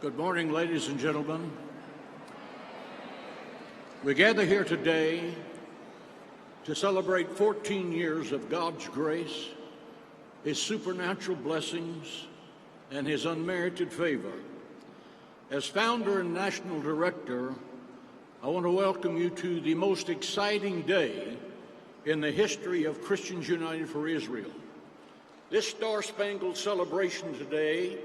Good morning, ladies and gentlemen. We gather here today to celebrate 14 years of God's grace, His supernatural blessings, and His unmerited favor. As founder and national director, I want to welcome you to the most exciting day in the history of Christians United for Israel. This star-spangled celebration today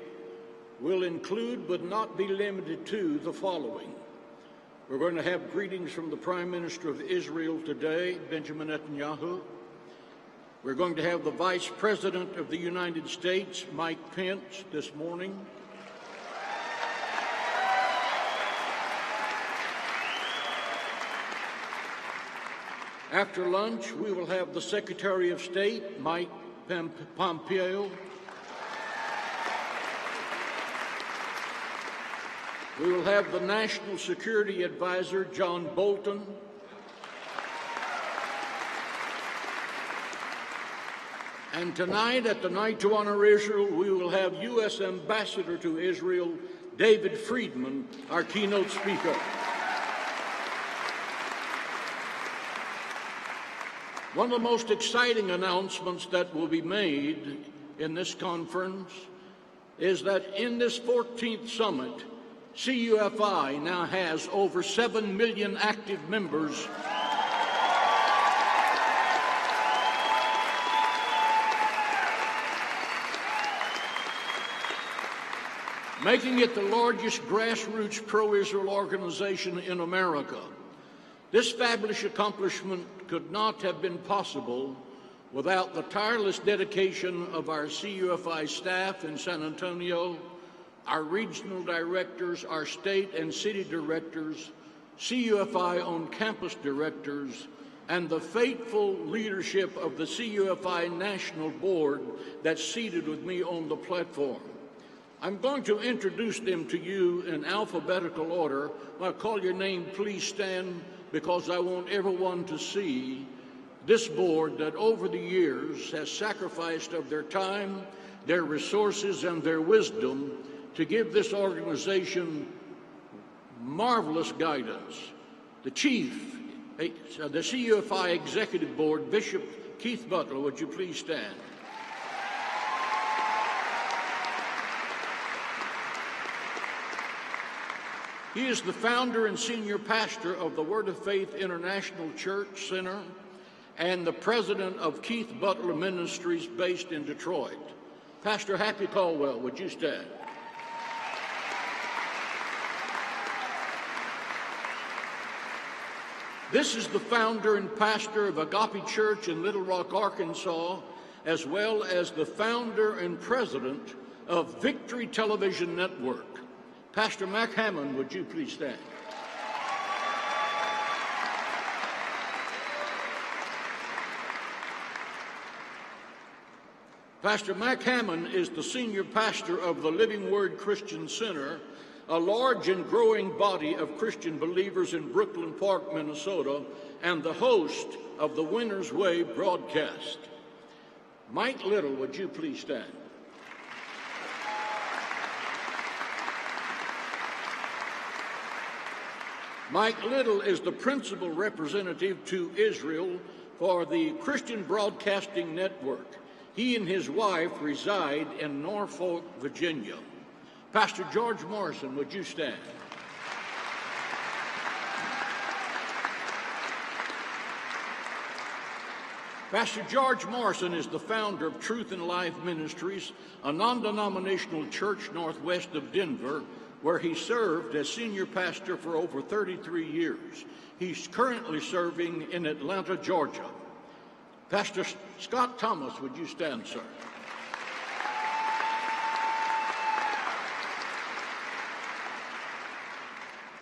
will include but not be limited to the following. We're going to have greetings from the Prime Minister of Israel today, Benjamin Netanyahu. We're going to have the Vice President of the United States, Mike Pence, this morning. After lunch, we will have the Secretary of State, Mike Pompeo. We will have the National Security Advisor, John Bolton. And tonight at the Night to Honor Israel, we will have U.S. Ambassador to Israel, David Friedman, our keynote speaker. One of the most exciting announcements that will be made in this conference is that in this 14th summit, CUFI now has over 7 million active members, making it the largest grassroots pro-Israel organization in America. This fabulous accomplishment could not have been possible without the tireless dedication of our CUFI staff in San Antonio, our regional directors, our state and city directors, CUFI on-campus directors, and the faithful leadership of the CUFI National Board that's seated with me on the platform. I'm going to introduce them to you in alphabetical order. When I call your name, please stand, because I want everyone to see this board that over the years has sacrificed of their time, their resources, and their wisdom to give this organization marvelous guidance. The chief, the CUFI Executive Board, Bishop Keith Butler, would you please stand? He is the founder and senior pastor of the Word of Faith International Church Center and the president of Keith Butler Ministries based in Detroit. Pastor Happy Caldwell, would you stand? This is the founder and pastor of Agape Church in Little Rock, Arkansas, as well as the founder and president of Victory Television Network. Pastor Mac Hammond, would you please stand? Pastor Mac Hammond is the senior pastor of the Living Word Christian Center, a large and growing body of Christian believers in Brooklyn Park, Minnesota, and the host of the Winner's Way broadcast. Mike Little, would you please stand? Mike Little is the principal representative to Israel for the Christian Broadcasting Network. He and his wife reside in Norfolk, Virginia. Pastor George Morrison, would you stand? Pastor George Morrison is the founder of Truth and Life Ministries, a non-denominational church northwest of Denver, where he served as senior pastor for over 33 years. He's currently serving in Atlanta, Georgia. Pastor Scott Thomas, would you stand, sir?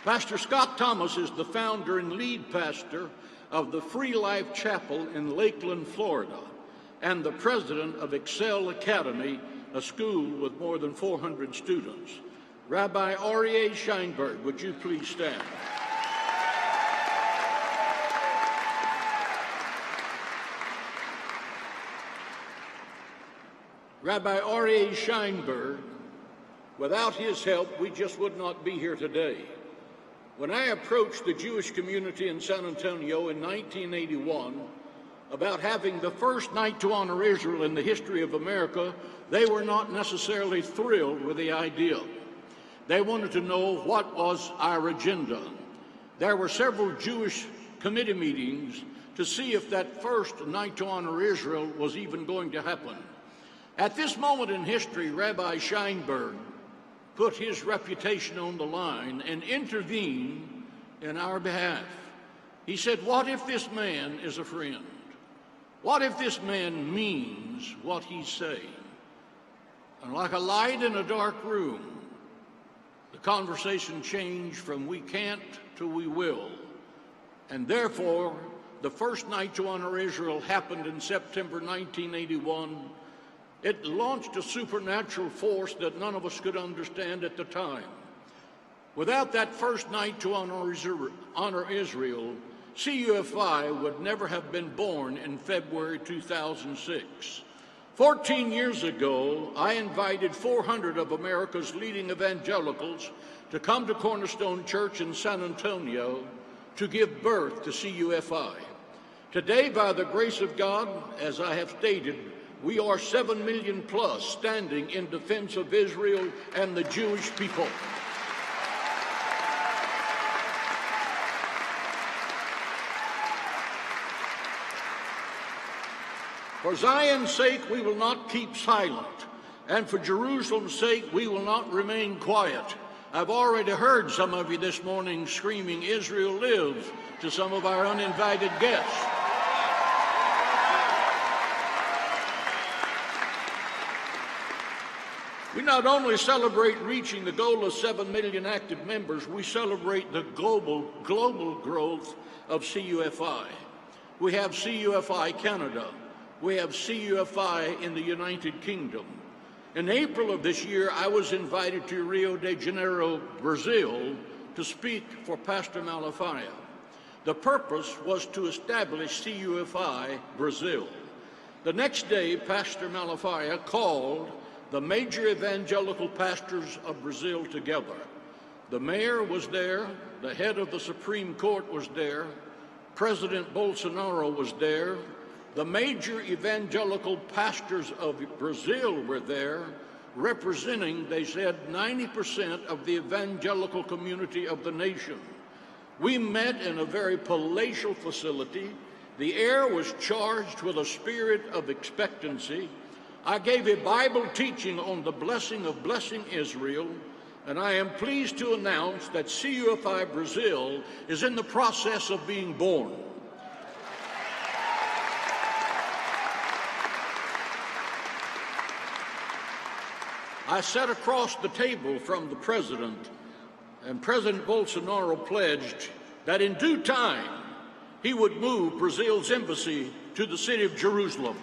Pastor Scott Thomas is the founder and lead pastor of the Free Life Chapel in Lakeland, Florida, and the president of Excel Academy, a school with more than 400 students. Rabbi Aryeh Sheinberg, would you please stand? Rabbi Aryeh Sheinberg Without his help, we just would not be here today. When I approached the Jewish community in San Antonio in 1981 about having the first night to honor Israel in the history of America, they were not necessarily thrilled with the idea. They wanted to know what was our agenda. There were several Jewish committee meetings to see if that first night to honor Israel was even going to happen. At this moment in history, Rabbi Scheinberg put his reputation on the line and intervened in our behalf. He said, what if this man is a friend? What if this man means what he's saying? And like a light in a dark room, the conversation changed from we can't to we will. And therefore, the first night to honor Israel happened in September 1981. It launched a supernatural force that none of us could understand at the time. Without that first night to honor Israel, CUFI would never have been born in February 2006. 14 years ago, I invited 400 of America's leading evangelicals to come to Cornerstone Church in San Antonio to give birth to CUFI. Today, by the grace of God, as I have stated, we are 7 million plus standing in defense of Israel and the Jewish people. For Zion's sake, we will not keep silent, and for Jerusalem's sake, we will not remain quiet. I've already heard some of you this morning screaming, Israel lives, to some of our uninvited guests. We not only celebrate reaching the goal of 7 million active members, we celebrate the global growth of CUFI. We have CUFI Canada. We have CUFI in the United Kingdom. In April of this year, I was invited to Rio de Janeiro, Brazil, to speak for Pastor Malafaia. The purpose was to establish CUFI Brazil. The next day, Pastor Malafaia called the major evangelical pastors of Brazil together. The mayor was there, the head of the Supreme Court was there, President Bolsonaro was there, the major evangelical pastors of Brazil were there, representing, they said, 90% of the evangelical community of the nation. We met in a very palatial facility. The air was charged with a spirit of expectancy. I gave a Bible teaching on the blessing of blessing Israel, and I am pleased to announce that CUFI Brazil is in the process of being born. I sat across the table from the president, and President Bolsonaro pledged that in due time he would move Brazil's embassy to the city of Jerusalem.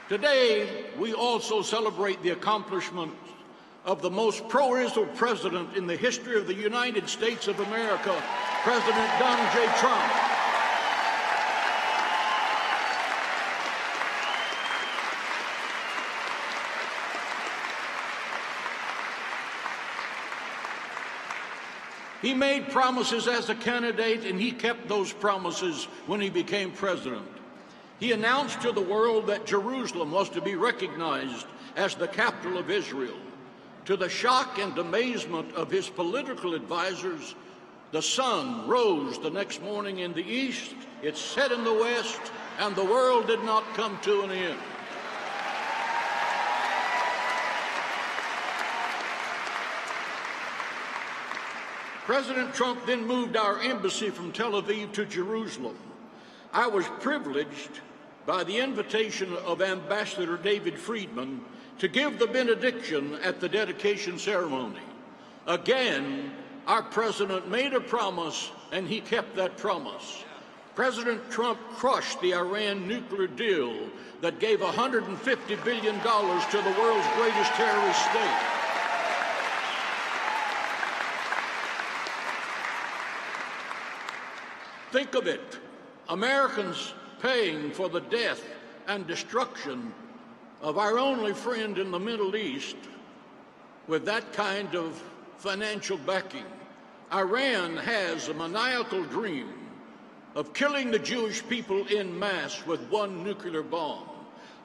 Today, we also celebrate the accomplishment of the most pro-Israel president in the history of the United States of America, President Donald J. Trump. He made promises as a candidate, and he kept those promises when he became president. He announced to the world that Jerusalem was to be recognized as the capital of Israel. To the shock and amazement of his political advisors, the sun rose the next morning in the east, it set in the west, and the world did not come to an end. President Trump then moved our embassy from Tel Aviv to Jerusalem. I was privileged by the invitation of Ambassador David Friedman to give the benediction at the dedication ceremony. Again, our president made a promise, and he kept that promise. President Trump crushed the Iran nuclear deal that gave $150 billion to the world's greatest terrorist state. Think of it. Americans paying for the death and destruction of our only friend in the Middle East with that kind of financial backing. Iran has a maniacal dream of killing the Jewish people en masse with one nuclear bomb.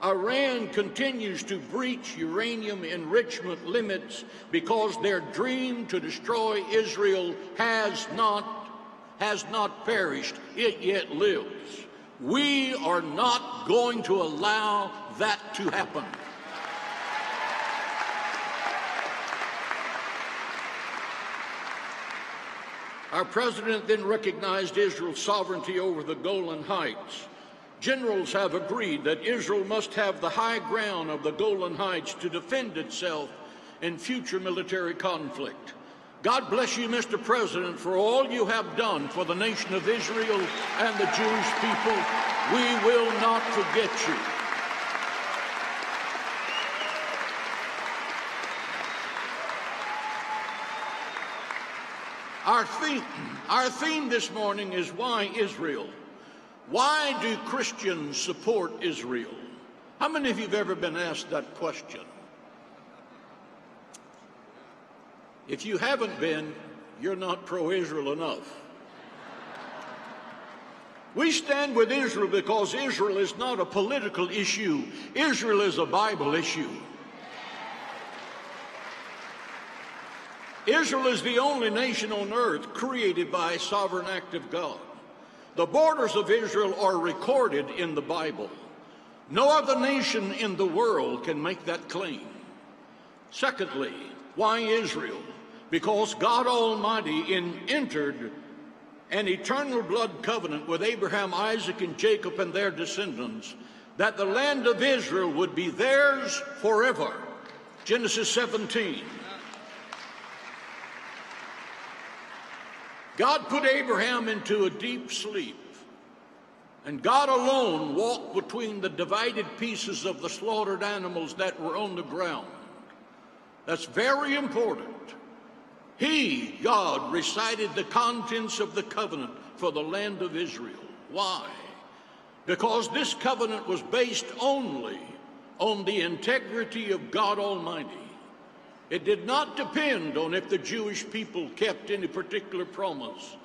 Iran continues to breach uranium enrichment limits because their dream to destroy Israel has not perished. It yet lives. We are not going to allow that to happen. Our president then recognized Israel's sovereignty over the Golan Heights. Generals have agreed that Israel must have the high ground of the Golan Heights to defend itself in future military conflict. God bless you, Mr. President, for all you have done for the nation of Israel and the Jewish people. We will not forget you. Our theme this morning is why Israel? Why do Christians support Israel? How many of you have ever been asked that question? If you haven't been, you're not pro-Israel enough. We stand with Israel because Israel is not a political issue. Israel is a Bible issue. Israel is the only nation on earth created by a sovereign act of God. The borders of Israel are recorded in the Bible. No other nation in the world can make that claim. Secondly, why Israel? Because God Almighty entered an eternal blood covenant with Abraham, Isaac, and Jacob and their descendants, that the land of Israel would be theirs forever. Genesis 17. God put Abraham into a deep sleep, and God alone walked between the divided pieces of the slaughtered animals that were on the ground. That's very important. He, God, recited the contents of the covenant for the land of Israel. Why? Because this covenant was based only on the integrity of God Almighty. It did not depend on if the Jewish people kept any particular promise.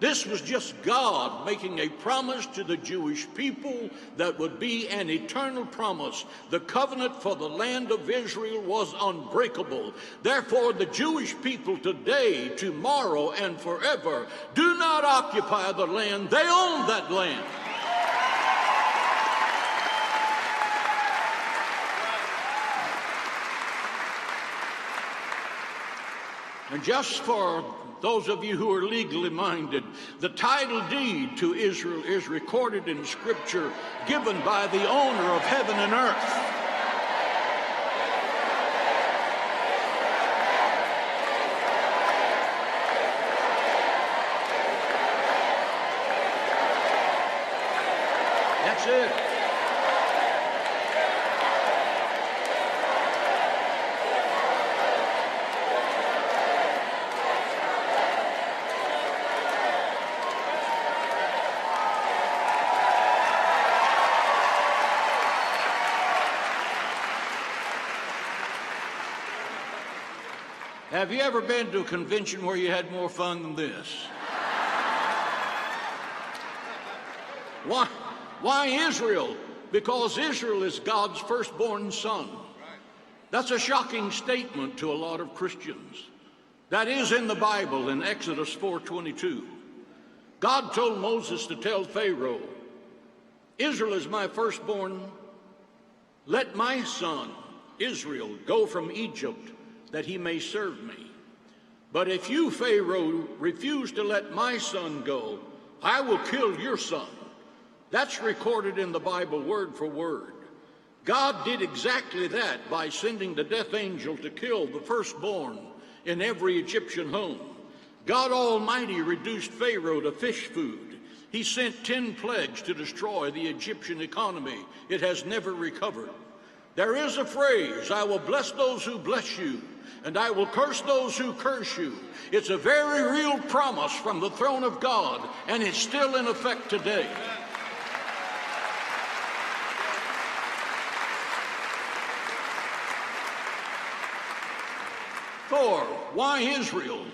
This was just God making a promise to the Jewish people that would be an eternal promise. The covenant for the land of Israel was unbreakable. Therefore, the Jewish people today, tomorrow, and forever do not occupy the land. They own that land. And just for those of you who are legally minded, the title deed to Israel is recorded in Scripture, given by the owner of heaven and earth. That's it. Have you ever been to a convention where you had more fun than this? Why Israel? Because Israel is God's firstborn son. That's a shocking statement to a lot of Christians. That is in the Bible in Exodus 4:22. God told Moses to tell Pharaoh, Israel is my firstborn. Let my son, Israel, go from Egypt, that he may serve me. But if you, Pharaoh, refuse to let my son go, I will kill your son. That's recorded in the Bible word for word. God did exactly that by sending the death angel to kill the firstborn in every Egyptian home. God Almighty reduced Pharaoh to fish food. He sent 10 plagues to destroy the Egyptian economy. It has never recovered. There is a phrase, I will bless those who bless you, and I will curse those who curse you. It's a very real promise from the throne of God, and it's still in effect today. 4, why Israel?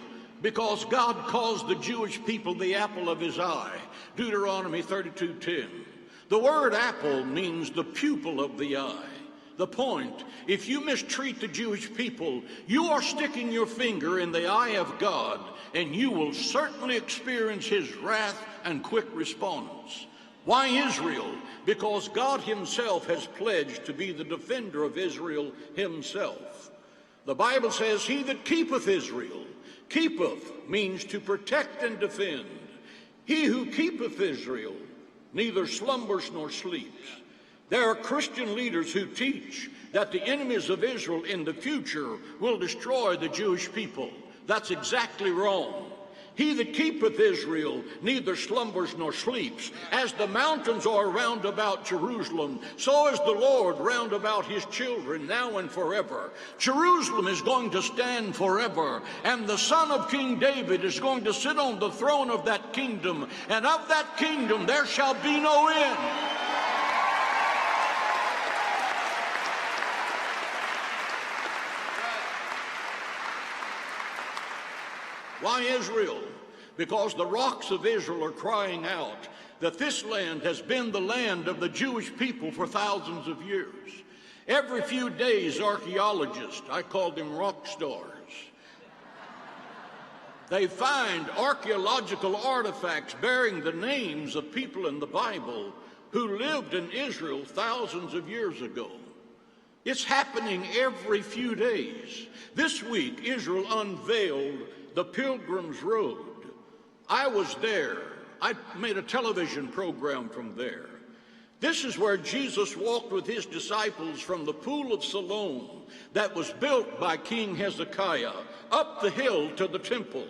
Because God calls the Jewish people the apple of his eye. Deuteronomy 32:10. The word apple means the pupil of the eye. The point, if you mistreat the Jewish people, you are sticking your finger in the eye of God, and you will certainly experience his wrath and quick response. Why Israel? Because God himself has pledged to be the defender of Israel himself. The Bible says, he that keepeth Israel, keepeth means to protect and defend. He who keepeth Israel neither slumbers nor sleeps. There are Christian leaders who teach that the enemies of Israel in the future will destroy the Jewish people. That's exactly wrong. He that keepeth Israel neither slumbers nor sleeps. As the mountains are round about Jerusalem, so is the Lord round about his children now and forever. Jerusalem is going to stand forever, and the son of King David is going to sit on the throne of that kingdom, and of that kingdom there shall be no end. Why Israel? Because the rocks of Israel are crying out that this land has been the land of the Jewish people for thousands of years. Every few days, archaeologists, I call them rock stars, they find archaeological artifacts bearing the names of people in the Bible who lived in Israel thousands of years ago. It's happening every few days. This week, Israel unveiled the Pilgrim's Road. I was there. I made a television program from there. This is where Jesus walked with his disciples from the Pool of Siloam that was built by King Hezekiah up the hill to the temple.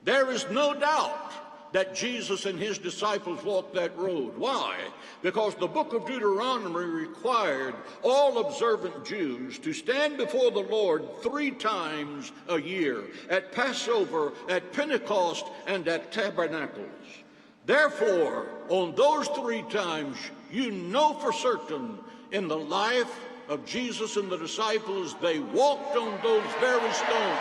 There is no doubt that Jesus and his disciples walked that road. Why? Because the book of Deuteronomy required all observant Jews to stand before the Lord 3 times a year, at Passover, at Pentecost, and at Tabernacles. Therefore, on those 3 times, you know for certain in the life of Jesus and the disciples, they walked on those very stones.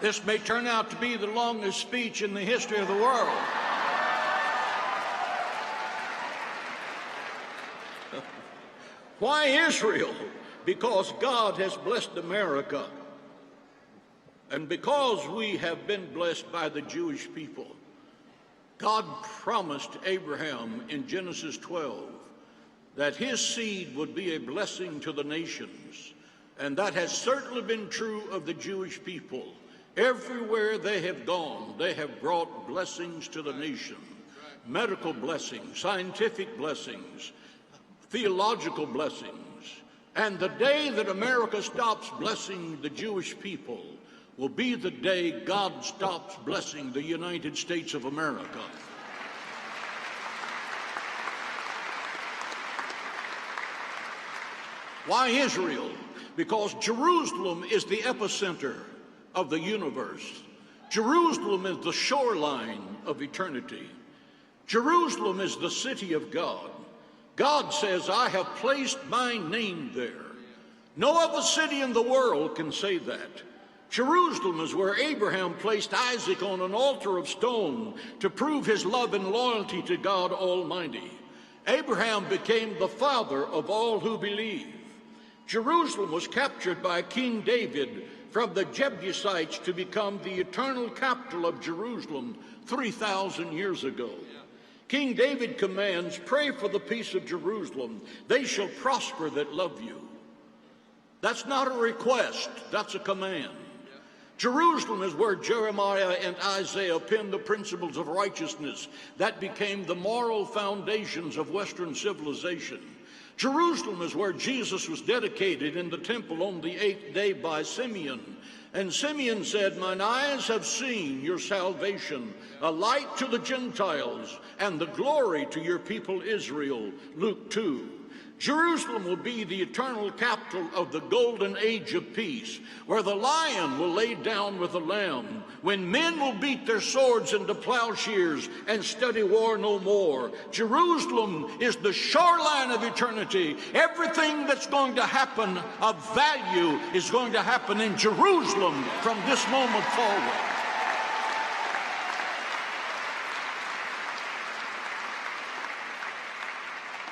This may turn out to be the longest speech in the history of the world. Why Israel? Because God has blessed America. And because we have been blessed by the Jewish people. God promised Abraham in Genesis 12 that his seed would be a blessing to the nations. And that has certainly been true of the Jewish people. Everywhere they have gone, they have brought blessings to the nation. Medical blessings, scientific blessings, theological blessings. And the day that America stops blessing the Jewish people will be the day God stops blessing the United States of America. Why Israel? Because Jerusalem is the epicenter of the universe. Jerusalem is the shoreline of eternity. Jerusalem is the city of God. God says, I have placed my name there. No other city in the world can say that. Jerusalem is where Abraham placed Isaac on an altar of stone to prove his love and loyalty to God Almighty. Abraham became the father of all who believe. Jerusalem was captured by King David from the Jebusites to become the eternal capital of Jerusalem 3,000 years ago. King David commands, pray for the peace of Jerusalem. They shall prosper that love you. That's not a request, that's a command. Jerusalem is where Jeremiah and Isaiah penned the principles of righteousness that became the moral foundations of Western civilization. Jerusalem is where Jesus was dedicated in the temple on the 8th day by Simeon. And Simeon said, mine eyes have seen your salvation, a light to the Gentiles and the glory to your people Israel. Luke 2. Jerusalem will be the eternal capital of the golden age of peace, where the lion will lay down with the lamb, when men will beat their swords into plowshares and study war no more. Jerusalem is the shoreline of eternity. Everything that's going to happen of value is going to happen in Jerusalem from this moment forward.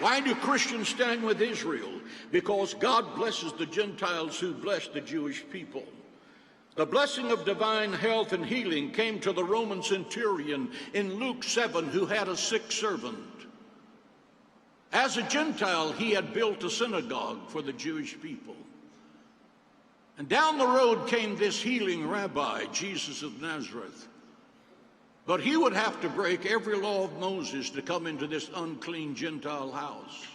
Why do Christians stand with Israel? Because God blesses the Gentiles who bless the Jewish people. The blessing of divine health and healing came to the Roman centurion in Luke 7 who had a sick servant. As a Gentile, he had built a synagogue for the Jewish people. And down the road came this healing rabbi, Jesus of Nazareth. But he would have to break every law of Moses to come into this unclean Gentile house.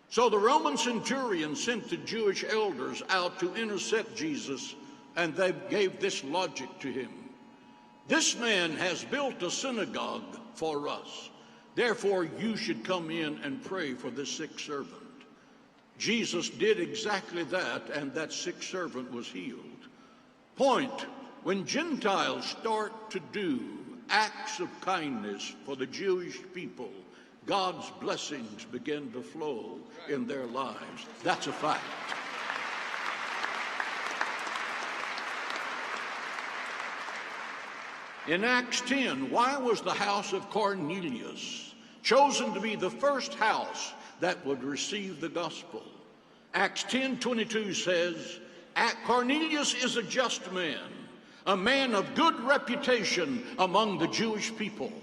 So the Roman centurion sent the Jewish elders out to intercept Jesus, and they gave this logic to him. This man has built a synagogue for us. Therefore, you should come in and pray for this sick servant. Jesus did exactly that, and that sick servant was healed. Point, when Gentiles start to do acts of kindness for the Jewish people, God's blessings begin to flow in their lives. That's a fact. In Acts 10, why was the house of Cornelius chosen to be the first house that would receive the gospel? Acts 10:22 says, Cornelius is a just man, a man of good reputation among the Jewish people.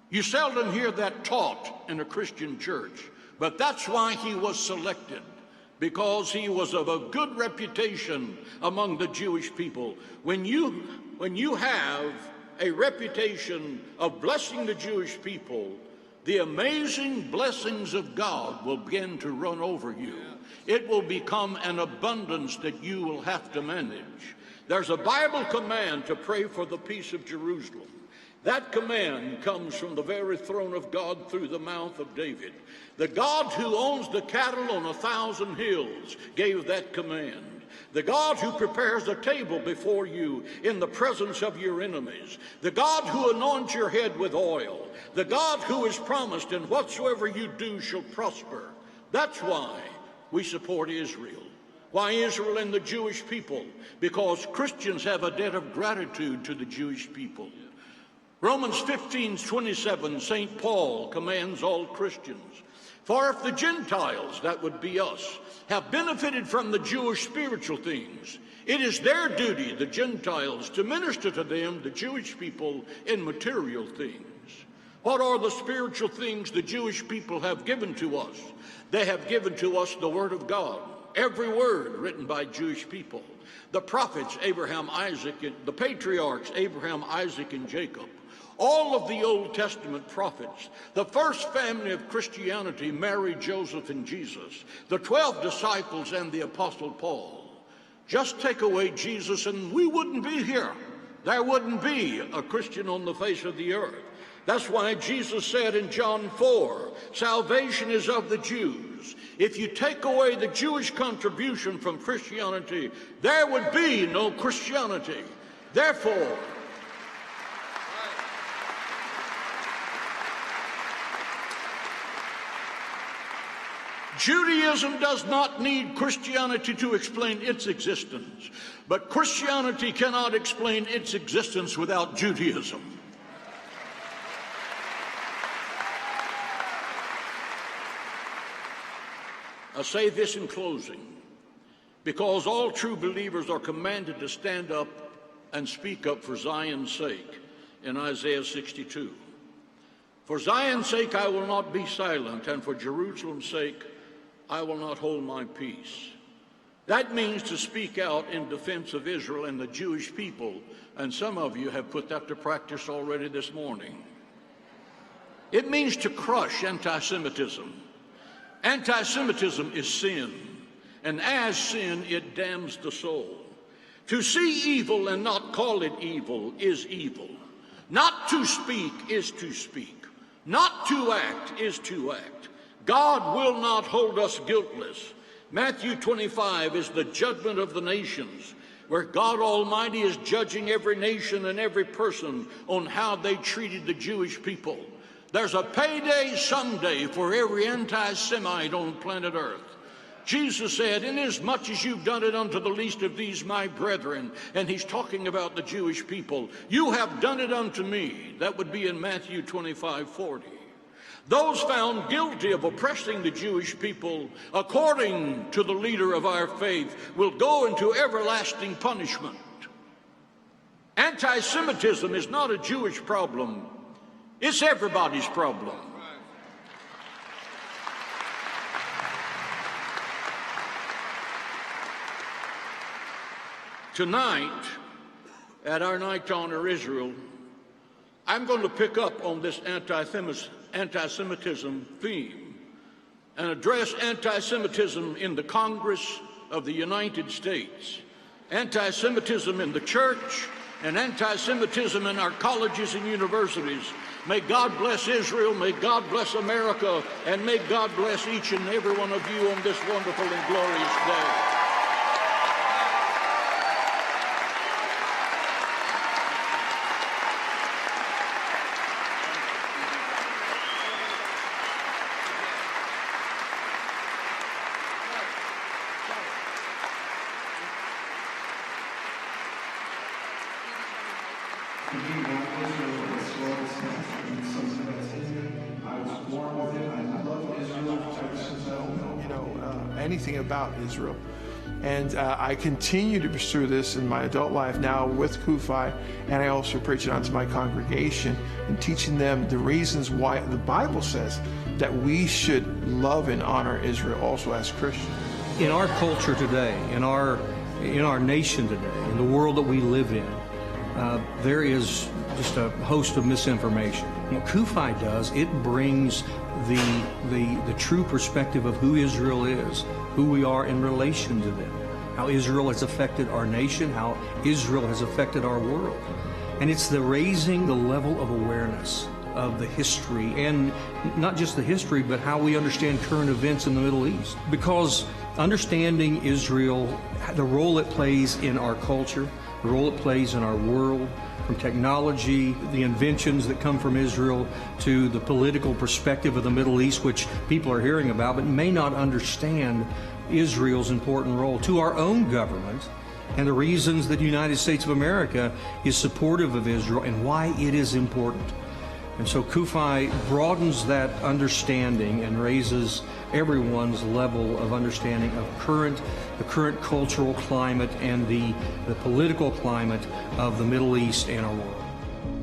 You seldom hear that taught in a Christian church, but that's why he was selected, because he was of a good reputation among the Jewish people. When you have a reputation of blessing the Jewish people, the amazing blessings of God will begin to run over you. It will become an abundance that you will have to manage. There's a Bible command to pray for the peace of Jerusalem. That command comes from the very throne of God through the mouth of David. The God who owns the cattle on 1,000 hills gave that command. The God who prepares a table before you in the presence of your enemies. The God who anoints your head with oil. The God who has promised, and whatsoever you do shall prosper. That's why we support Israel. Why Israel and the Jewish people? Because Christians have a debt of gratitude to the Jewish people. Romans 15:27, St. Paul commands all Christians. For if the Gentiles, that would be us, have benefited from the Jewish spiritual things, it is their duty, the Gentiles, to minister to them, the Jewish people, in material things. What are the spiritual things the Jewish people have given to us? They have given to us the Word of God. Every word written by Jewish people. The prophets, Abraham, Isaac, and the patriarchs, Abraham, Isaac, and Jacob. All of the Old Testament prophets. The first family of Christianity, Mary, Joseph, and Jesus. The 12 disciples and the Apostle Paul. Just take away Jesus and we wouldn't be here. There wouldn't be a Christian on the face of the earth. That's why Jesus said in John 4, salvation is of the Jews. If you take away the Jewish contribution from Christianity, there would be no Christianity. Therefore, Judaism does not need Christianity to explain its existence, but Christianity cannot explain its existence without Judaism. I say this in closing, because all true believers are commanded to stand up and speak up for Zion's sake in Isaiah 62. For Zion's sake I will not be silent, and for Jerusalem's sake I will not hold my peace. That means to speak out in defense of Israel and the Jewish people, and some of you have put that to practice already this morning. It means to crush anti-Semitism. Anti-Semitism is sin, and as sin, it damns the soul. To see evil and not call it evil is evil. Not to speak is to speak. Not to act is to act. God will not hold us guiltless. Matthew 25 is the judgment of the nations, where God Almighty is judging every nation and every person on how they treated the Jewish people. There's a payday someday for every anti-Semite on planet Earth. Jesus said, inasmuch as you've done it unto the least of these my brethren, and he's talking about the Jewish people, you have done it unto me. That would be in Matthew 25:40. Those found guilty of oppressing the Jewish people, according to the leader of our faith, will go into everlasting punishment. Anti-Semitism is not a Jewish problem. It's everybody's problem. Tonight, at our Night to Honor Israel, I'm going to pick up on this anti-Semitism theme and address anti-Semitism in the Congress of the United States, anti-Semitism in the church, and anti-Semitism in our colleges and universities. May God bless Israel, may God bless America, and may God bless each and every one of you on this wonderful and glorious day. Anything about Israel. And I continue to pursue this in my adult life now with CUFI, and I also preach it onto my congregation and teaching them the reasons why the Bible says that we should love and honor Israel also as Christians. In our culture today, in our nation today, in the world that we live in, there is just a host of misinformation. What CUFI does, it brings the true perspective of who Israel is, who we are in relation to them, how Israel has affected our nation, how Israel has affected our world. And it's the raising the level of awareness of the history, and not just the history, but how we understand current events in the Middle East. Because understanding Israel, the role it plays in our culture, the role it plays in our world, from technology, the inventions that come from Israel, to the political perspective of the Middle East, which people are hearing about but may not understand Israel's important role, to our own government, and the reasons that the United States of America is supportive of Israel and why it is important. And so CUFI broadens that understanding and raises everyone's level of understanding of the current cultural climate and the political climate of the Middle East and our world.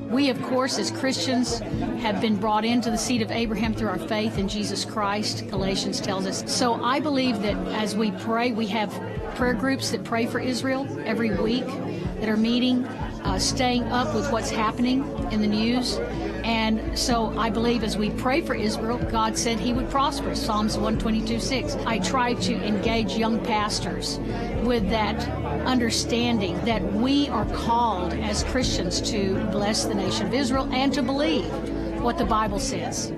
We, of course, as Christians, have been brought into the seed of Abraham through our faith in Jesus Christ, Galatians tells us. So I believe that as we pray, we have prayer groups that pray for Israel every week that are meeting, staying up with what's happening in the news. And so I believe as we pray for Israel, God said he would prosper, Psalms 122:6. I try to engage young pastors with that understanding that we are called as Christians to bless the nation of Israel and to believe what the Bible says.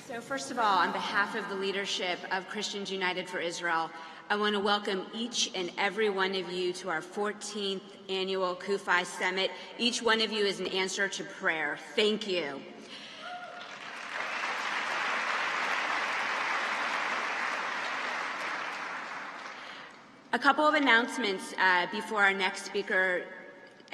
So first of all, on behalf of the leadership of Christians United for Israel, I want to welcome each and every one of you to our 14th annual CUFI Summit. Each one of you is an answer to prayer. Thank you. A couple of announcements before our next speaker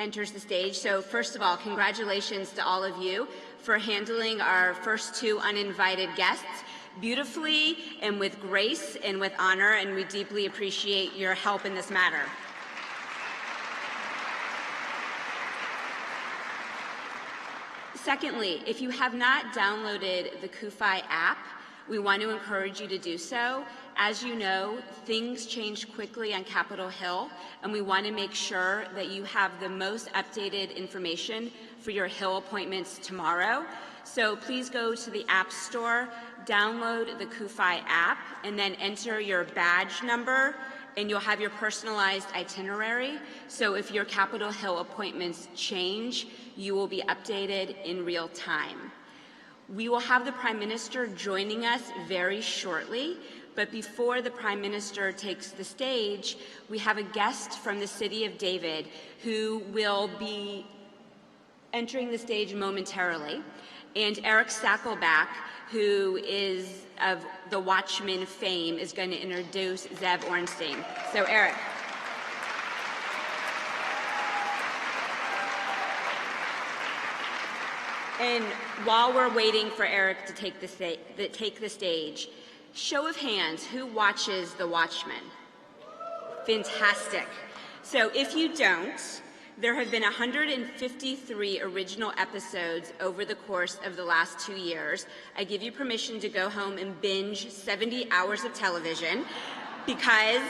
enters the stage. So first of all, congratulations to all of you for handling our first two uninvited guests beautifully and with grace and with honor, and we deeply appreciate your help in this matter. Secondly, if you have not downloaded the CUFI app, we want to encourage you to do so. As you know, things change quickly on Capitol Hill, and we want to make sure that you have the most updated information for your Hill appointments tomorrow. So please go to the App Store, download the CUFI app, and then enter your badge number, and you'll have your personalized itinerary. So if your Capitol Hill appointments change, you will be updated in real time. We will have the Prime Minister joining us very shortly, but before the Prime Minister takes the stage, we have a guest from the City of David who will be entering the stage momentarily. And Eric Sackleback, who is of the Watchmen fame, is going to introduce Zev Ornstein. So, Eric. And while we're waiting for Eric to take the stage, show of hands, who watches The Watchmen? Fantastic. So if you don't, there have been 153 original episodes over the course of the last 2 years. I give you permission to go home and binge 70 hours of television because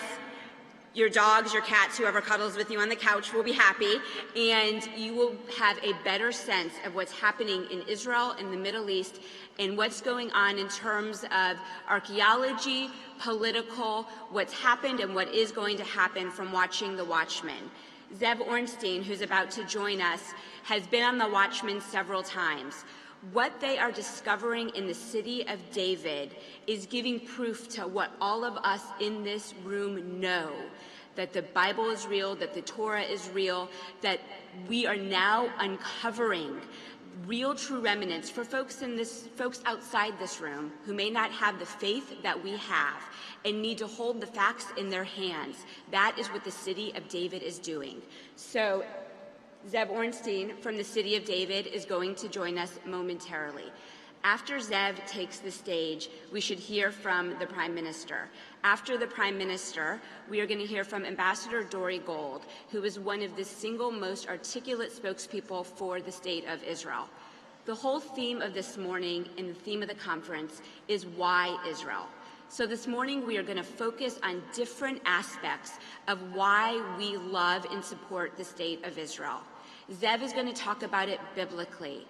your dogs, your cats, whoever cuddles with you on the couch will be happy, and you will have a better sense of what's happening in Israel, in the Middle East, and what's going on in terms of archaeology, political, what's happened and what is going to happen from watching The Watchmen. Zev Ornstein, who's about to join us, has been on The Watchmen several times. What they are discovering in the City of David is giving proof to what all of us in this room know, that the Bible is real, that the Torah is real, that we are now uncovering real true remnants for folks outside this room who may not have the faith that we have and need to hold the facts in their hands. That is what the City of David is doing. So Zev Ornstein from the City of David is going to join us momentarily. After Zev takes the stage, we should hear from the Prime Minister. After the Prime Minister, we are going to hear from Ambassador Dori Gold, who is one of the single most articulate spokespeople for the State of Israel. The whole theme of this morning and the theme of the conference is why Israel. So this morning we are going to focus on different aspects of why we love and support the State of Israel. Zev is going to talk about it biblically.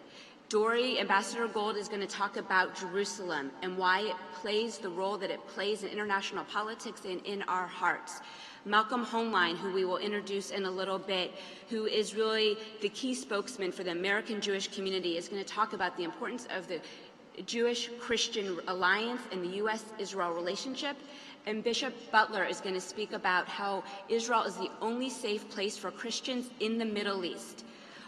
Ambassador Gold is going to talk about Jerusalem and why it plays the role that it plays in international politics and in our hearts. Malcolm Hoenlein, who we will introduce in a little bit, who is really the key spokesman for the American Jewish community, is going to talk about the importance of the Jewish-Christian alliance and the U.S.-Israel relationship. And Bishop Butler is going to speak about how Israel is the only safe place for Christians in the Middle East.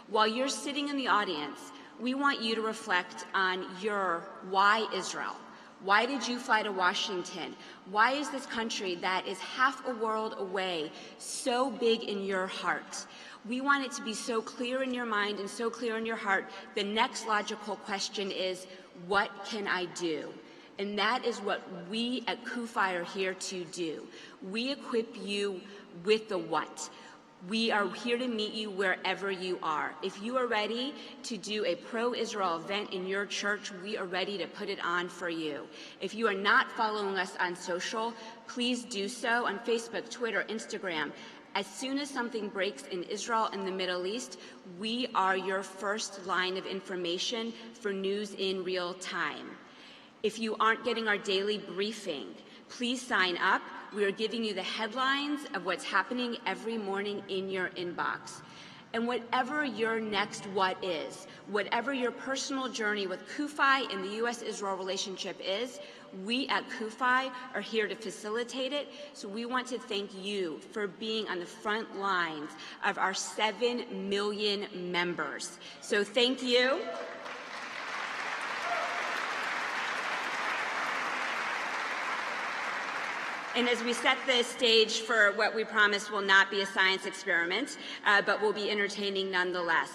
While you're sitting in the audience, we want you to reflect on your why Israel. Why did you fly to Washington? Why is this country that is half a world away so big in your heart? We want it to be so clear in your mind and so clear in your heart. The next logical question is, what can I do? And that is what we at CUFI are here to do. We equip you with the what. We are here to meet you wherever you are. If you are ready to do a pro-Israel event in your church, we are ready to put it on for you. If you are not following us on social, please do so on Facebook, Twitter, Instagram. As soon as something breaks in Israel and the Middle East, we are your first line of information for news in real time. If you aren't getting our daily briefing, please sign up. We are giving you the headlines of what's happening every morning in your inbox. And whatever your next what is, whatever your personal journey with CUFI and the U.S.-Israel relationship is, we at CUFI are here to facilitate it. So we want to thank you for being on the front lines of our 7 million members. So thank you. And as we set the stage for what we promise will not be a science experiment, but will be entertaining nonetheless.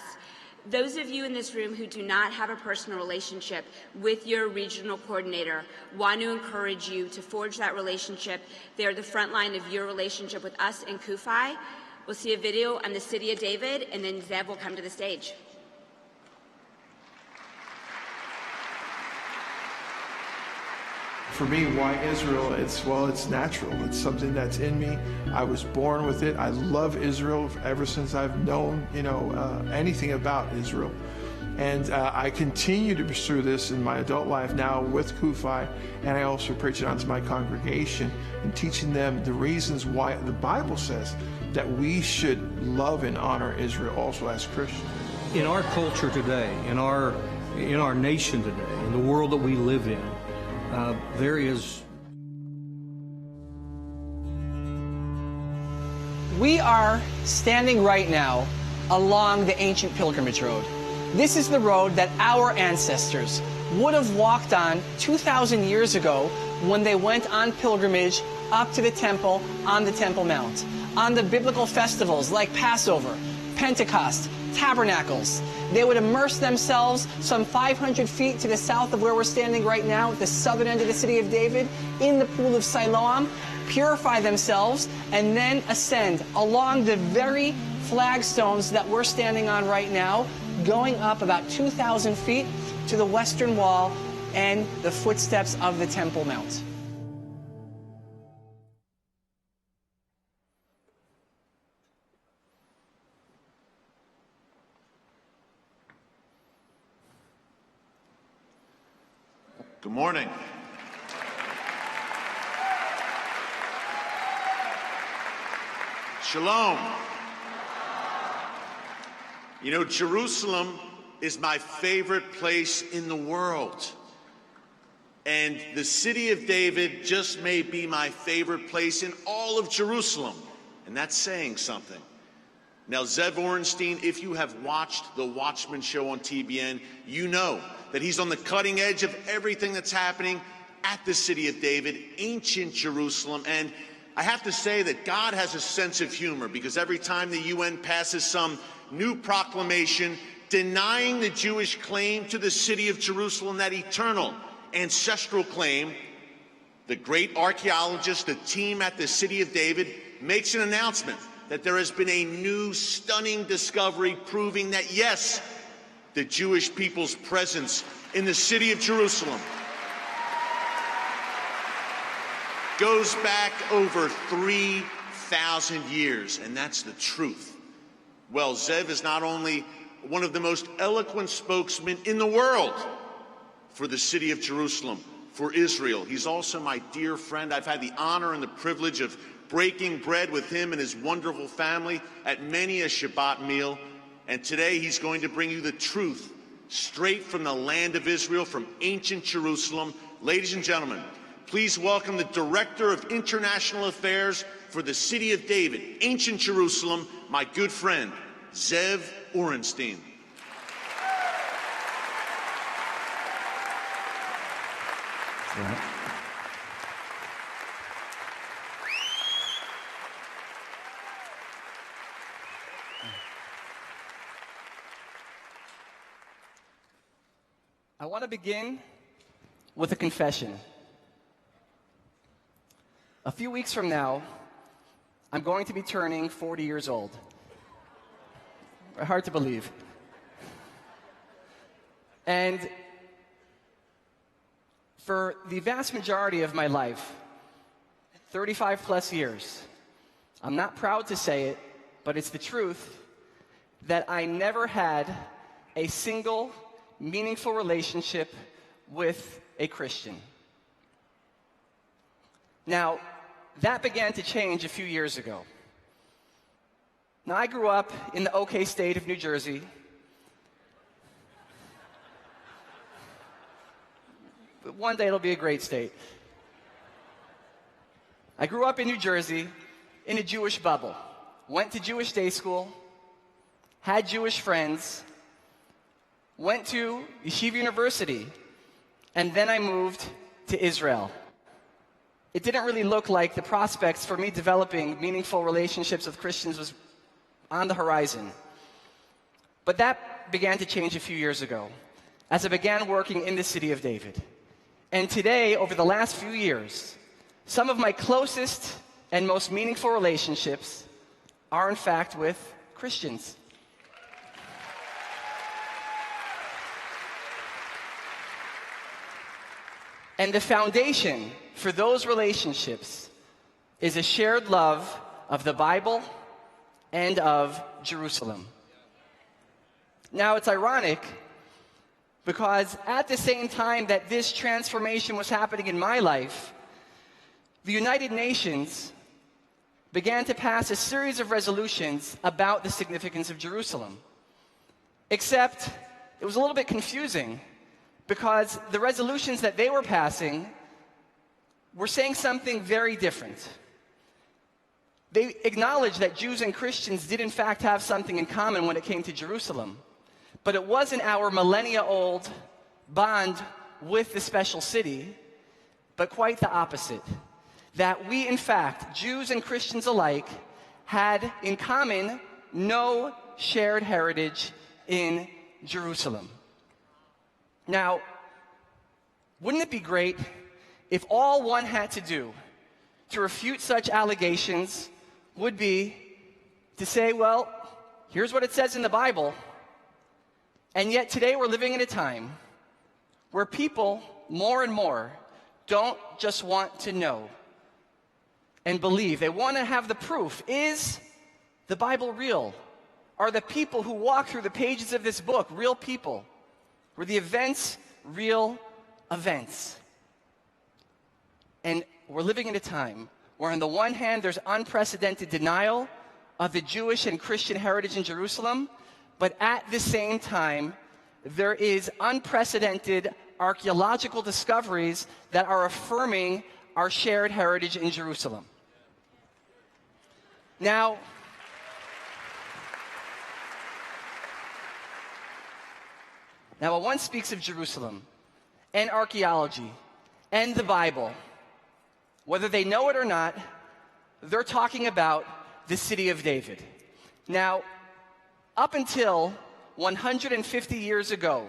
Those of you in this room who do not have a personal relationship with your regional coordinator want to encourage you to forge that relationship. They're the front line of your relationship with us in CUFI. We'll see a video on the City of David, and then Zev will come to the stage. For me, why Israel? It's natural. It's something that's in me. I was born with it. I love Israel ever since I've known, anything about Israel. And I continue to pursue this in my adult life now with CUFI, and I also preach it onto my congregation and teaching them the reasons why the Bible says that we should love and honor Israel also as Christians. In our culture today, in our nation today, in the world that we live in, there is. We are standing right now along the ancient pilgrimage road. This is the road that our ancestors would have walked on 2,000 years ago when they went on pilgrimage up to the temple on the Temple Mount. On the biblical festivals like Passover, Pentecost, Tabernacles, they would immerse themselves some 500 feet to the south of where we're standing right now at the southern end of the City of David in the pool of Siloam, purify themselves, and then ascend along the very flagstones that we're standing on right now, going up about 2,000 feet to the western wall and the footsteps of the Temple Mount. Good morning. Shalom. You know, Jerusalem is my favorite place in the world. And the City of David just may be my favorite place in all of Jerusalem. And that's saying something. Now, Zev Orenstein, if you have watched The Watchman Show on TBN, you know that he's on the cutting edge of everything that's happening at the City of David, ancient Jerusalem. And I have to say that God has a sense of humor, because every time the UN passes some new proclamation denying the Jewish claim to the City of Jerusalem, that eternal ancestral claim, the great archaeologist, the team at the City of David, makes an announcement that there has been a new stunning discovery proving that, yes, the Jewish people's presence in the City of Jerusalem goes back over 3,000 years, and that's the truth. Well, Zev is not only one of the most eloquent spokesmen in the world for the City of Jerusalem, for Israel, he's also my dear friend. I've had the honor and the privilege of breaking bread with him and his wonderful family at many a Shabbat meal. And today he's going to bring you the truth straight from the land of Israel, from ancient Jerusalem. Ladies and gentlemen, please welcome the Director of International Affairs for the City of David, ancient Jerusalem, my good friend, Zev Orenstein. I want to begin with a confession. A few weeks from now, I'm going to be turning 40 years old. Hard to believe. And for the vast majority of my life, 35 plus years, I'm not proud to say it, but it's the truth, that I never had a single meaningful relationship with a Christian. Now, that began to change a few years ago. Now, I grew up in the OK state of New Jersey. But one day it'll be a great state. I grew up in New Jersey in a Jewish bubble. Went to Jewish day school, had Jewish friends, went to Yeshiva University, and then I moved to Israel. it didn't really look like the prospects for me developing meaningful relationships with Christians was on the horizon. But that began to change a few years ago as I began working in the city of David. And today, over the last few years, some of my closest and most meaningful relationships are in fact with Christians. And the foundation for those relationships is a shared love of the Bible and of Jerusalem. Now, it's ironic because at the same time that this transformation was happening in my life, the United Nations began to pass a series of resolutions about the significance of Jerusalem. Except it was a little bit confusing because the resolutions that they were passing were saying something very different. They acknowledged that Jews and Christians did in fact have something in common when it came to Jerusalem. But it wasn't our millennia-old bond with the special city, but quite the opposite. That we, in fact, Jews and Christians alike, had in common no shared heritage in Jerusalem. Now, wouldn't it be great if all one had to do to refute such allegations would be to say, well, here's what it says in the Bible, and yet today we're living in a time where people more and more don't just want to know and believe. They want to have the proof. Is the Bible real? Are the people who walk through the pages of this book real people? Were the events real events? And we're living in a time where on the one hand there's unprecedented denial of the Jewish and Christian heritage in Jerusalem, but at the same time there is unprecedented archaeological discoveries that are affirming our shared heritage in Jerusalem. Now, when one speaks of Jerusalem and archaeology and the Bible, whether they know it or not, they're talking about the city of David. Now, up until 150 years ago,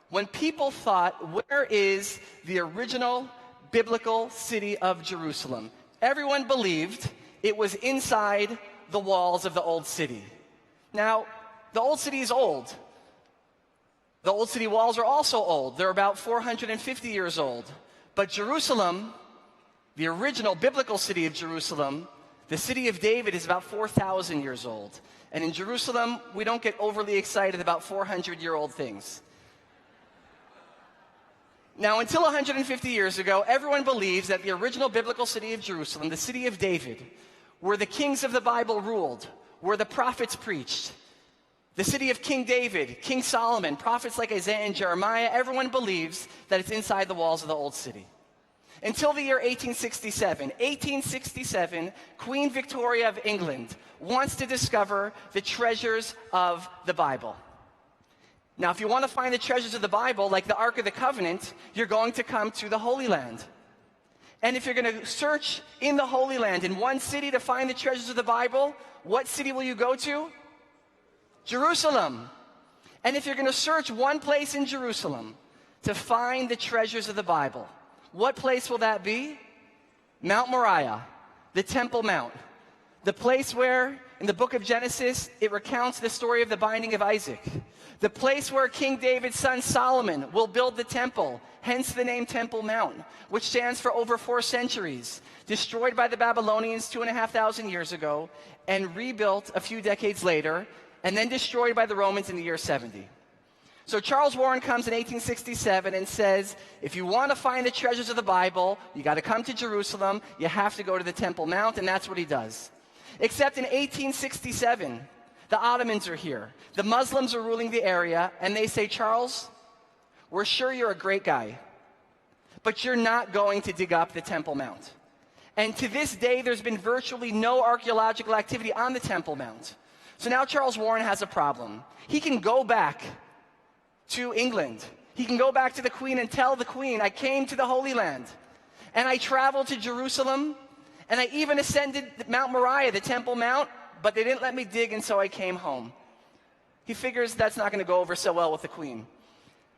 when people thought, where is the original biblical city of Jerusalem? Everyone believed it was inside the walls of the old city. Now, the old city is old. The old city walls are also old. They're about 450 years old. But Jerusalem, the original biblical city of Jerusalem, the city of David, is about 4,000 years old. And in Jerusalem, we don't get overly excited about 400-year-old things. Now, until 150 years ago, everyone believes that the original biblical city of Jerusalem, the city of David, where the kings of the Bible ruled, where the prophets preached, the city of King David, King Solomon, prophets like Isaiah and Jeremiah, everyone believes that it's inside the walls of the old city. Until the year 1867. 1867, Queen Victoria of England wants to discover the treasures of the Bible. Now, if you want to find the treasures of the Bible, like the Ark of the Covenant, you're going to come to the Holy Land. And if you're going to search in the Holy Land in one city to find the treasures of the Bible, what city will you go to? Jerusalem. And if you're going to search one place in Jerusalem to find the treasures of the Bible, what place will that be? Mount Moriah, the Temple Mount, the place where, in the book of Genesis, it recounts the story of the binding of Isaac, the place where King David's son Solomon will build the temple, hence the name Temple Mount, which stands for over 4 centuries, destroyed by the Babylonians 2,500 years ago, and rebuilt a few decades later, and then destroyed by the Romans in the year 70. So Charles Warren comes in 1867 and says, if you want to find the treasures of the Bible, you got to come to Jerusalem, you have to go to the Temple Mount, and that's what he does. Except in 1867, the Ottomans are here. The Muslims are ruling the area, and they say, Charles, we're sure you're a great guy, but you're not going to dig up the Temple Mount. And to this day, there's been virtually no archaeological activity on the Temple Mount. So now Charles Warren has a problem. He can go back to England. He can go back to the Queen and tell the Queen, I came to the Holy Land. And I traveled to Jerusalem, and I even ascended Mount Moriah, the Temple Mount, but they didn't let me dig, and so I came home. He figures that's not going to go over so well with the queen.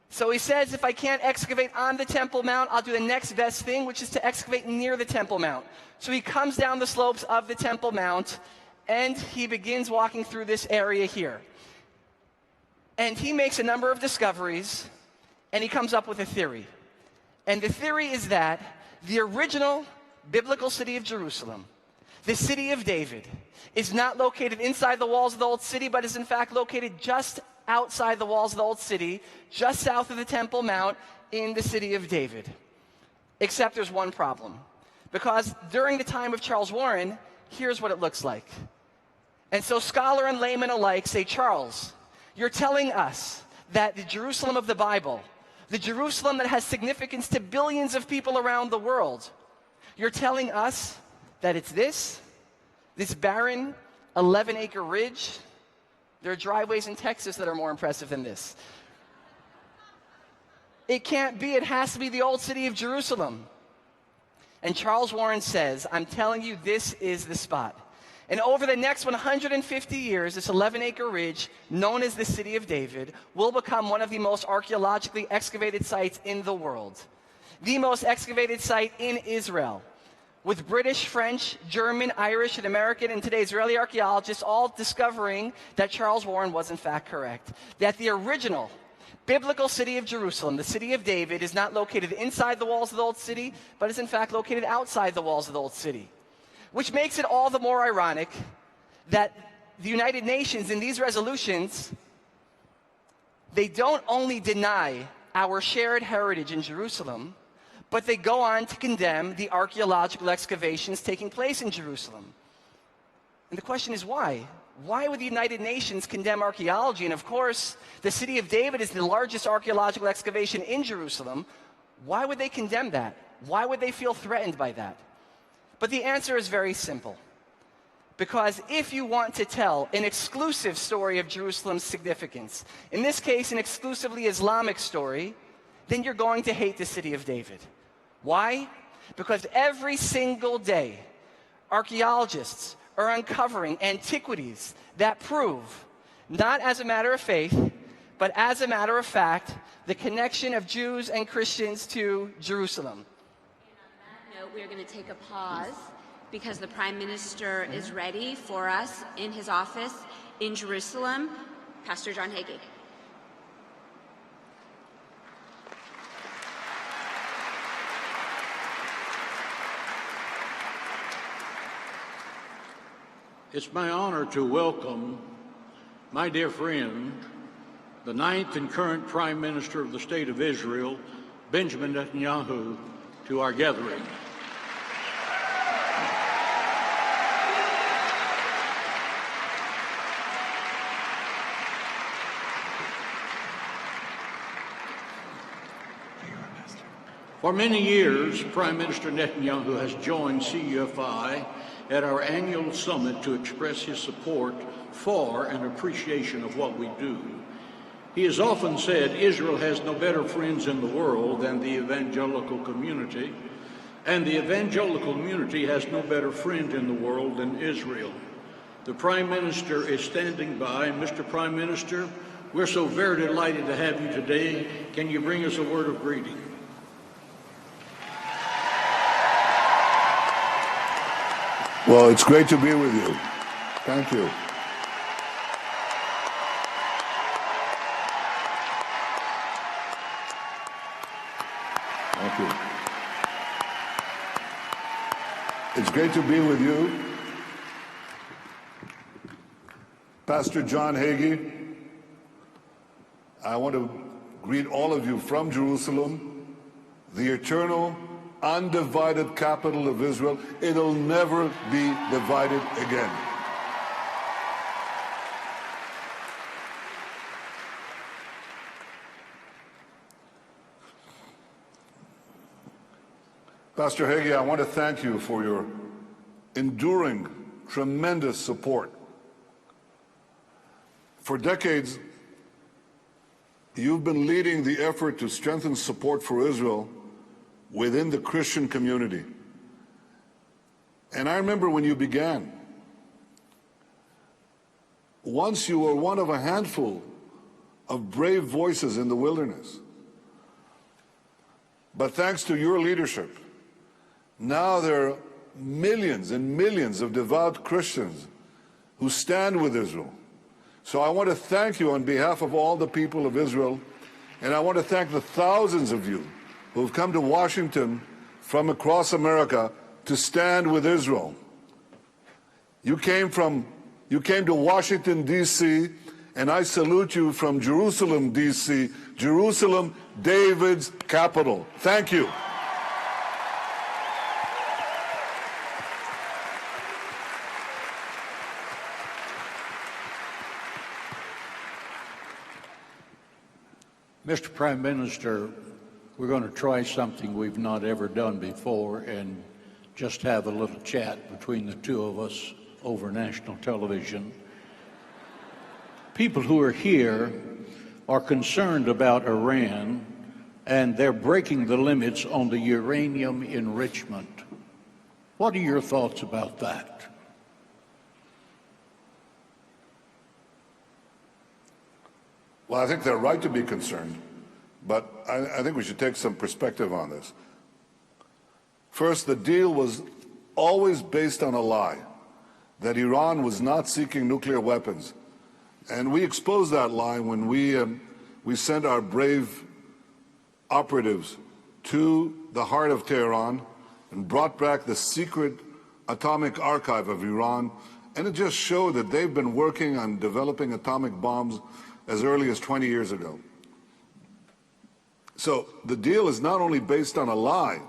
So he says, if I can't excavate on the Temple Mount, I'll do the next best thing, which is to excavate near the Temple Mount. So he comes down the slopes of the Temple Mount, and he begins walking through this area here. And he makes a number of discoveries, and he comes up with a theory. And the theory is that the original biblical city of Jerusalem, the city of David, is not located inside the walls of the old city, but is in fact located just outside the walls of the old city, just south of the Temple Mount in the city of David. Except there's one problem. Because during the time of Charles Warren, here's what it looks like. And so scholar and layman alike say, Charles, you're telling us that the Jerusalem of the Bible, the Jerusalem that has significance to billions of people around the world, you're telling us that it's this barren 11-acre ridge? There are driveways in Texas that are more impressive than this. It can't be. It has to be the old city of Jerusalem. And Charles Warren says, I'm telling you, this is the spot. And over the next 150 years, this 11-acre ridge, known as the City of David, will become one of the most archaeologically excavated sites in the world. The most excavated site in Israel, with British, French, German, Irish, and American, and today Israeli archaeologists all discovering that Charles Warren was in fact correct. That the original biblical city of Jerusalem, the city of David, is not located inside the walls of the old city, but is in fact located outside the walls of the old city. Which makes it all the more ironic that the United Nations in these resolutions, they don't only deny our shared heritage in Jerusalem, but they go on to condemn the archaeological excavations taking place in Jerusalem. And the question is why? Why would the United Nations condemn archaeology? And of course, the city of David is the largest archaeological excavation in Jerusalem. Why would they condemn that? Why would they feel threatened by that? But the answer is very simple. Because if you want to tell an exclusive story of Jerusalem's significance, in this case an exclusively Islamic story, then you're going to hate the city of David. Why? Because every single day, archaeologists are uncovering antiquities that prove, not as a matter of faith, but as a matter of fact, the connection of Jews and Christians to Jerusalem. And on that note, we're going to take a pause because the Prime Minister is ready for us in his office in Jerusalem. Pastor John Hagee. It's my honor to welcome my dear friend, the 9th and current Prime Minister of the State of Israel, Benjamin Netanyahu, to our gathering. For many years, Prime Minister Netanyahu has joined CUFI at our annual summit to express his support for and appreciation of what we do. He has often said Israel has no better friends in the world than the evangelical community, and the evangelical community has no better friend in the world than Israel. The Prime Minister is standing by. Mr. Prime Minister, we're so very delighted to have you today. Can you bring us a word of greeting? Well, it's great to be with you. Thank you. Thank you. It's great to be with you. Pastor John Hagee, I want to greet all of you from Jerusalem, the eternal, undivided capital of Israel. It'll never be divided again. Pastor Hagee, I want to thank you for your enduring, tremendous support. For decades, you've been leading the effort to strengthen support for Israel within the Christian community. And I remember when you began, once you were one of a handful of brave voices in the wilderness. But thanks to your leadership, now there are millions and millions of devout Christians who stand with Israel. So I want to thank you on behalf of all the people of Israel, and I want to thank the thousands of you who have come to Washington from across America to stand with Israel. You came to Washington, D.C., and I salute you from Jerusalem, D.C., Jerusalem, David's capital. Thank you. Mr. Prime Minister, we're going to try something we've not ever done before and just have a little chat between the two of us over national television. People who are here are concerned about Iran, and they're breaking the limits on the uranium enrichment. What are your thoughts about that? Well, I think they're right to be concerned, but I think we should take some perspective on this. First, the deal was always based on a lie, that Iran was not seeking nuclear weapons. And we exposed that lie when we sent our brave operatives to the heart of Tehran and brought back the secret atomic archive of Iran. And it just showed that they've been working on developing atomic bombs as early as 20 years ago. So the deal is not only based on a lie,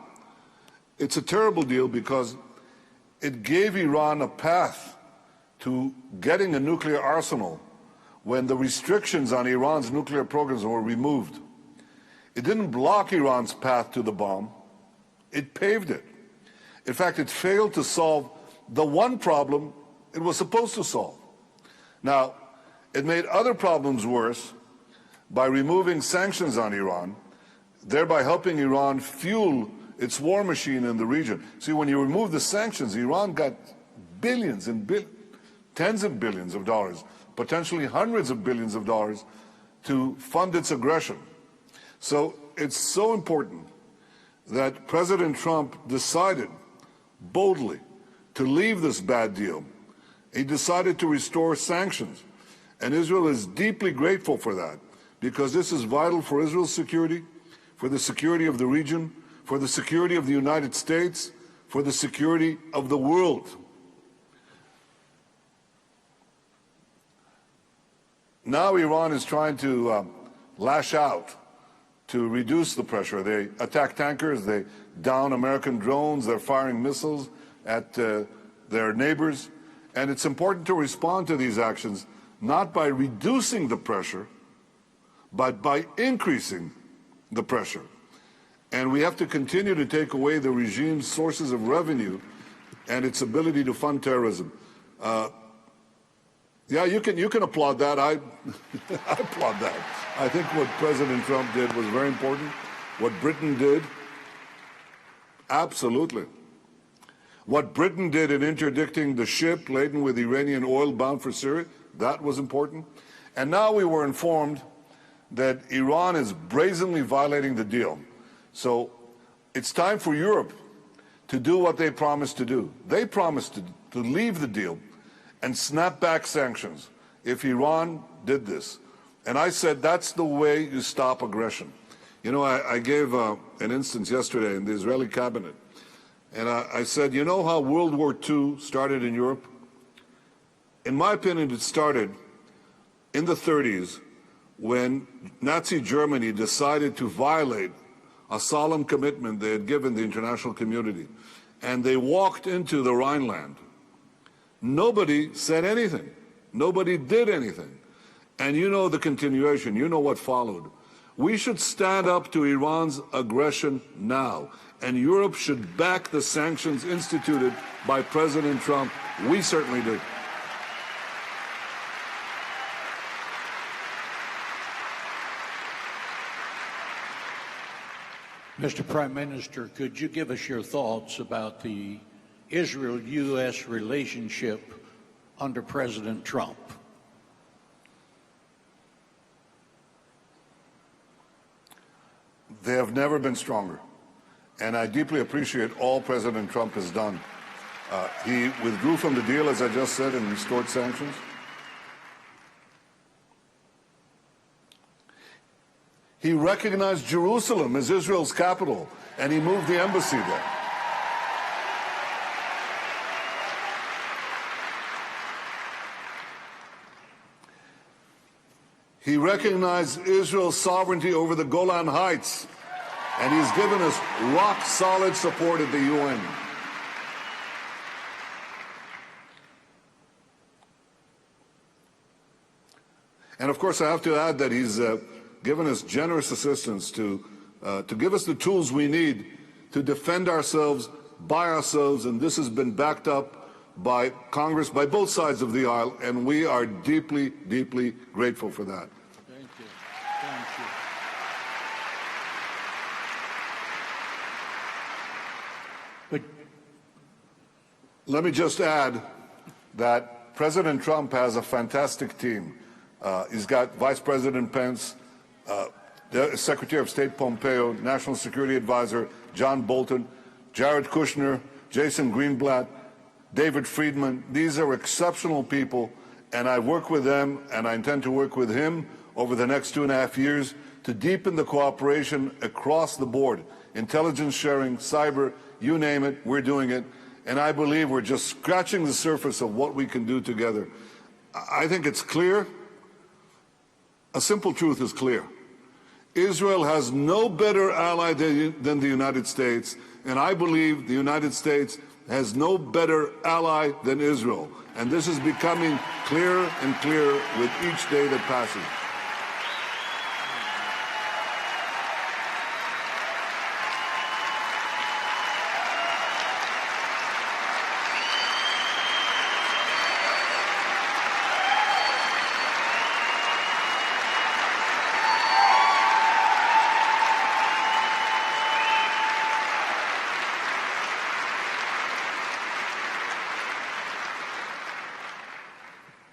it's a terrible deal because it gave Iran a path to getting a nuclear arsenal when the restrictions on Iran's nuclear programs were removed. It didn't block Iran's path to the bomb, it paved it. In fact, it failed to solve the one problem it was supposed to solve. Now, it made other problems worse by removing sanctions on Iran, thereby helping Iran fuel its war machine in the region. See, when you remove the sanctions, Iran got billions and tens of billions of dollars, potentially hundreds of billions of dollars to fund its aggression. So it's so important that President Trump decided boldly to leave this bad deal. He decided to restore sanctions. And Israel is deeply grateful for that, because this is vital for Israel's security, for the security of the region, for the security of the United States, for the security of the world. Now Iran is trying to lash out to reduce the pressure. They attack tankers, they down American drones, they're firing missiles at their neighbors. And it's important to respond to these actions not by reducing the pressure, but by increasing the pressure. And we have to continue to take away the regime's sources of revenue and its ability to fund terrorism. Yeah, you can applaud that. I applaud that. I think what President Trump did was very important. What Britain did, absolutely. What Britain did in interdicting the ship laden with Iranian oil bound for Syria, that was important. And now we were informed that Iran is brazenly violating the deal. So it's time for Europe to do what they promised to do. They promised to leave the deal and snap back sanctions if Iran did this. And I said, that's the way you stop aggression. You know, I gave an instance yesterday in the Israeli cabinet. And I said, you know how World War II started in Europe? In my opinion, it started in the 30s when Nazi Germany decided to violate a solemn commitment they had given the international community. And they walked into the Rhineland. Nobody said anything. Nobody did anything. And you know the continuation. You know what followed. We should stand up to Iran's aggression now. And Europe should back the sanctions instituted by President Trump. We certainly do. Mr. Prime Minister, could you give us your thoughts about the Israel-U.S. relationship under President Trump? They have never been stronger. And I deeply appreciate all President Trump has done. He withdrew from the deal, as I just said, and restored sanctions. He recognized Jerusalem as Israel's capital, and he moved the embassy there. He recognized Israel's sovereignty over the Golan Heights, and he's given us rock-solid support at the UN. And of course, I have to add that he's given us generous assistance to give us the tools we need to defend ourselves by ourselves, and this has been backed up by Congress, by both sides of the aisle, and we are deeply, deeply grateful for that. Thank you. Thank you. But let me just add that President Trump has a fantastic team. He's got Vice President Pence, Secretary of State Pompeo, National Security Advisor John Bolton, Jared Kushner, Jason Greenblatt, David Friedman. These are exceptional people, and I work with them, and I intend to work with him over the next 2.5 years to deepen the cooperation across the board. Intelligence sharing, cyber, you name it, we're doing it. And I believe we're just scratching the surface of what we can do together. I think it's clear. A simple truth is clear. Israel has no better ally than the United States, and I believe the United States has no better ally than Israel. And this is becoming clearer and clearer with each day that passes.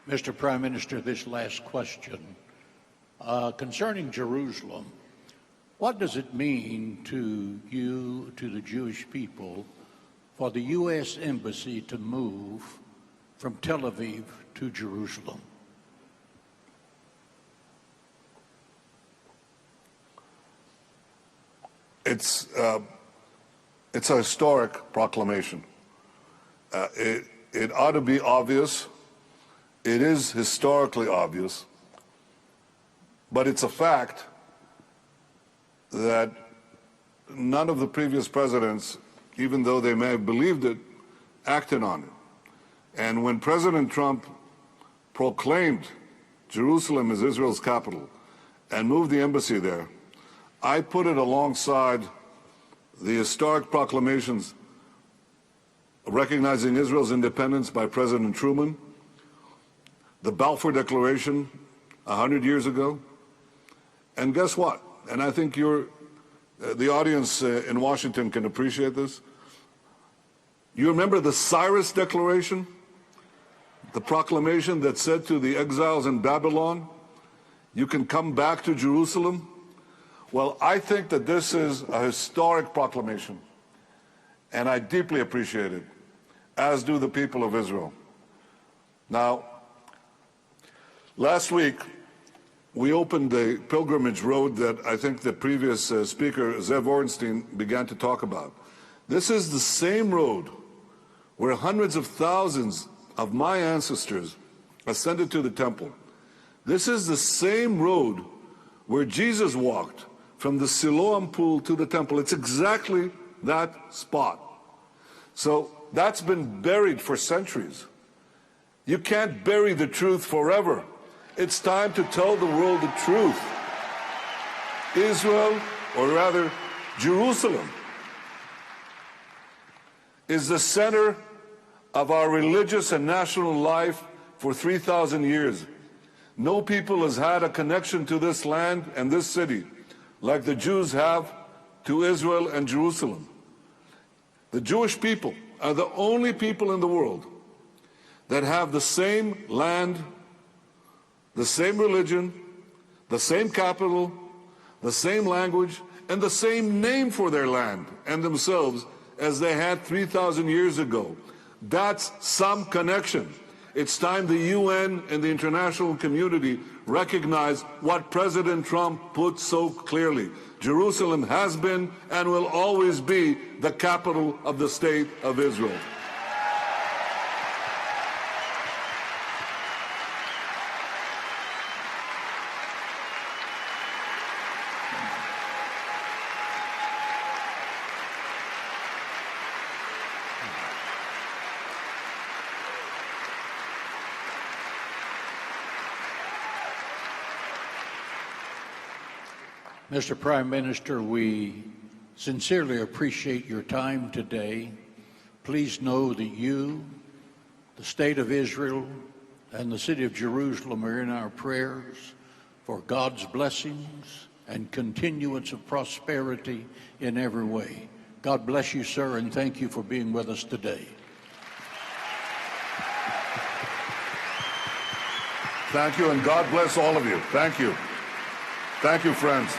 Mr. Prime Minister, this last question. Concerning Jerusalem, what does it mean to you, to the Jewish people, for the U.S. Embassy to move from Tel Aviv to Jerusalem? It's a historic proclamation. It ought to be obvious. It is historically obvious, but it's a fact that none of the previous presidents, even though they may have believed it, acted on it. And when President Trump proclaimed Jerusalem as Israel's capital and moved the embassy there, I put it alongside the historic proclamations recognizing Israel's independence by President Truman, the Balfour Declaration 100 years ago. And guess what? And I think the audience in Washington can appreciate this. You remember the Cyrus Declaration? The proclamation that said to the exiles in Babylon, you can come back to Jerusalem? Well, I think that this is a historic proclamation, and I deeply appreciate it, as do the people of Israel. Now, last week, we opened the pilgrimage road that I think the previous speaker, Zev Ornstein, began to talk about. This is the same road where hundreds of thousands of my ancestors ascended to the temple. This is the same road where Jesus walked from the Siloam pool to the temple. It's exactly that spot. So that's been buried for centuries. You can't bury the truth forever. It's time to tell the world the truth. Israel, or rather Jerusalem, is the center of our religious and national life for 3,000 years. No people has had a connection to this land and this city like the Jews have to Israel and Jerusalem. The Jewish people are the only people in the world that have the same land, the same religion, the same capital, the same language, and the same name for their land and themselves as they had 3,000 years ago. That's some connection. It's time the UN and the international community recognize what President Trump put so clearly. Jerusalem has been and will always be the capital of the State of Israel. Mr. Prime Minister, we sincerely appreciate your time today. Please know that you, the State of Israel, and the City of Jerusalem are in our prayers for God's blessings and continuance of prosperity in every way. God bless you, sir, and thank you for being with us today. Thank you, and God bless all of you. Thank you. Thank you, friends.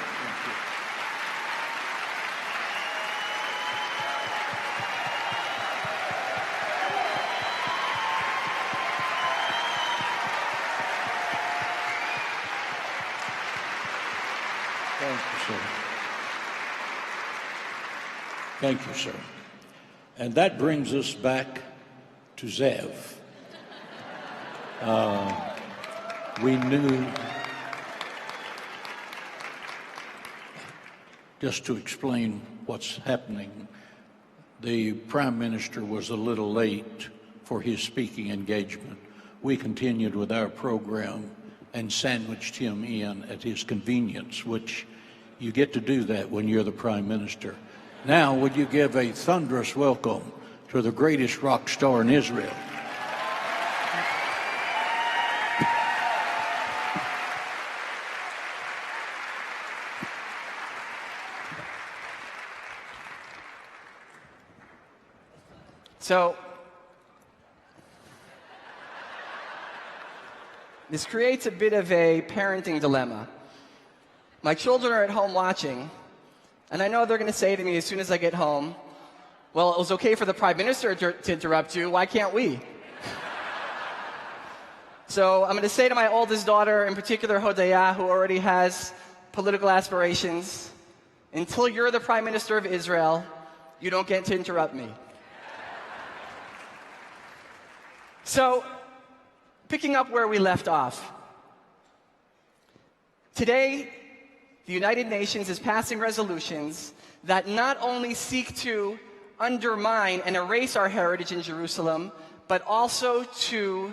Thank you, sir. And that brings us back to Zev. We knew, just to explain what's happening, the Prime Minister was a little late for his speaking engagement. We continued with our program and sandwiched him in at his convenience, which you get to do that when you're the Prime Minister. Now, would you give a thunderous welcome to the greatest rock star in Israel? So, this creates a bit of a parenting dilemma. My children are at home watching, and I know they're going to say to me as soon as I get home, well, it was okay for the Prime Minister to interrupt you, why can't we? So I'm going to say to my oldest daughter, in particular Hodaya, who already has political aspirations, until you're the Prime Minister of Israel, you don't get to interrupt me. So, picking up where we left off, today, the United Nations is passing resolutions that not only seek to undermine and erase our heritage in Jerusalem, but also to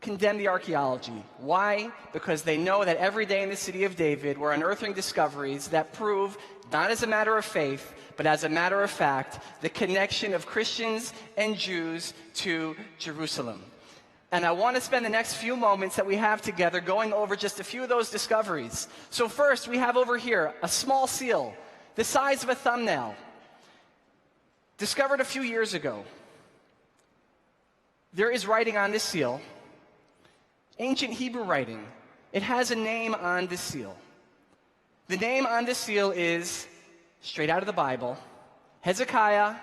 condemn the archaeology. Why? Because they know that every day in the city of David we're unearthing discoveries that prove, not as a matter of faith, but as a matter of fact, the connection of Christians and Jews to Jerusalem. And I want to spend the next few moments that we have together going over just a few of those discoveries. So first, we have over here a small seal, the size of a thumbnail, discovered a few years ago. There is writing on this seal, ancient Hebrew writing. It has a name on this seal. The name on this seal is, straight out of the Bible, Hezekiah,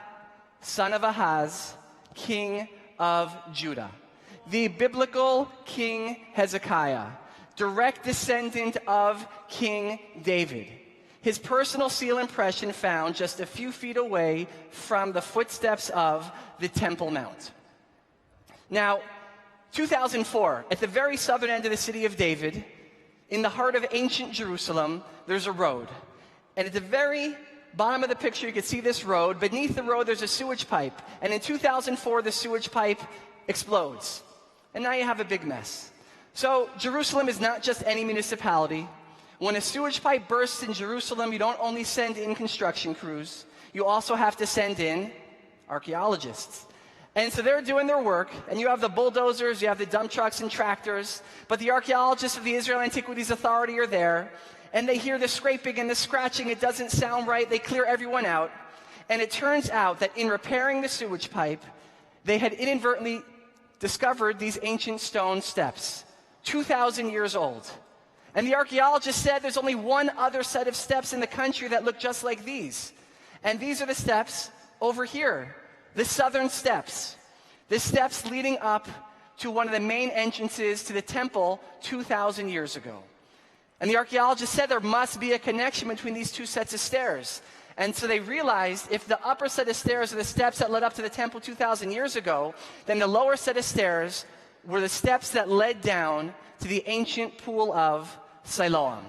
son of Ahaz, king of Judah. The biblical King Hezekiah, direct descendant of King David. His personal seal impression found just a few feet away from the footsteps of the Temple Mount. Now, 2004, at the very southern end of the city of David, in the heart of ancient Jerusalem, there's a road. And at the very bottom of the picture, you can see this road. Beneath the road, there's a sewage pipe. And in 2004, the sewage pipe explodes. And now you have a big mess. So Jerusalem is not just any municipality. When a sewage pipe bursts in Jerusalem, you don't only send in construction crews, you also have to send in archaeologists. And so they're doing their work, and you have the bulldozers, you have the dump trucks and tractors, but the archaeologists of the Israel Antiquities Authority are there, and they hear the scraping and the scratching. It doesn't sound right. They clear everyone out. And it turns out that in repairing the sewage pipe, they had inadvertently discovered these ancient stone steps, 2,000 years old. And the archaeologist said there's only one other set of steps in the country that look just like these. And these are the steps over here, the southern steps. The steps leading up to one of the main entrances to the temple 2,000 years ago. And the archaeologist said there must be a connection between these two sets of stairs. And so they realized if the upper set of stairs are the steps that led up to the temple 2,000 years ago, then the lower set of stairs were the steps that led down to the ancient pool of Siloam,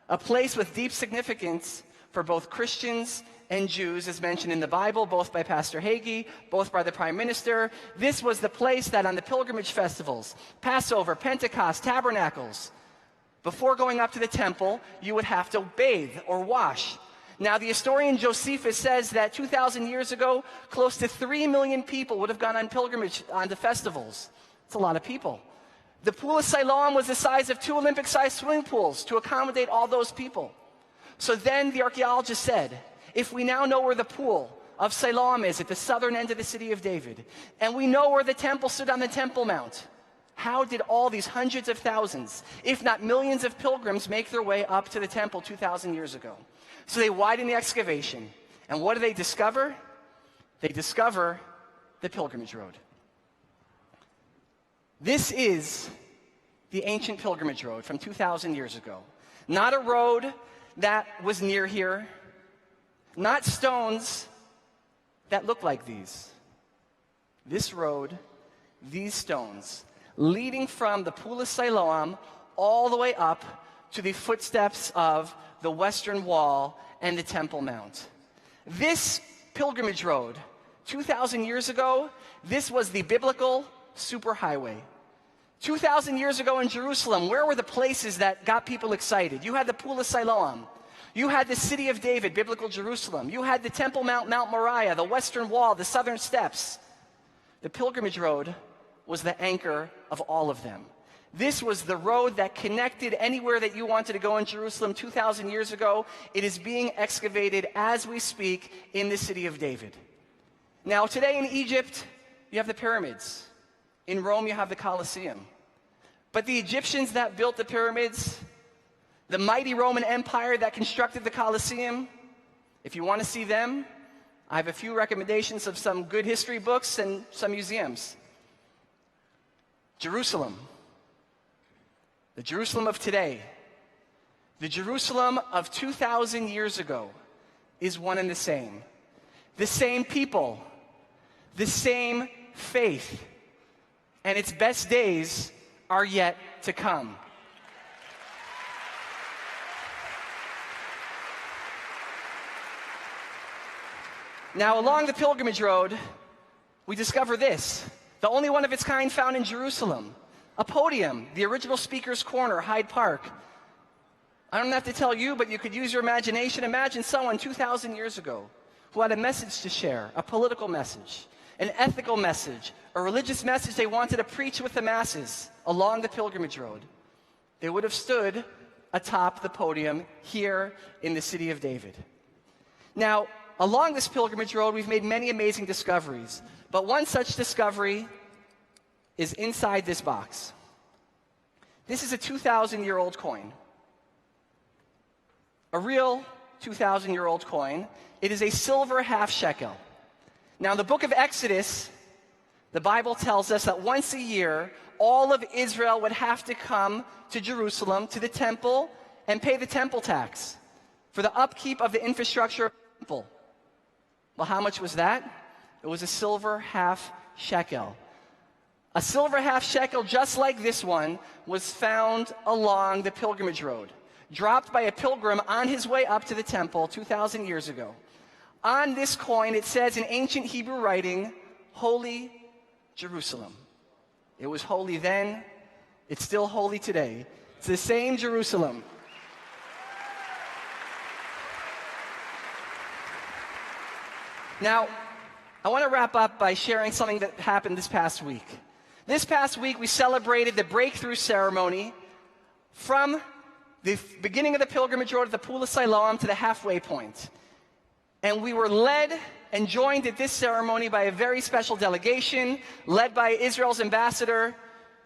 a place with deep significance for both Christians and Jews, as mentioned in the Bible, both by Pastor Hagee, both by the Prime Minister. This was the place that on the pilgrimage festivals, Passover, Pentecost, Tabernacles, before going up to the temple, you would have to bathe or wash. Now, the historian Josephus says that 2,000 years ago, close to 3 million people would have gone on pilgrimage onto festivals. It's a lot of people. The pool of Siloam was the size of 2 Olympic-sized swimming pools to accommodate all those people. So then the archaeologist said, if we now know where the pool of Siloam is at the southern end of the city of David, and we know where the temple stood on the Temple Mount, how did all these hundreds of thousands, if not millions of pilgrims make their way up to the temple 2,000 years ago? So they widen the excavation. And what do they discover? They discover the pilgrimage road. This is the ancient pilgrimage road from 2,000 years ago. Not a road that was near here. Not stones that look like these. This road, these stones, leading from the pool of Siloam all the way up to the footsteps of the Western Wall and the Temple Mount. This pilgrimage road, 2,000 years ago, this was the biblical superhighway. 2,000 years ago in Jerusalem, where were the places that got people excited? You had the pool of Siloam. You had the city of David, biblical Jerusalem. You had the Temple Mount, Mount Moriah, the Western Wall, the southern steps. The pilgrimage road was the anchor of all of them. This was the road that connected anywhere that you wanted to go in Jerusalem 2,000 years ago. It is being excavated as we speak in the city of David. Now, today in Egypt, you have the pyramids. In Rome, you have the Colosseum. But the Egyptians that built the pyramids, the mighty Roman Empire that constructed the Colosseum, if you want to see them, I have a few recommendations of some good history books and some museums. Jerusalem. The Jerusalem of today, the Jerusalem of 2,000 years ago is one and the same. The same people, the same faith, and its best days are yet to come. Now, along the pilgrimage road, we discover this, the only one of its kind found in Jerusalem. A podium, the original speaker's corner, Hyde Park. I don't have to tell you, but you could use your imagination. Imagine someone 2,000 years ago who had a message to share, a political message, an ethical message, a religious message they wanted to preach with the masses along the pilgrimage road. They would have stood atop the podium here in the city of David. Now, along this pilgrimage road, we've made many amazing discoveries, but one such discovery is inside this box. This is a 2,000-year-old coin. A real 2,000-year-old coin. It is a silver half shekel. Now, in the book of Exodus, the Bible tells us that once a year, all of Israel would have to come to Jerusalem, to the temple, and pay the temple tax for the upkeep of the infrastructure of the temple. Well, how much was that? It was a silver half shekel. A silver half shekel, just like this one, was found along the pilgrimage road, dropped by a pilgrim on his way up to the temple 2,000 years ago. On this coin, it says in ancient Hebrew writing, Holy Jerusalem. It was holy then, it's still holy today. It's the same Jerusalem. Now, I want to wrap up by sharing something that happened this past week. This past week, we celebrated the breakthrough ceremony from the beginning of the pilgrimage road at the Pool of Siloam to the halfway point. And we were led and joined at this ceremony by a very special delegation led by Israel's ambassador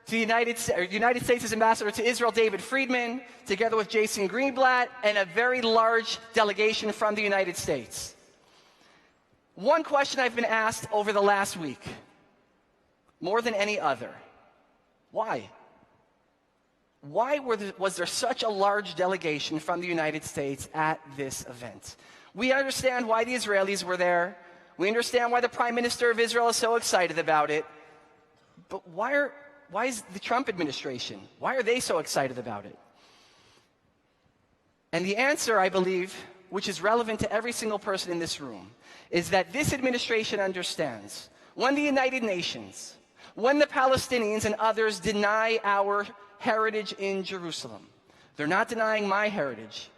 to the United States' ambassador to Israel, David Friedman, together with Jason Greenblatt, and a very large delegation from the United States. One question I've been asked over the last week, more than any other: why? Why was there such a large delegation from the United States at this event? We understand why the Israelis were there. We understand why the Prime Minister of Israel is so excited about it. But why is the Trump administration, why are they so excited about it? And the answer, I believe, which is relevant to every single person in this room, is that this administration understands when the United Nations, when the Palestinians and others deny our heritage in Jerusalem, they're not denying my heritage,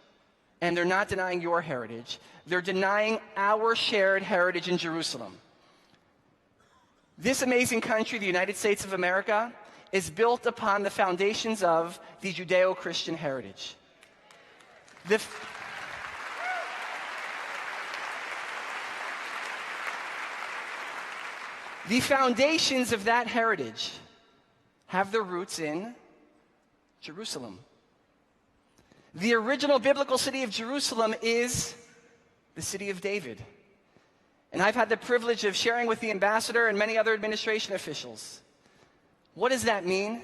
and they're not denying your heritage. They're denying our shared heritage in Jerusalem. This amazing country, the United States of America, is built upon the foundations of the Judeo-Christian heritage. The foundations of that heritage have their roots in Jerusalem. The original biblical city of Jerusalem is the city of David. And I've had the privilege of sharing with the ambassador and many other administration officials. What does that mean?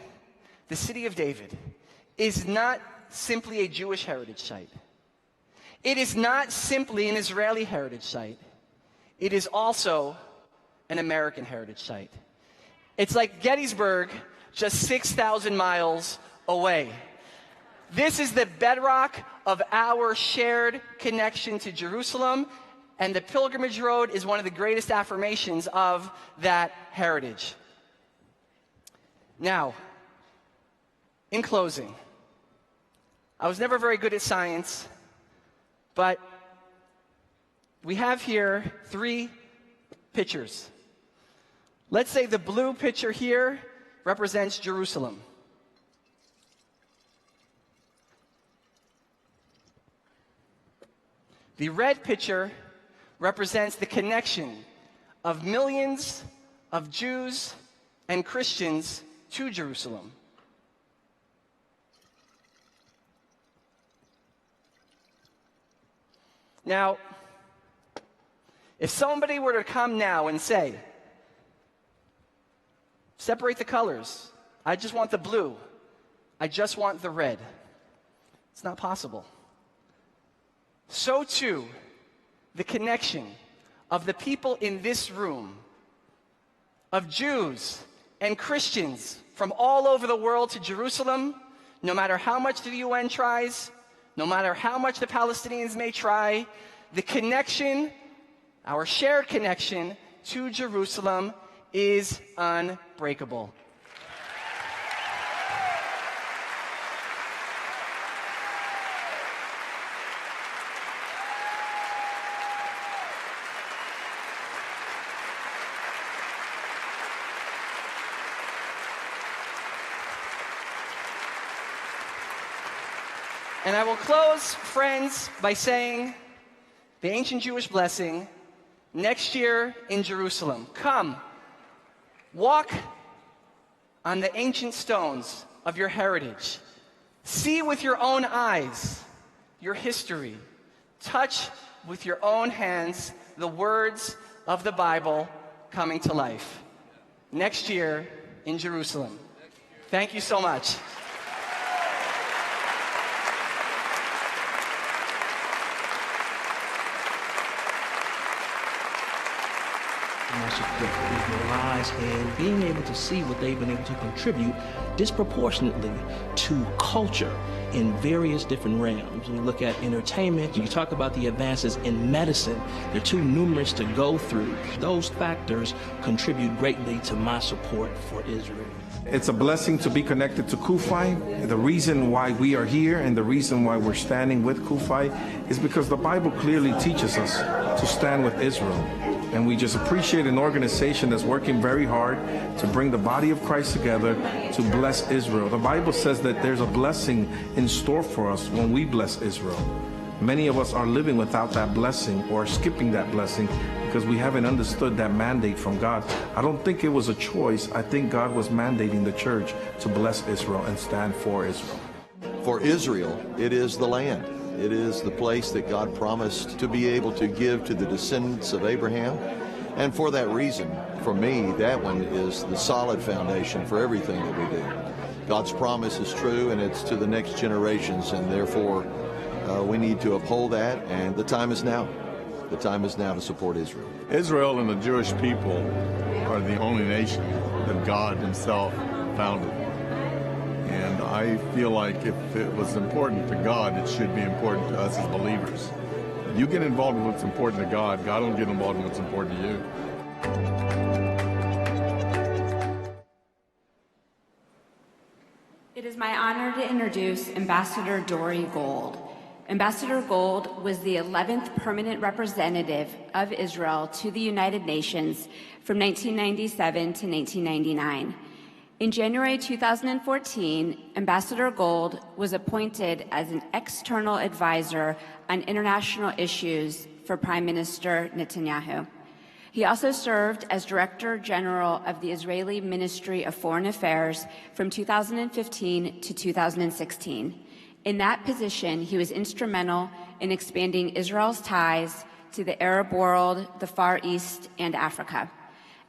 The city of David is not simply a Jewish heritage site. It is not simply an Israeli heritage site. It is also an American heritage site. It's like Gettysburg, just 6,000 miles away. This is the bedrock of our shared connection to Jerusalem, and the pilgrimage road is one of the greatest affirmations of that heritage. Now, in closing, I was never very good at science, but we have here 3 pictures. Let's say the blue picture here represents Jerusalem. The red picture represents the connection of millions of Jews and Christians to Jerusalem. Now, if somebody were to come now and say, separate the colors, I just want the blue, I just want the red, it's not possible. So too, the connection of the people in this room, of Jews and Christians from all over the world to Jerusalem, no matter how much the UN tries, no matter how much the Palestinians may try, the connection, our shared connection to Jerusalem is unbreakable. And I will close, friends, by saying the ancient Jewish blessing, next year in Jerusalem. Come, walk on the ancient stones of your heritage. See with your own eyes your history. Touch with your own hands the words of the Bible coming to life. Next year in Jerusalem. Thank you so much. Their lives and being able to see what they've been able to contribute disproportionately to culture in various different realms. When you look at entertainment, you talk about the advances in medicine, they're too numerous to go through. Those factors contribute greatly to my support for Israel. It's a blessing to be connected to CUFI. The reason why we are here and the reason why we're standing with CUFI is because the Bible clearly teaches us to stand with Israel. And we just appreciate an organization that's working very hard to bring the body of Christ together to bless Israel. The Bible says that there's a blessing in store for us when we bless Israel. Many of us are living without that blessing or skipping that blessing because we haven't understood that mandate from God. I don't think it was a choice. I think God was mandating the church to bless Israel and stand for Israel. For Israel, it is the land. It is the place that God promised to be able to give to the descendants of Abraham. And for that reason, for me, that one is the solid foundation for everything that we do. God's promise is true, and it's to the next generations, and therefore we need to uphold that, and the time is now. The time is now to support Israel. Israel and the Jewish people are the only nation that God himself founded. And I feel like if it was important to God, it should be important to us as believers. You get involved in what's important to God, God will get involved in what's important to you. It is my honor to introduce Ambassador Dori Gold. Ambassador Gold was the 11th permanent representative of Israel to the United Nations from 1997 to 1999. In January 2014, Ambassador Gold was appointed as an external advisor on international issues for Prime Minister Netanyahu. He also served as Director General of the Israeli Ministry of Foreign Affairs from 2015 to 2016. In that position, he was instrumental in expanding Israel's ties to the Arab world, the Far East, and Africa.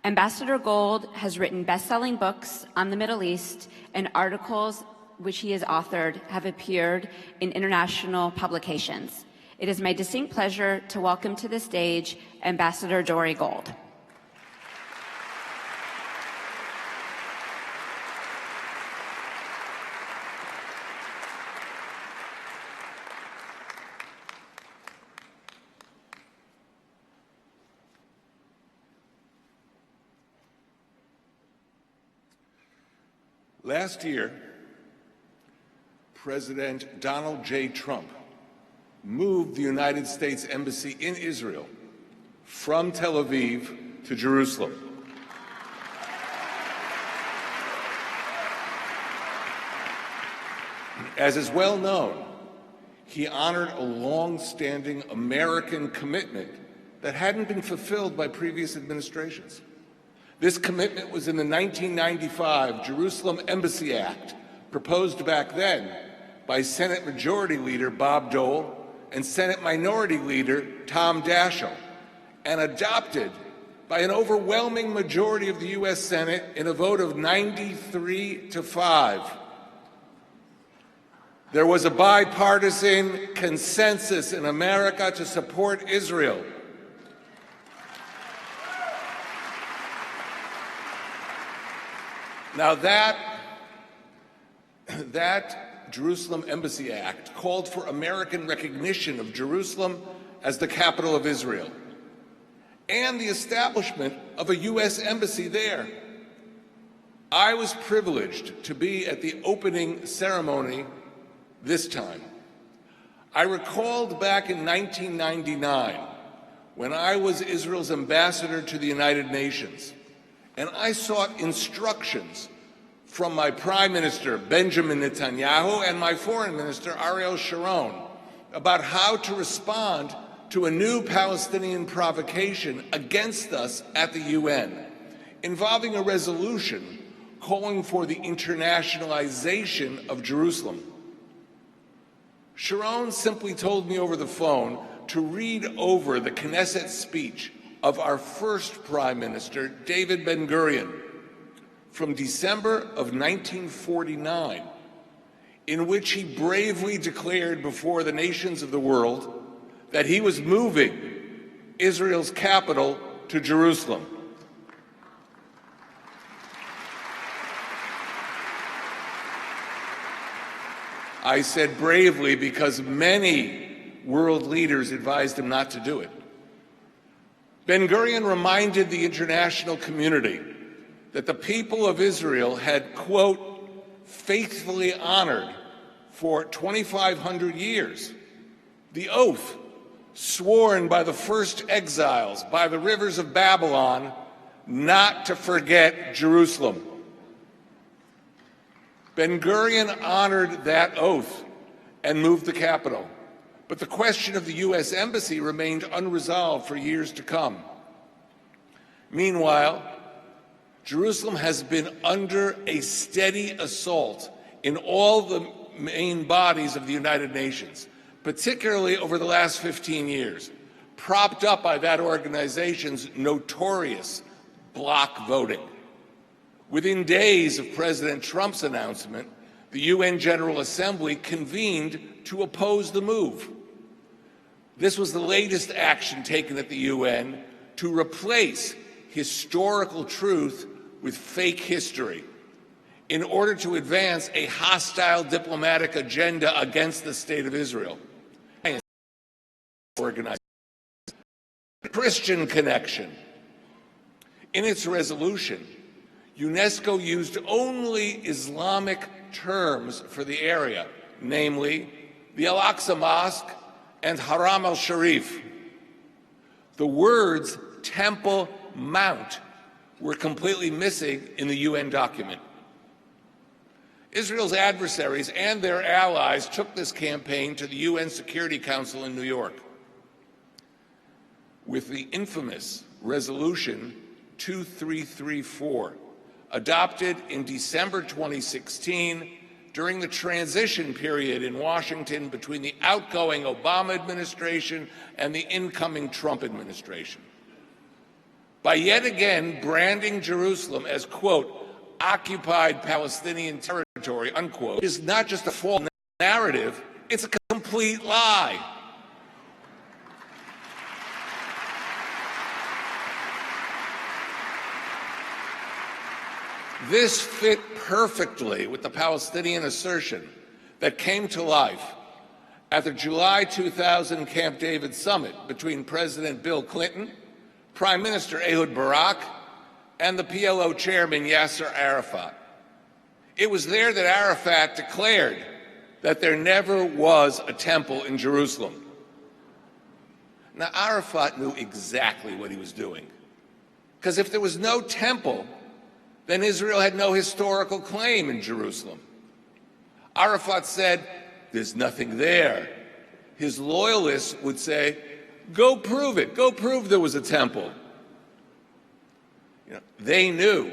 Ambassador Gold has written best-selling books on the Middle East, and articles which he has authored have appeared in international publications. It is my distinct pleasure to welcome to the stage Ambassador Dori Gold. Last year, President Donald J. Trump moved the United States Embassy in Israel from Tel Aviv to Jerusalem. As is well known, he honored a long-standing American commitment that hadn't been fulfilled by previous administrations. This commitment was in the 1995 Jerusalem Embassy Act, proposed back then by Senate Majority Leader Bob Dole and Senate Minority Leader Tom Daschle, and adopted by an overwhelming majority of the U.S. Senate in a vote of 93-5. There was a bipartisan consensus in America to support Israel. Now that Jerusalem Embassy Act called for American recognition of Jerusalem as the capital of Israel and the establishment of a U.S. embassy there. I was privileged to be at the opening ceremony this time. I recalled back in 1999 when I was Israel's ambassador to the United Nations, and I sought instructions from my Prime Minister, Benjamin Netanyahu, and my Foreign Minister, Ariel Sharon, about how to respond to a new Palestinian provocation against us at the UN, involving a resolution calling for the internationalization of Jerusalem. Sharon simply told me over the phone to read over the Knesset speech of our first Prime Minister, David Ben-Gurion, from December of 1949, in which he bravely declared before the nations of the world that he was moving Israel's capital to Jerusalem. I said bravely because many world leaders advised him not to do it. Ben-Gurion reminded the international community that the people of Israel had, quote, faithfully honored for 2,500 years the oath sworn by the first exiles by the rivers of Babylon not to forget Jerusalem. Ben-Gurion honored that oath and moved the capital, but the question of the U.S. Embassy remained unresolved for years to come. Meanwhile, Jerusalem has been under a steady assault in all the main bodies of the United Nations, particularly over the last 15 years, propped up by that organization's notorious bloc voting. Within days of President Trump's announcement, the UN General Assembly convened to oppose the move. This was the latest action taken at the UN to replace historical truth with fake history in order to advance a hostile diplomatic agenda against the State of Israel. Organized Christian Connection. In its resolution, UNESCO used only Islamic terms for the area, namely the Al-Aqsa Mosque and Haram al-Sharif. The words Temple Mount were completely missing in the UN document. Israel's adversaries and their allies took this campaign to the UN Security Council in New York with the infamous Resolution 2334, adopted in December 2016 during the transition period in Washington between the outgoing Obama administration and the incoming Trump administration. By yet again branding Jerusalem as, quote, occupied Palestinian territory, unquote, is not just a false narrative, it's a complete lie. This fit perfectly with the Palestinian assertion that came to life at the July 2000 Camp David summit between President Bill Clinton, Prime Minister Ehud Barak, and the PLO chairman Yasser Arafat. It was there that Arafat declared that there never was a temple in Jerusalem. Now, Arafat knew exactly what he was doing, because if there was no temple, then Israel had no historical claim in Jerusalem. Arafat said, there's nothing there. His loyalists would say, go prove it. Go prove there was a temple. They knew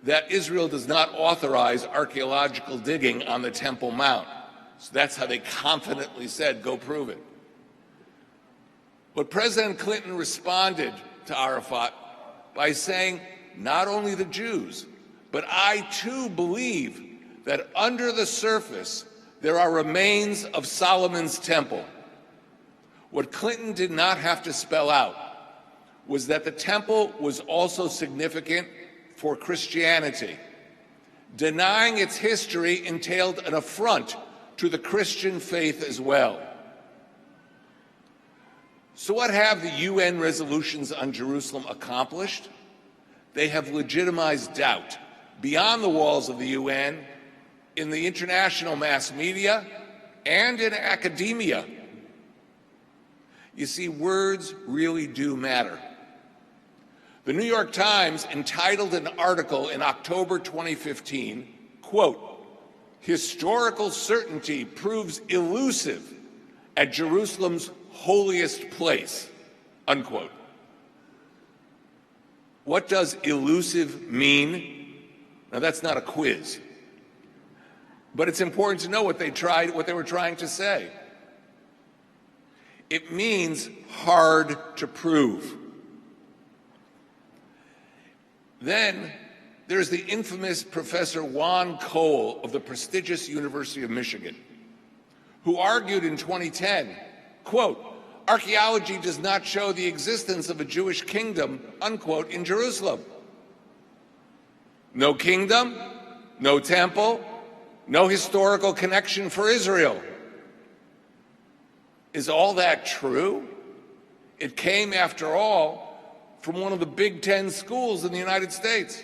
that Israel does not authorize archaeological digging on the Temple Mount. So that's how they confidently said, go prove it. But President Clinton responded to Arafat by saying, not only the Jews, but I too believe that under the surface there are remains of Solomon's temple. What Clinton did not have to spell out was that the temple was also significant for Christianity. Denying its history entailed an affront to the Christian faith as well. So what have the UN resolutions on Jerusalem accomplished? They have legitimized doubt beyond the walls of the UN, in the international mass media, and in academia. You see, words really do matter. The New York Times entitled an article in October 2015, quote, historical certainty proves elusive at Jerusalem's holiest place, unquote. What does elusive mean? Now, that's not a quiz, but it's important to know what they were trying to say. It means hard to prove. Then there's the infamous Professor Juan Cole of the prestigious University of Michigan, who argued in 2010, quote, archaeology does not show the existence of a Jewish kingdom, unquote, in Jerusalem. No kingdom, no temple, no historical connection for Israel. Is all that true? It came, after all, from one of the Big Ten schools in the United States.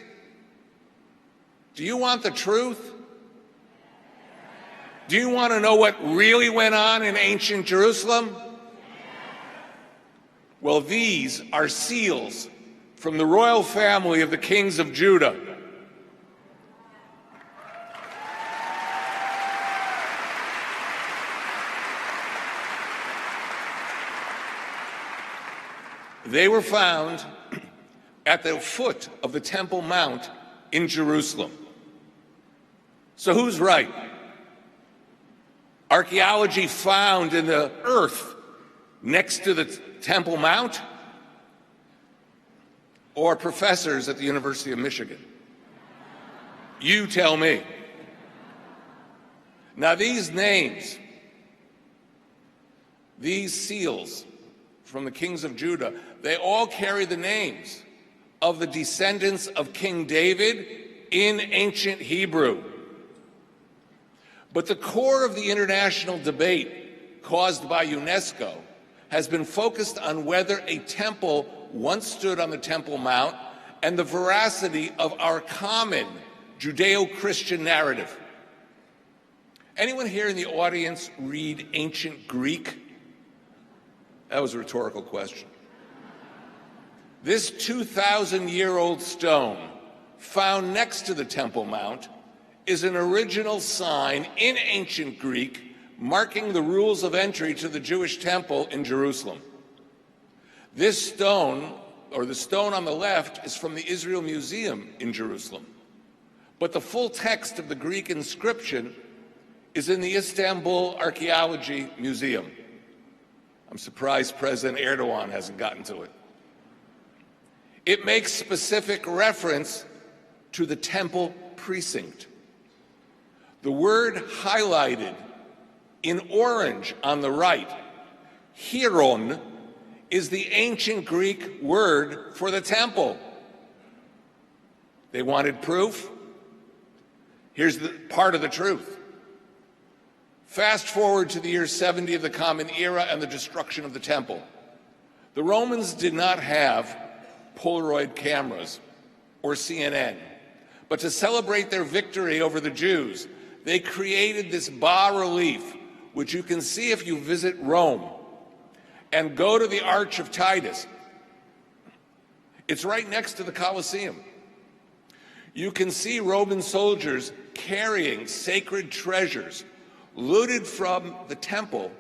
Do you want the truth? Do you want to know what really went on in ancient Jerusalem? Well, these are seals from the royal family of the kings of Judah. They were found at the foot of the Temple Mount in Jerusalem. So who's right? Archaeology found in the earth next to the Temple Mount, or professors at the University of Michigan? You tell me. Now these names, these seals from the kings of Judah, they all carry the names of the descendants of King David in ancient Hebrew. But the core of the international debate caused by UNESCO has been focused on whether a temple once stood on the Temple Mount and the veracity of our common Judeo-Christian narrative. Anyone here in the audience read ancient Greek? That was a rhetorical question. This 2,000-year-old stone found next to the Temple Mount is an original sign in ancient Greek marking the rules of entry to the Jewish temple in Jerusalem. This stone, or the stone on the left, is from the Israel Museum in Jerusalem. But the full text of the Greek inscription is in the Istanbul Archaeology Museum. I'm surprised President Erdogan hasn't gotten to it. It makes specific reference to the temple precinct. The word highlighted in orange on the right, hieron, is the ancient Greek word for the temple. They wanted proof. Here's the part of the truth. Fast forward to the year 70 of the Common Era and the destruction of the temple. The Romans did not have Polaroid cameras or CNN, but to celebrate their victory over the Jews, they created this bas-relief, which you can see if you visit Rome and go to the Arch of Titus. It's right next to the Colosseum. You can see Roman soldiers carrying sacred treasures looted from the temple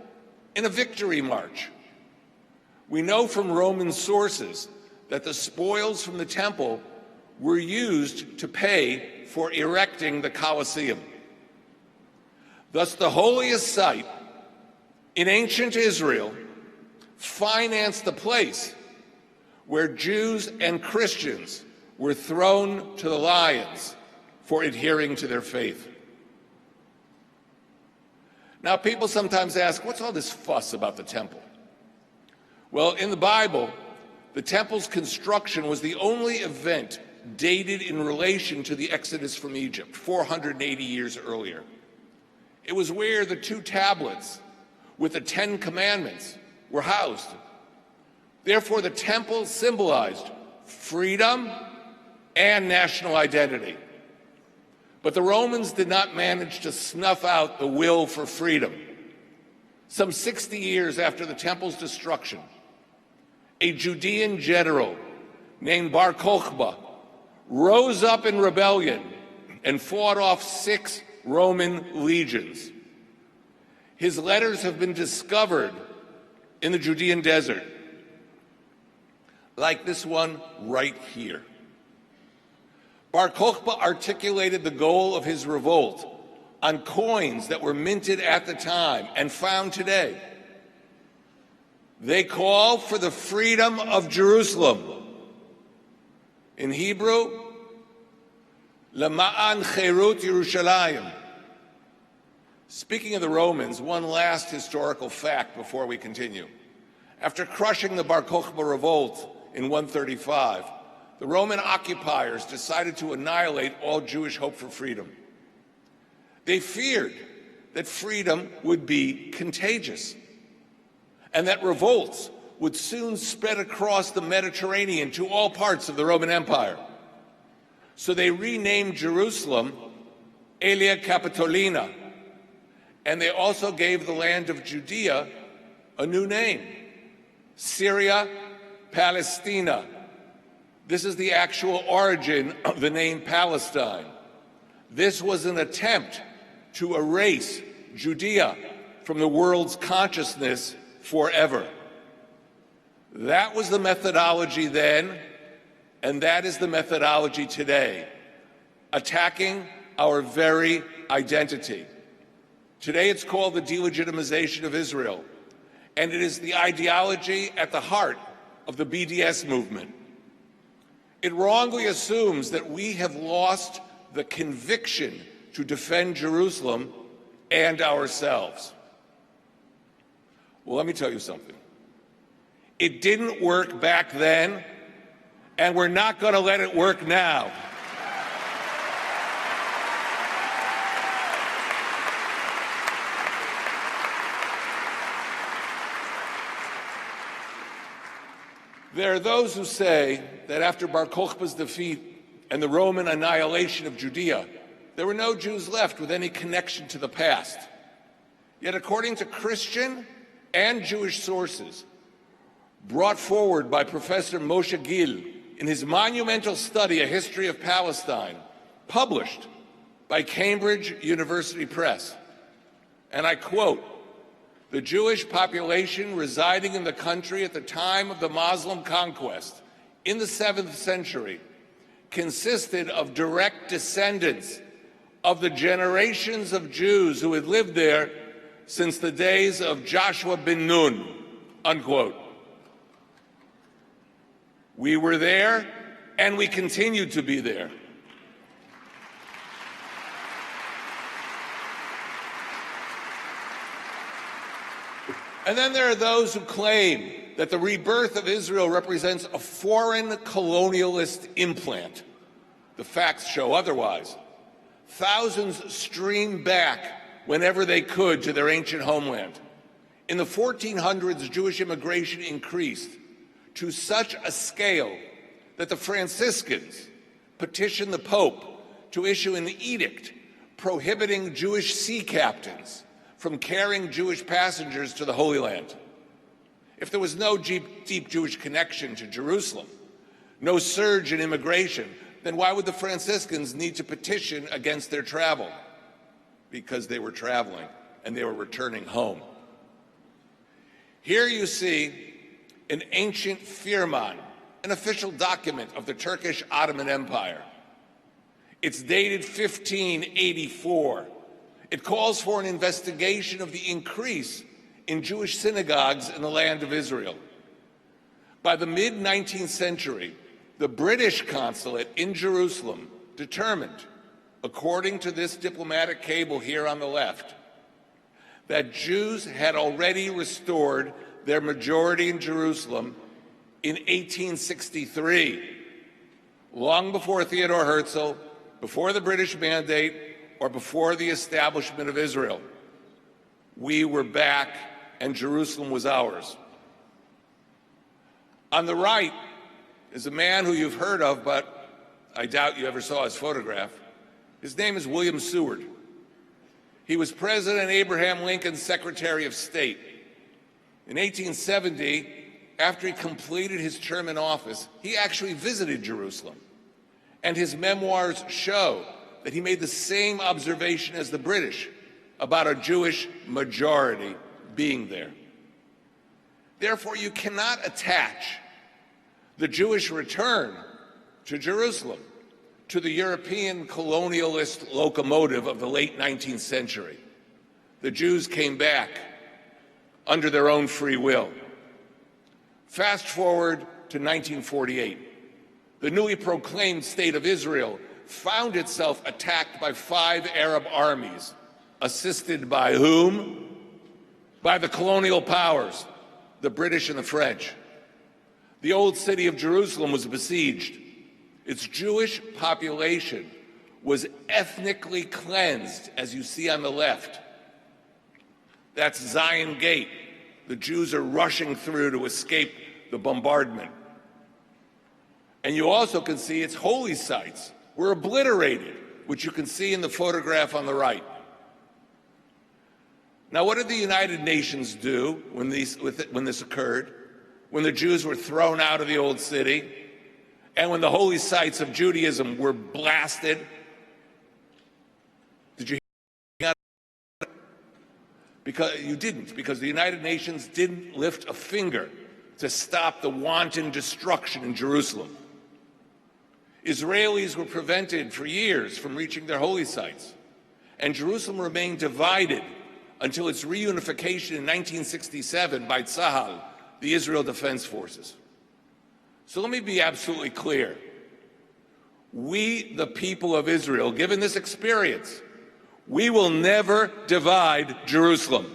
in a victory march. We know from Roman sources that the spoils from the temple were used to pay for erecting the Colosseum. Thus, the holiest site in ancient Israel financed the place where Jews and Christians were thrown to the lions for adhering to their faith. Now, people sometimes ask, what's all this fuss about the temple? Well, in the Bible, the temple's construction was the only event dated in relation to the Exodus from Egypt, 480 years earlier. It was where the two tablets with the 10 Commandments were housed. Therefore, the temple symbolized freedom and national identity. But the Romans did not manage to snuff out the will for freedom. Some 60 years after the temple's destruction, a Judean general named Bar Kokhba rose up in rebellion and fought off 6 Roman legions. His letters have been discovered in the Judean desert, like this one right here. Bar Kokhba articulated the goal of his revolt on coins that were minted at the time and found today. They call for the freedom of Jerusalem. In Hebrew, Lema'an Cherut Yerushalayim. Speaking of the Romans, one last historical fact before we continue. After crushing the Bar Kokhba revolt in 135, the Roman occupiers decided to annihilate all Jewish hope for freedom. They feared that freedom would be contagious and that revolts would soon spread across the Mediterranean to all parts of the Roman Empire. So they renamed Jerusalem Aelia Capitolina, and they also gave the land of Judea a new name, Syria Palestina. This is the actual origin of the name Palestine. This was an attempt to erase Judea from the world's consciousness forever. That was the methodology then, and that is the methodology today, attacking our very identity. Today it's called the delegitimization of Israel, and it is the ideology at the heart of the BDS movement. It wrongly assumes that we have lost the conviction to defend Jerusalem and ourselves. Well, let me tell you something. It didn't work back then, and we're not going to let it work now. There are those who say that after Bar Kokhba's defeat and the Roman annihilation of Judea, there were no Jews left with any connection to the past. Yet according to Christian and Jewish sources, brought forward by Professor Moshe Gil in his monumental study, A History of Palestine, published by Cambridge University Press, and I quote, "The Jewish population residing in the country at the time of the Muslim conquest in the 7th century consisted of direct descendants of the generations of Jews who had lived there since the days of Joshua ben Nun," unquote. We were there, and we continue to be there. And then there are those who claim that the rebirth of Israel represents a foreign colonialist implant. The facts show otherwise. Thousands streamed back whenever they could to their ancient homeland. In the 1400s, Jewish immigration increased to such a scale that the Franciscans petitioned the Pope to issue an edict prohibiting Jewish sea captains from carrying Jewish passengers to the Holy Land. If there was no deep Jewish connection to Jerusalem, no surge in immigration, then why would the Franciscans need to petition against their travel? Because they were traveling and they were returning home. Here you see an ancient firman, an official document of the Turkish Ottoman Empire. It's dated 1584. It calls for an investigation of the increase in Jewish synagogues in the land of Israel. By the mid-19th century, the British consulate in Jerusalem determined, according to this diplomatic cable here on the left, that Jews had already restored their majority in Jerusalem in 1863, long before Theodore Herzl, before the British Mandate, or before the establishment of Israel. We were back, and Jerusalem was ours. On the right is a man who you've heard of, but I doubt you ever saw his photograph. His name is William Seward. He was President Abraham Lincoln's Secretary of State. In 1870, after he completed his term in office, he actually visited Jerusalem. And his memoirs show that he made the same observation as the British about a Jewish majority being there. Therefore, you cannot attach the Jewish return to Jerusalem to the European colonialist locomotive of the late 19th century. The Jews came back under their own free will. Fast forward to 1948. The newly proclaimed State of Israel found itself attacked by 5 Arab armies, assisted by whom? By the colonial powers, the British and the French. The old city of Jerusalem was besieged. Its Jewish population was ethnically cleansed, as you see on the left. That's Zion Gate. The Jews are rushing through to escape the bombardment. And you also can see its holy sites were obliterated, which you can see in the photograph on the right. Now, what did the United Nations do when this occurred? when the Jews were thrown out of the old city and when the holy sites of Judaism were blasted? Did you hear that? Because you didn't, because the United Nations didn't lift a finger to stop the wanton destruction in Jerusalem. Israelis were prevented for years from reaching their holy sites, and Jerusalem remained divided until its reunification in 1967 by Tzahal, the Israel Defense Forces. So let me be absolutely clear. We, the people of Israel, given this experience, we will never divide Jerusalem.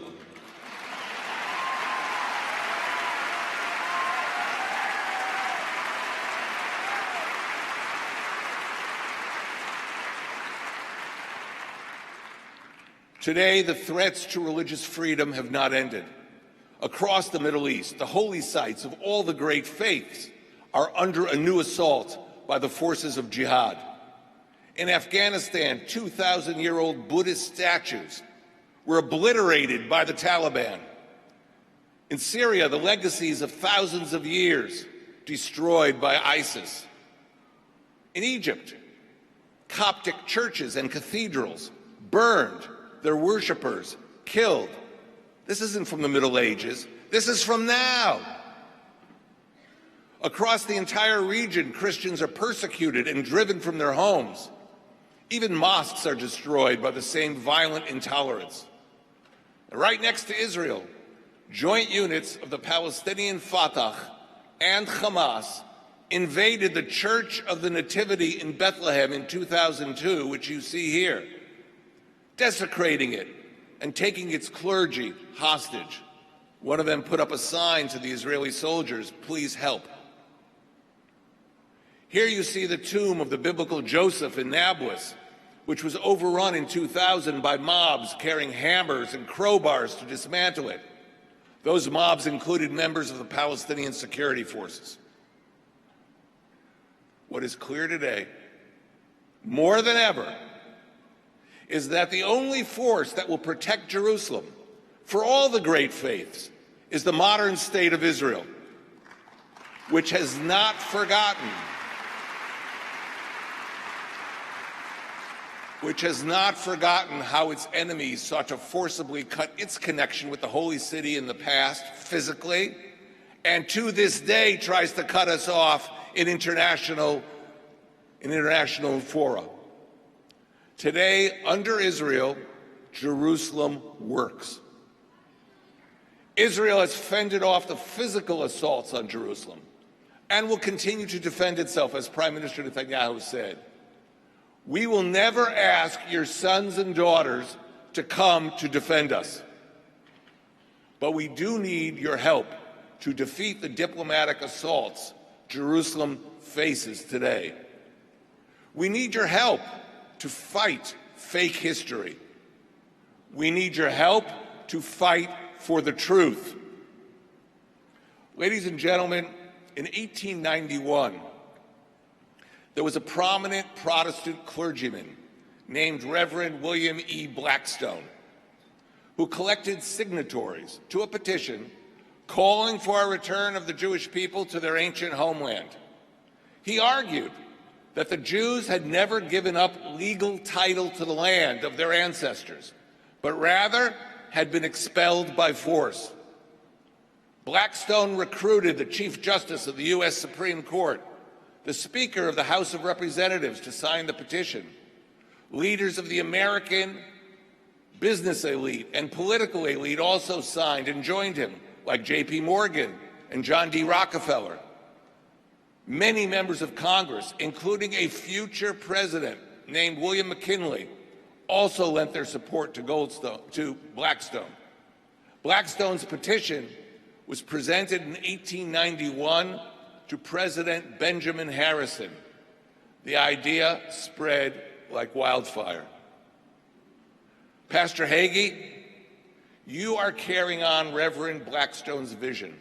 Today, the threats to religious freedom have not ended. Across the Middle East, the holy sites of all the great faiths are under a new assault by the forces of jihad. In Afghanistan, 2,000-year-old Buddhist statues were obliterated by the Taliban. In Syria, the legacies of thousands of years destroyed by ISIS. In Egypt, Coptic churches and cathedrals burned, their worshippers killed. This isn't from the Middle Ages. This is from now. Across the entire region, Christians are persecuted and driven from their homes. Even mosques are destroyed by the same violent intolerance. Right next to Israel, joint units of the Palestinian Fatah and Hamas invaded the Church of the Nativity in Bethlehem in 2002, which you see here, desecrating it and taking its clergy hostage. One of them put up a sign to the Israeli soldiers, "Please help." Here you see the tomb of the biblical Joseph in Nablus, which was overrun in 2000 by mobs carrying hammers and crowbars to dismantle it. Those mobs included members of the Palestinian security forces. What is clear today, more than ever, is that the only force that will protect Jerusalem for all the great faiths is the modern state of Israel, which has not forgotten how its enemies sought to forcibly cut its connection with the holy city in the past, physically, and to this day tries to cut us off in international fora. Today, under Israel, Jerusalem works. Israel has fended off the physical assaults on Jerusalem and will continue to defend itself, as Prime Minister Netanyahu said. We will never ask your sons and daughters to come to defend us. But we do need your help to defeat the diplomatic assaults Jerusalem faces today. We need your help to fight fake history. We need your help to fight for the truth. Ladies and gentlemen, in 1891, there was a prominent Protestant clergyman named Reverend William E. Blackstone, who collected signatories to a petition calling for a return of the Jewish people to their ancient homeland. He argued that the Jews had never given up legal title to the land of their ancestors, but rather had been expelled by force. Blackstone recruited the Chief Justice of the U.S. Supreme Court, the Speaker of the House of Representatives, to sign the petition. Leaders of the American business elite and political elite also signed and joined him, like J.P. Morgan and John D. Rockefeller. Many members of Congress, including a future president named William McKinley, also lent their support to Blackstone. Blackstone's petition was presented in 1891 to President Benjamin Harrison. The idea spread like wildfire. Pastor Hagee, you are carrying on Reverend Blackstone's vision.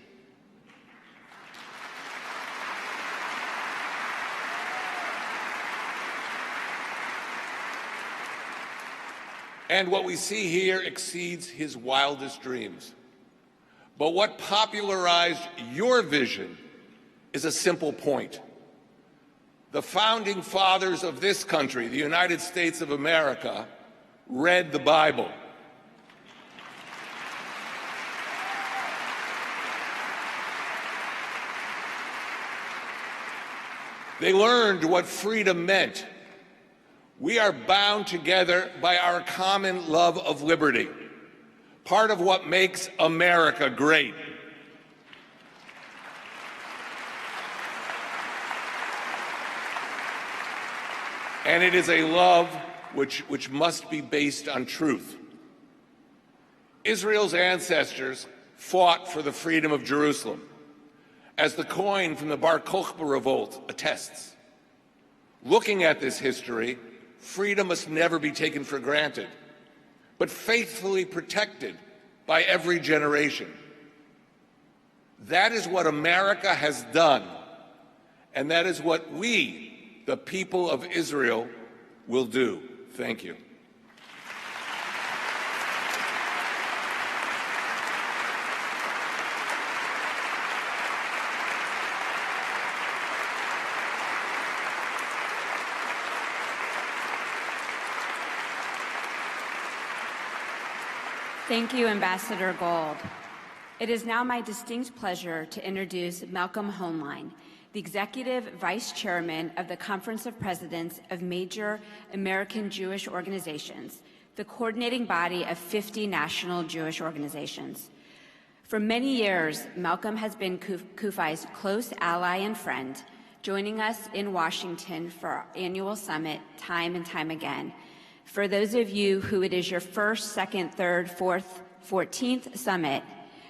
And what we see here exceeds his wildest dreams. But what popularized your vision is a simple point. The founding fathers of this country, the United States of America, read the Bible. They learned what freedom meant. We are bound together by our common love of liberty, part of what makes America great. And it is a love which must be based on truth. Israel's ancestors fought for the freedom of Jerusalem, as the coin from the Bar Kokhba revolt attests. Looking at this history, freedom must never be taken for granted, but faithfully protected by every generation. That is what America has done, and that is what we, the people of Israel, will do. Thank you. Thank you, Ambassador Gold. It is now my distinct pleasure to introduce Malcolm Hoenlein, the Executive Vice Chairman of the Conference of Presidents of Major American Jewish Organizations, the coordinating body of 50 national Jewish organizations. For many years, Malcolm has been CUFI's close ally and friend, joining us in Washington for our annual summit time and time again. For those of you who it is your first, second, third, fourth, 14th summit,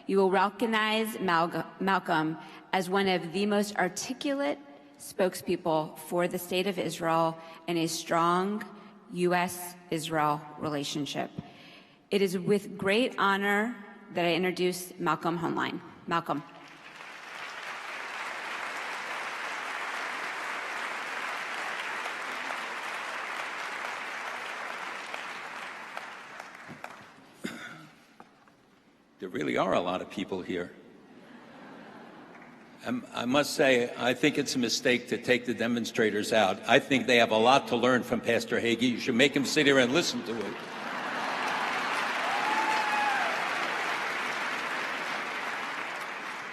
you will recognize Malcolm as one of the most articulate spokespeople for the State of Israel and a strong U.S.-Israel relationship. It is with great honor that I introduce Malcolm Hoenlein. Malcolm. There really are a lot of people here. I must say, I think it's a mistake to take the demonstrators out. I think they have a lot to learn from Pastor Hagee. You should make them sit here and listen to it.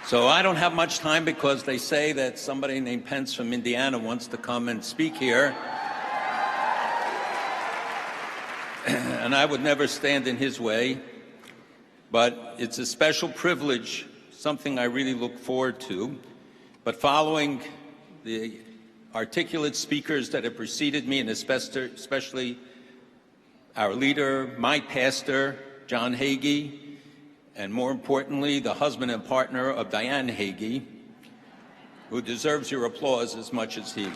So I don't have much time because they say that somebody named Pence from Indiana wants to come and speak here. And I would never stand in his way. But it's a special privilege, something I really look forward to. But following the articulate speakers that have preceded me, and especially our leader, my pastor, John Hagee, and more importantly, the husband and partner of Diane Hagee, who deserves your applause as much as he.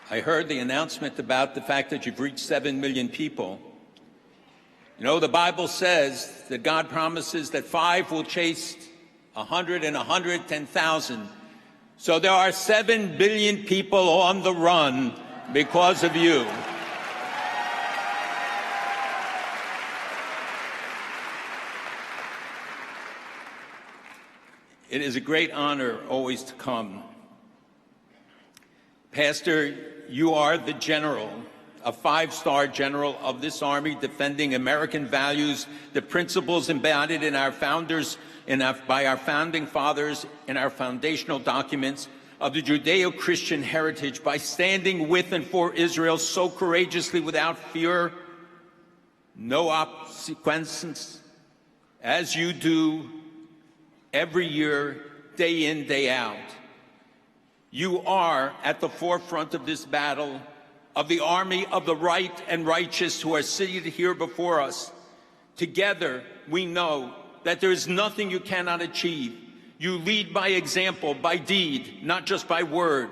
I heard the announcement about the fact that you've reached 7 million people. You know, the Bible says that God promises that 5 will chase 100 and 110,000. So there are 7 billion people on the run because of you. It is a great honor always to come. Pastor, you are the general, a 5-star general of this army, defending American values, the principles embodied in our founders, by our founding fathers in our foundational documents of the Judeo-Christian heritage, by standing with and for Israel so courageously without fear, no consequences, as you do every year, day in, day out. You are at the forefront of this battle, of the army of the right and righteous who are seated here before us. Together, we know that there is nothing you cannot achieve. You lead by example, by deed, not just by word.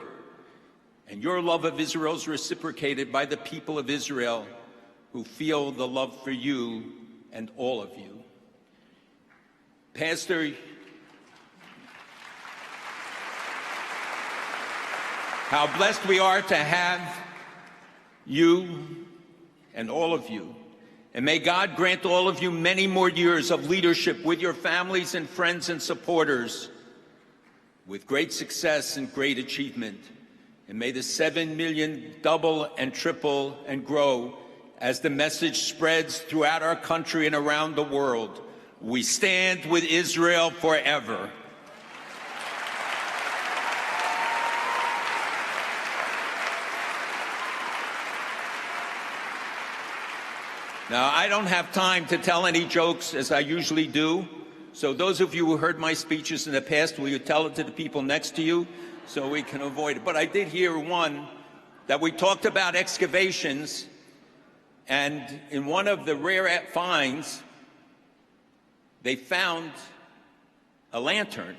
And your love of Israel is reciprocated by the people of Israel who feel the love for you and all of you. Pastor, how blessed we are to have you and all of you. And may God grant all of you many more years of leadership with your families and friends and supporters, with great success and great achievement. And may the 7 million double and triple and grow as the message spreads throughout our country and around the world. We stand with Israel forever. Now, I don't have time to tell any jokes as I usually do, so those of you who heard my speeches in the past, will you tell it to the people next to you so we can avoid it? But I did hear one that we talked about excavations, and in one of the rare finds, they found a lantern,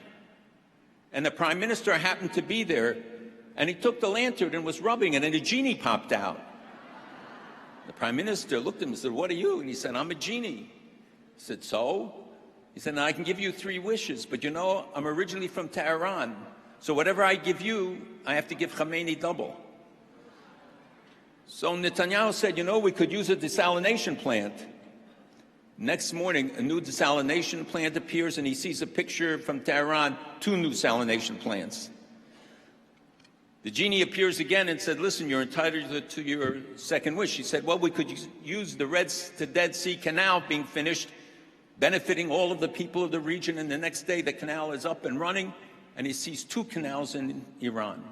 and the Prime Minister happened to be there, and he took the lantern and was rubbing it, and a genie popped out. The Prime Minister looked at him and said, "What are you?" And he said, "I'm a genie." He said, "So?" He said, "Now I can give you 3 wishes, but you know, I'm originally from Tehran, so whatever I give you, I have to give Khamenei double." So Netanyahu said, "You know, we could use a desalination plant." Next morning, a new desalination plant appears, and he sees a picture from Tehran, 2 new desalination plants. The genie appears again and said, "Listen, you're entitled to your second wish." He said, "Well, we could use the Red to Dead Sea Canal being finished, benefiting all of the people of the region." And the next day, the canal is up and running, and he sees 2 canals in Iran.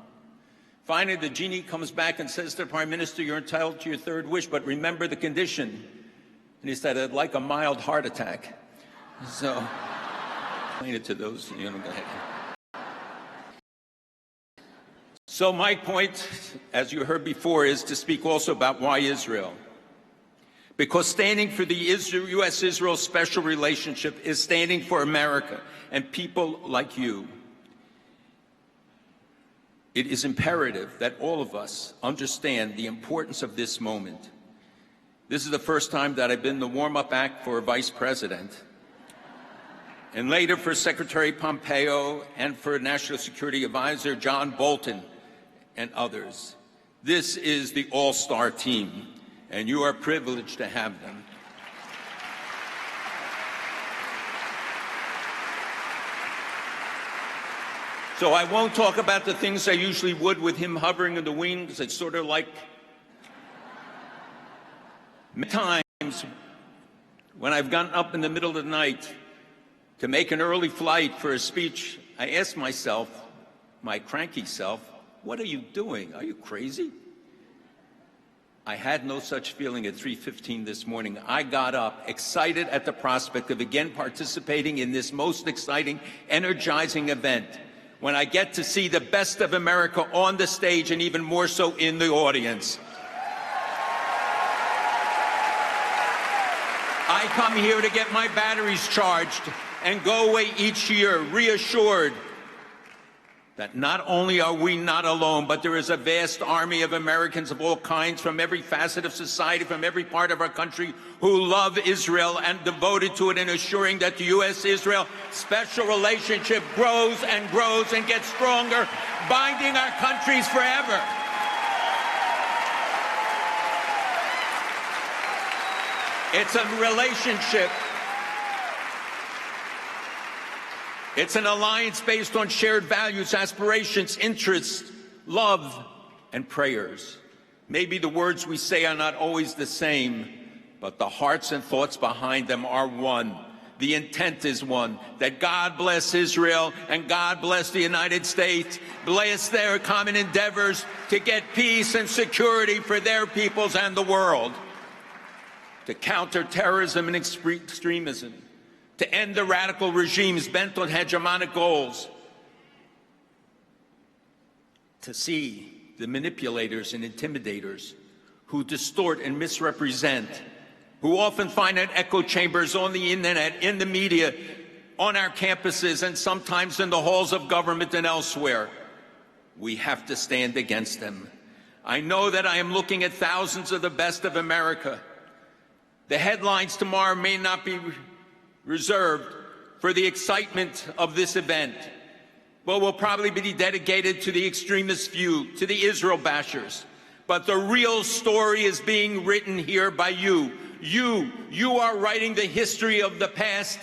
Finally, the genie comes back and says to the Prime Minister, "You're entitled to your 3rd wish, but remember the condition." And he said, "I'd like a mild heart attack." So, explain it to those, go ahead. So my point, as you heard before, is to speak also about why Israel. Because standing for the U.S.-Israel special relationship is standing for America and people like you. It is imperative that all of us understand the importance of this moment. This is the first time that I've been the warm-up act for a vice president, and later for Secretary Pompeo and for National Security Advisor John Bolton and others. This is the all-star team, and you are privileged to have them. So I won't talk about the things I usually would with him hovering in the wings. It's sort of like many times when I've gotten up in the middle of the night to make an early flight for a speech, I ask myself, my cranky self, what are you doing? Are you crazy? I had no such feeling at 3:15 this morning. I got up excited at the prospect of again participating in this most exciting, energizing event, when I get to see the best of America on the stage and even more so in the audience. I come here to get my batteries charged and go away each year reassured that not only are we not alone, but there is a vast army of Americans of all kinds from every facet of society, from every part of our country, who love Israel and devoted to it, and assuring that the U.S.-Israel special relationship grows and grows and gets stronger, binding our countries forever. It's a relationship. It's an alliance based on shared values, aspirations, interests, love, and prayers. Maybe the words we say are not always the same, but the hearts and thoughts behind them are one. The intent is one, that God bless Israel and God bless the United States, bless their common endeavors to get peace and security for their peoples and the world, to counter terrorism and extremism, to end the radical regimes bent on hegemonic goals, to see the manipulators and intimidators who distort and misrepresent, who often find an echo chambers on the internet, in the media, on our campuses, and sometimes in the halls of government and elsewhere. We have to stand against them. I know that I am looking at thousands of the best of America. The headlines tomorrow may not be reserved for the excitement of this event, but will probably be dedicated to the extremist few, to the Israel bashers. But the real story is being written here by you. You are writing the history of the past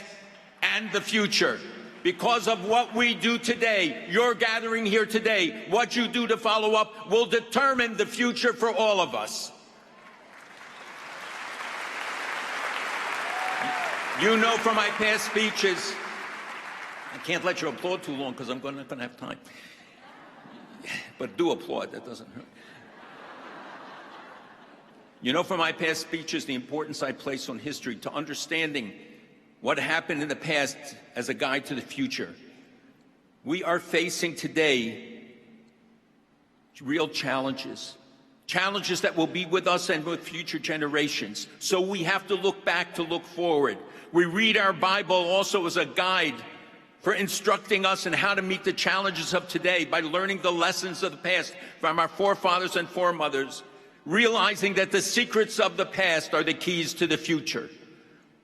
and the future. Because of what we do today, your gathering here today, what you do to follow up will determine the future for all of us. You know from my past speeches, I can't let you applaud too long because I'm not going to have time. But do applaud, that doesn't hurt. You know from my past speeches the importance I place on history to understanding what happened in the past as a guide to the future. We are facing today real challenges that will be with us and with future generations. So we have to look back to look forward. We read our Bible also as a guide for instructing us in how to meet the challenges of today by learning the lessons of the past from our forefathers and foremothers, realizing that the secrets of the past are the keys to the future.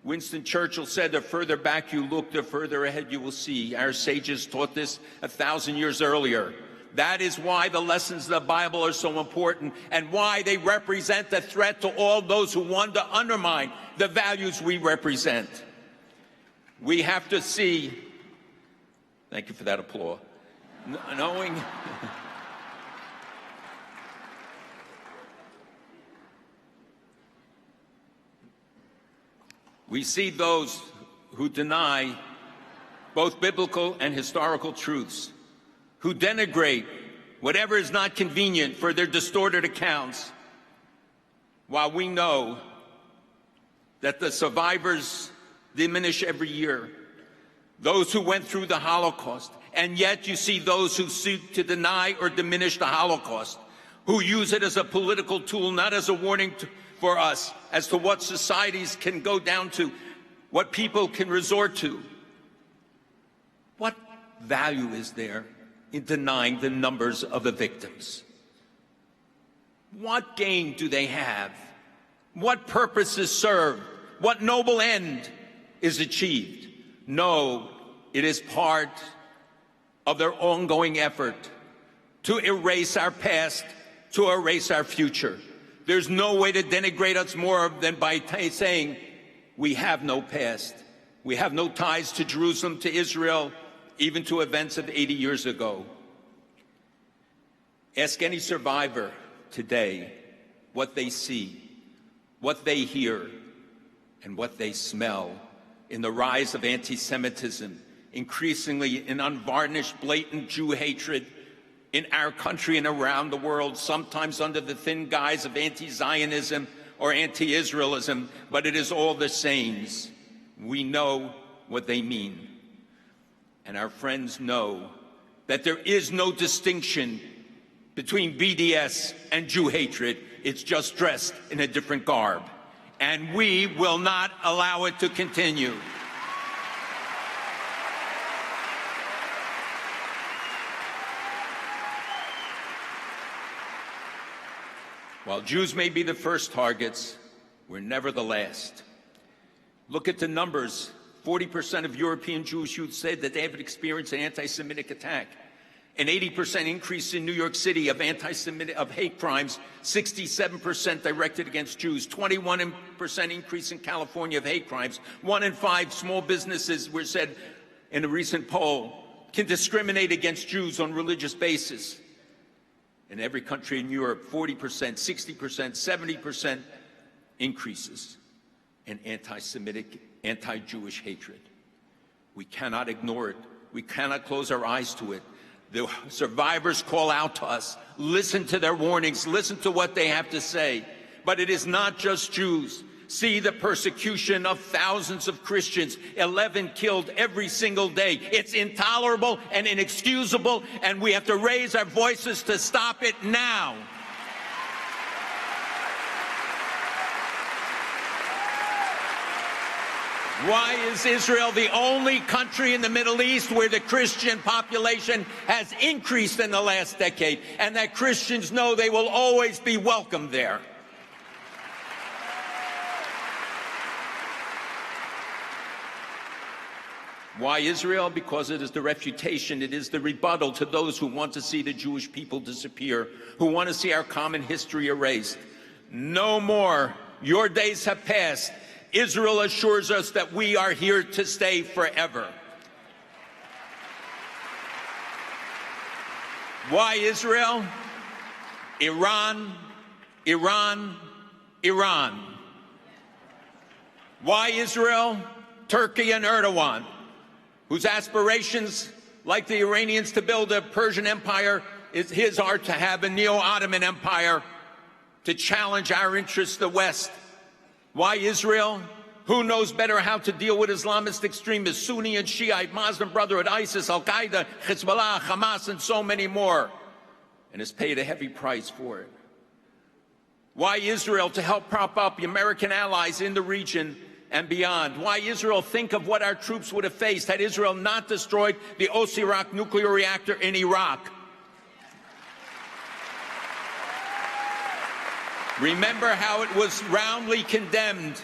Winston Churchill said, the further back you look, the further ahead you will see. Our sages taught this 1,000 years earlier. That is why the lessons of the Bible are so important and why they represent a threat to all those who want to undermine the values we represent. We have to see, thank you for that applause, knowing we see those who deny both biblical and historical truths, who denigrate whatever is not convenient for their distorted accounts, while we know that the survivors diminish every year, those who went through the Holocaust, and yet you see those who seek to deny or diminish the Holocaust, who use it as a political tool, not as a warning for us as to what societies can go down to, what people can resort to. What value is there in denying the numbers of the victims? What gain do they have? What purpose is served? What noble end is achieved? No, it is part of their ongoing effort to erase our past, to erase our future. There's no way to denigrate us more than by saying we have no past. We have no ties to Jerusalem, to Israel, even to events of 80 years ago. Ask any survivor today what they see, what they hear, and what they smell in the rise of anti-Semitism, increasingly in unvarnished, blatant Jew hatred in our country and around the world, sometimes under the thin guise of anti-Zionism or anti-Israelism, but it is all the same. We know what they mean. And our friends know that there is no distinction between BDS and Jew hatred. It's just dressed in a different garb. And we will not allow it to continue. While Jews may be the first targets, we're never the last. Look at the numbers. 40% of European Jewish youth said that they have experienced an anti-Semitic attack. An 80% increase in New York City of hate crimes, 67% directed against Jews, 21% increase in California of hate crimes. 1 in 5 small businesses were said in a recent poll can discriminate against Jews on religious basis. In every country in Europe, 40%, 60%, 70% increases in anti-Semitic, anti-Jewish hatred. We cannot ignore it. We cannot close our eyes to it. The survivors call out to us. Listen to their warnings. Listen to what they have to say. But it is not just Jews. See the persecution of thousands of Christians, 11 killed every single day. It's intolerable and inexcusable, and we have to raise our voices to stop it now. Why is Israel the only country in the Middle East where the Christian population has increased in the last decade, and that Christians know they will always be welcome there? Why Israel? Because it is the refutation, it is the rebuttal to those who want to see the Jewish people disappear, who want to see our common history erased. No more. Your days have passed. Israel assures us that we are here to stay forever. Why Israel? Iran, Iran, Iran. Why Israel? Turkey and Erdogan, whose aspirations, like the Iranians to build a Persian empire, his are to have a Neo-Ottoman empire to challenge our interests, the West. Why Israel? Who knows better how to deal with Islamist extremists, Sunni and Shiite, Muslim Brotherhood, ISIS, Al-Qaeda, Hezbollah, Hamas, and so many more, and has paid a heavy price for it. Why Israel? To help prop up the American allies in the region and beyond. Why Israel? Think of what our troops would have faced had Israel not destroyed the Osirak nuclear reactor in Iraq. Remember how it was roundly condemned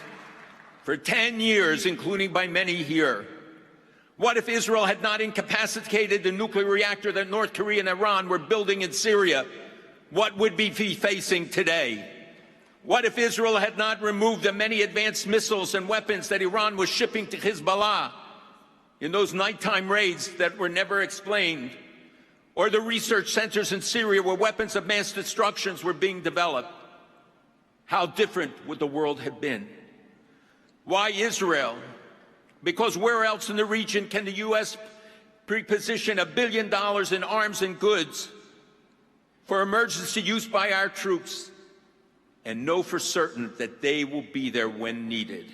for 10 years, including by many here. What if Israel had not incapacitated the nuclear reactor that North Korea and Iran were building in Syria? What would we be facing today? What if Israel had not removed the many advanced missiles and weapons that Iran was shipping to Hezbollah in those nighttime raids that were never explained? Or the research centers in Syria where weapons of mass destruction were being developed? How different would the world have been? Why Israel? Because where else in the region can the U.S. preposition $1 billion in arms and goods for emergency use by our troops and know for certain that they will be there when needed?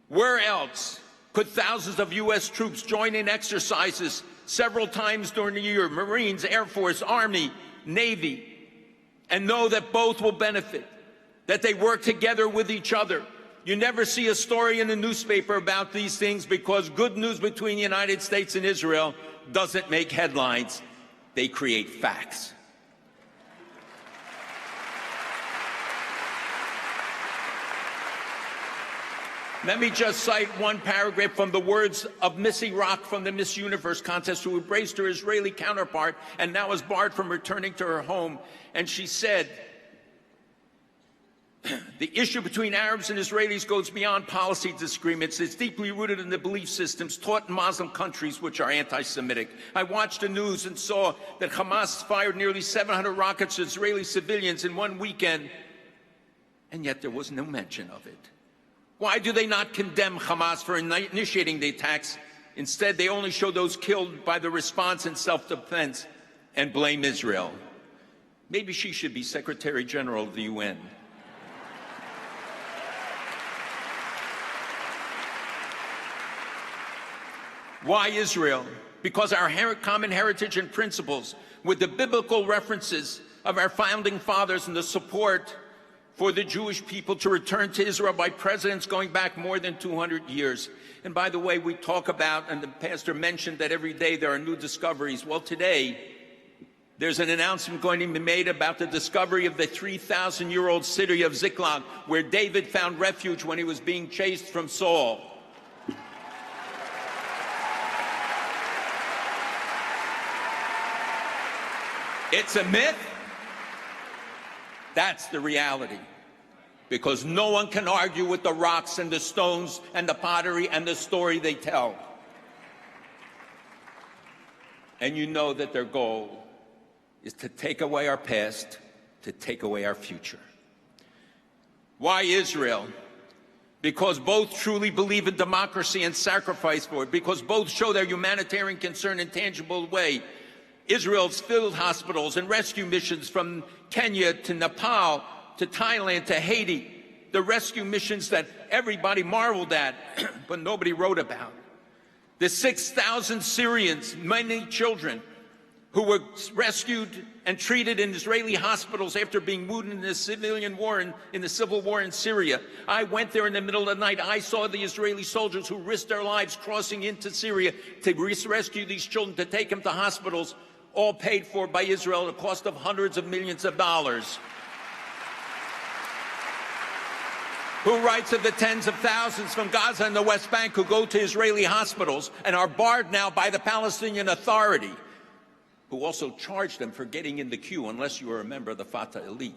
Where else could thousands of U.S. troops join in exercises several times during the year, Marines, Air Force, Army, Navy, and know that both will benefit, that they work together with each other? You never see a story in the newspaper about these things because good news between the United States and Israel doesn't make headlines. They create facts. Let me just cite one paragraph from the words of Missy Rock from the Miss Universe contest, who embraced her Israeli counterpart and now is barred from returning to her home. And she said, the issue between Arabs and Israelis goes beyond policy disagreements. It's deeply rooted in the belief systems taught in Muslim countries which are anti-Semitic. I watched the news and saw that Hamas fired nearly 700 rockets at Israeli civilians in one weekend, and yet there was no mention of it. Why do they not condemn Hamas for initiating the attacks? Instead, they only show those killed by the response in self-defense and blame Israel. Maybe she should be Secretary General of the UN. Why Israel? Because our common heritage and principles, with the biblical references of our founding fathers and the support for the Jewish people to return to Israel by presidents going back more than 200 years. And by the way, we talk about, and the pastor mentioned that every day there are new discoveries. Well, today, there's an announcement going to be made about the discovery of the 3,000-year-old city of Ziklag, where David found refuge when he was being chased from Saul. It's a myth. That's the reality. Because no one can argue with the rocks and the stones and the pottery and the story they tell. And you know that their goal is to take away our past, to take away our future. Why Israel? Because both truly believe in democracy and sacrifice for it. Because both show their humanitarian concern in a tangible way. Israel's field hospitals and rescue missions from Kenya to Nepal to Thailand to Haiti, the rescue missions that everybody marveled at, but nobody wrote about. The 6,000 Syrians, many children, who were rescued and treated in Israeli hospitals after being wounded in the civil war in Syria. I went there in the middle of the night. I saw the Israeli soldiers who risked their lives crossing into Syria to rescue these children, to take them to hospitals, all paid for by Israel at a cost of hundreds of millions of dollars. Who writes of the tens of thousands from Gaza and the West Bank who go to Israeli hospitals and are barred now by the Palestinian Authority, who also charge them for getting in the queue unless you are a member of the Fatah elite.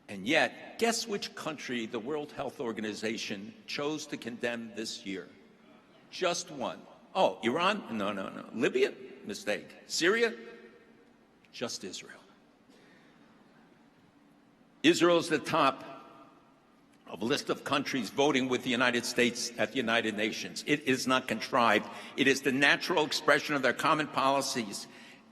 And yet, guess which country the World Health Organization chose to condemn this year? Just one. Oh, Iran? No. Libya? Mistake. Syria? Just Israel. Israel is the top of a list of countries voting with the United States at the United Nations. It is not contrived. It is the natural expression of their common policies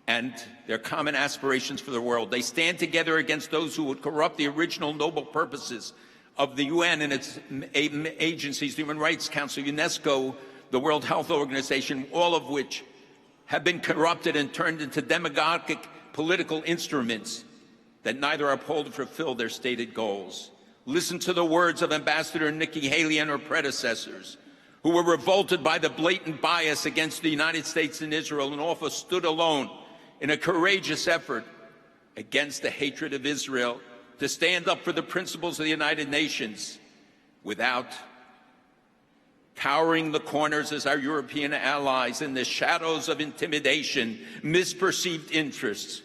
and their common aspirations for the world. They stand together against those who would corrupt the original noble purposes of the UN and its agencies, the Human Rights Council, UNESCO, the World Health Organization, all of which have been corrupted and turned into demagogic political instruments that neither uphold or fulfill their stated goals. Listen to the words of Ambassador Nikki Haley and her predecessors, who were revolted by the blatant bias against the United States and Israel and often stood alone in a courageous effort against the hatred of Israel to stand up for the principles of the United Nations without cowering the corners as our European allies in the shadows of intimidation, misperceived interests,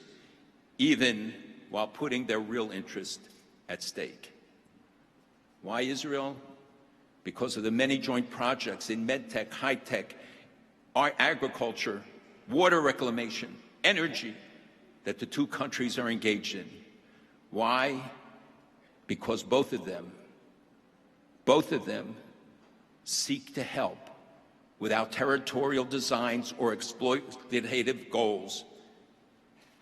even while putting their real interest at stake. Why Israel? Because of the many joint projects in medtech, high-tech, agriculture, water reclamation, energy that the two countries are engaged in. Why? Because both of them seek to help without territorial designs or exploitative goals.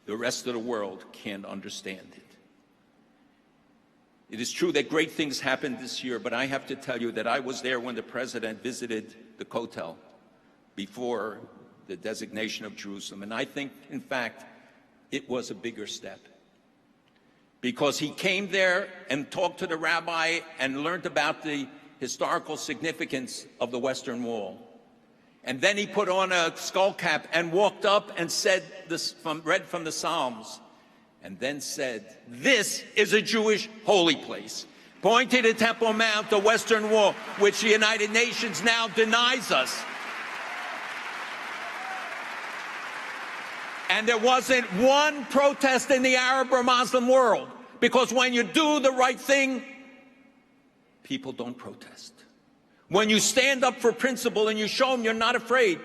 The rest of the world can't understand it. It is true that great things happened this year, but I have to tell you that I was there when the President visited the Kotel before the designation of Jerusalem. And I think, in fact, it was a bigger step. Because he came there and talked to the rabbi and learned about the historical significance of the Western Wall. And then he put on a skull cap and walked up and said this, read from the Psalms, and then said, "This is a Jewish holy place," pointing to Temple Mount, the Western Wall, which the United Nations now denies us. And there wasn't one protest in the Arab or Muslim world, because when you do the right thing, people don't protest. When you stand up for principle and you show them you're not afraid,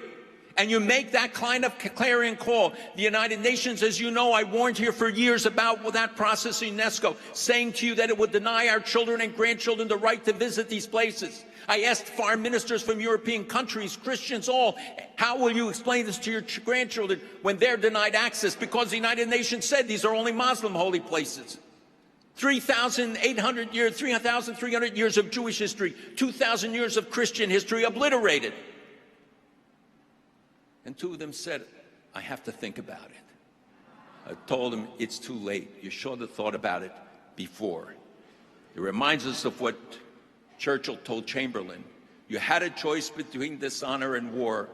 and you make that kind of clarion call, the United Nations, as you know, I warned here for years about that process in UNESCO, saying to you that it would deny our children and grandchildren the right to visit these places. I asked foreign ministers from European countries, Christians all, how will you explain this to your grandchildren when they're denied access? Because the United Nations said these are only Muslim holy places. 3,300 years of Jewish history, 2,000 years of Christian history obliterated. And two of them said, I have to think about it. I told them, it's too late. You should have thought about it before. It reminds us of what Churchill told Chamberlain. You had a choice between dishonor and war.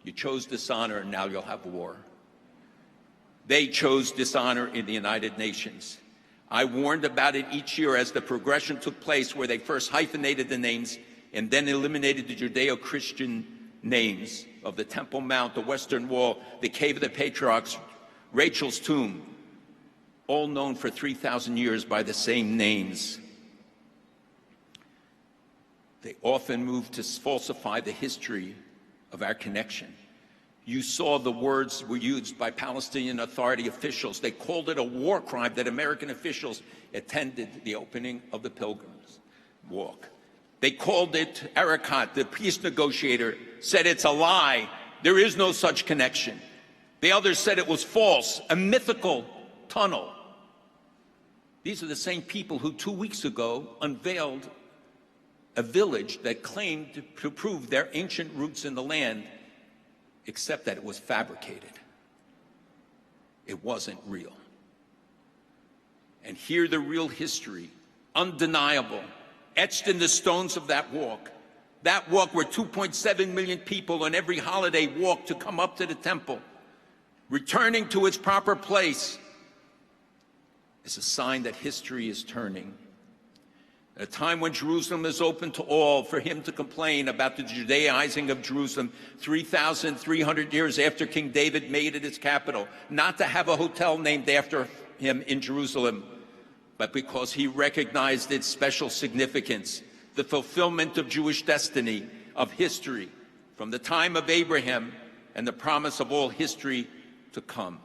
You chose dishonor, and now you'll have war. They chose dishonor in the United Nations. I warned about it each year as the progression took place, where they first hyphenated the names and then eliminated the Judeo-Christian names of the Temple Mount, the Western Wall, the Cave of the Patriarchs, Rachel's tomb, all known for 3,000 years by the same names. They often moved to falsify the history of our connection. You saw the words were used by Palestinian Authority officials. They called it a war crime that American officials attended the opening of the Pilgrim's Walk. They called it, Erekat, the peace negotiator, said it's a lie. There is no such connection. The others said it was false, a mythical tunnel. These are the same people who 2 weeks ago unveiled a village that claimed to prove their ancient roots in the land, except that it was fabricated. It wasn't real. And here the real history, undeniable, etched in the stones of that walk where 2.7 million people on every holiday walk to come up to the temple, returning to its proper place, is a sign that history is turning. At a time when Jerusalem is open to all, for him to complain about the Judaizing of Jerusalem 3,300 years after King David made it its capital, not to have a hotel named after him in Jerusalem, but because he recognized its special significance, the fulfillment of Jewish destiny, of history, from the time of Abraham and the promise of all history to come.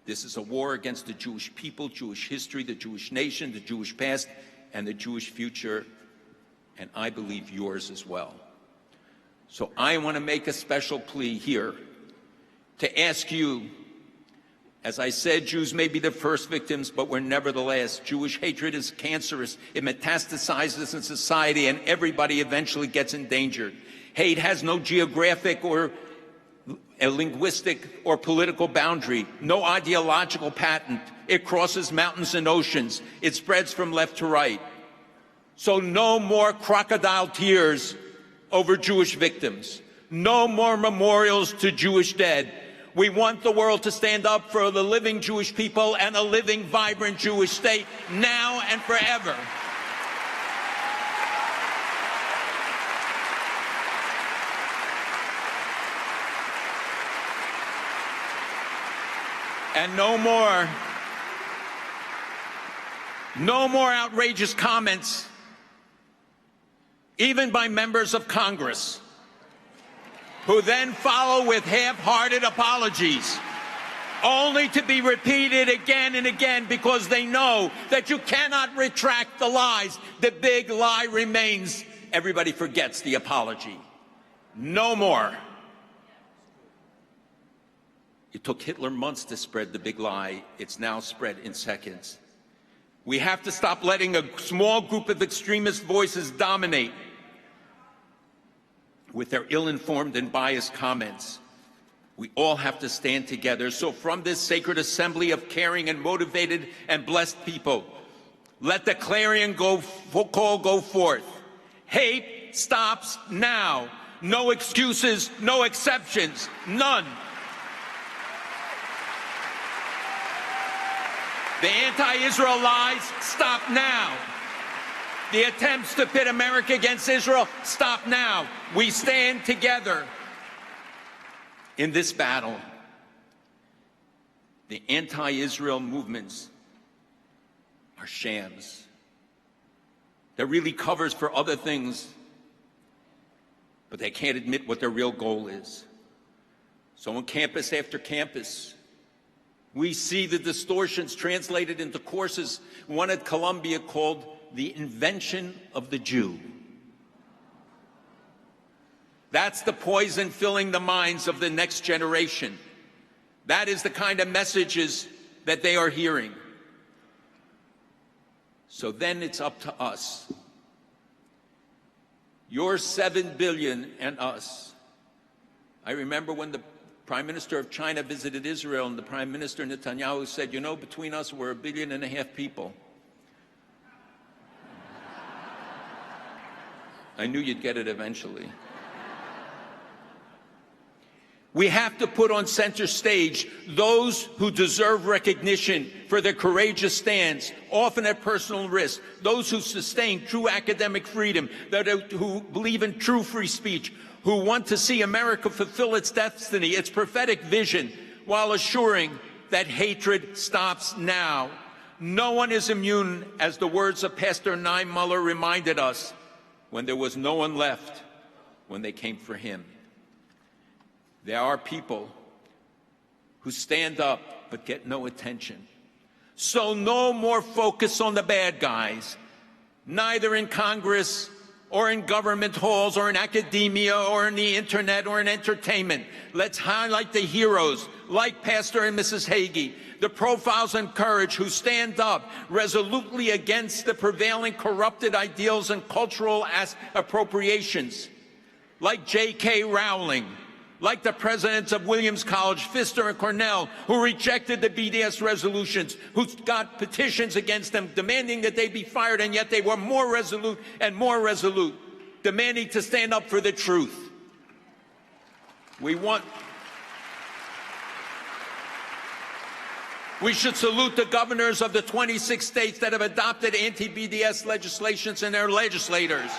This is a war against the Jewish people, Jewish history, the Jewish nation, the Jewish past, and the Jewish future, and I believe yours as well. So I want to make a special plea here to ask you, as I said, Jews may be the first victims, but we're never the last. Jewish hatred is cancerous. It metastasizes in society, and everybody eventually gets endangered. Hate has no geographic or a linguistic or political boundary, no ideological patent. It crosses mountains and oceans. It spreads from left to right. So no more crocodile tears over Jewish victims. No more memorials to Jewish dead. We want the world to stand up for the living Jewish people and a living, vibrant Jewish state now and forever. And no more outrageous comments, even by members of Congress, who then follow with half-hearted apologies, only to be repeated again and again because they know that you cannot retract the lies. The big lie remains. Everybody forgets the apology. No more. It took Hitler months to spread the big lie. It's now spread in seconds. We have to stop letting a small group of extremist voices dominate with their ill-informed and biased comments. We all have to stand together. So from this sacred assembly of caring and motivated and blessed people, let the clarion call go forth. Hate stops now. No excuses, no exceptions, none. The anti-Israel lies, stop now. The attempts to pit America against Israel, stop now. We stand together in this battle. The anti-Israel movements are shams. They're really covers for other things, but they can't admit what their real goal is. So on campus after campus, we see the distortions translated into courses, one at Columbia called The Invention of the Jew. That's the poison filling the minds of the next generation. That is the kind of messages that they are hearing. So then it's up to us. Your 7 billion and us. I remember when the Prime Minister of China visited Israel, and the Prime Minister Netanyahu said, you know, between us, we're 1.5 billion people. I knew you'd get it eventually. We have to put on center stage those who deserve recognition for their courageous stands, often at personal risk, those who sustain true academic freedom, who believe in true free speech, who want to see America fulfill its destiny, its prophetic vision, while assuring that hatred stops now. No one is immune, as the words of Pastor Niemöller reminded us, when there was no one left when they came for him. There are people who stand up but get no attention. So no more focus on the bad guys, neither in Congress or in government halls or in academia or in the internet or in entertainment. Let's highlight the heroes like Pastor and Mrs. Hagee, the profiles and courage who stand up resolutely against the prevailing corrupted ideals and cultural appropriations, like J.K. Rowling, like the presidents of Williams College, Pfister and Cornell, who rejected the BDS resolutions, who got petitions against them demanding that they be fired, and yet they were more resolute, demanding to stand up for the truth. We should salute the governors of the 26 states that have adopted anti-BDS legislations and their legislators.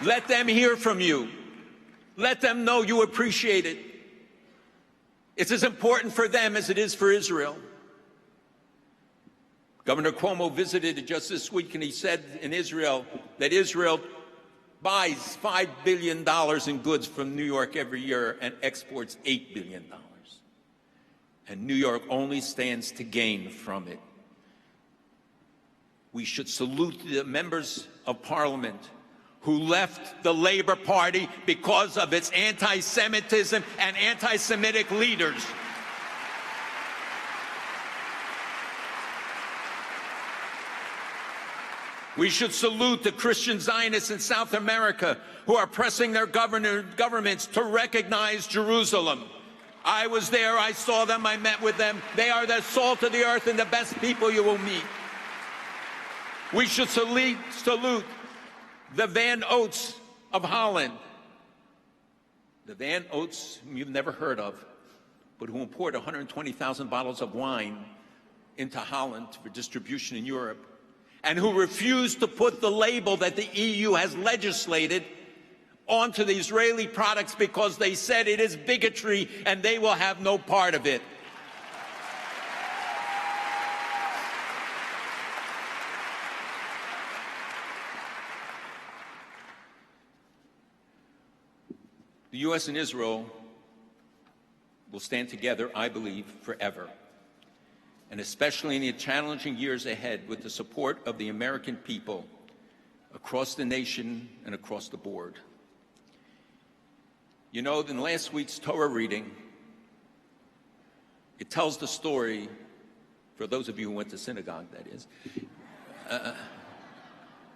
Let them hear from you. Let them know you appreciate it. It's as important for them as it is for Israel. Governor Cuomo visited just this week, and he said in Israel that Israel buys $5 billion in goods from New York every year and exports $8 billion. And New York only stands to gain from it. We should salute the members of Parliament who left the Labor Party because of its anti-Semitism and anti-Semitic leaders. We should salute the Christian Zionists in South America who are pressing their governments to recognize Jerusalem. I was there, I saw them, I met with them. They are the salt of the earth and the best people you will meet. We should salute the Van Oats of Holland. The Van Oats you've never heard of, but who imported 120,000 bottles of wine into Holland for distribution in Europe, and who refused to put the label that the EU has legislated onto the Israeli products because they said it is bigotry and they will have no part of it. The U.S. and Israel will stand together, I believe, forever, and especially in the challenging years ahead with the support of the American people across the nation and across the board. You know, in last week's Torah reading, it tells the story, for those of you who went to synagogue, that is.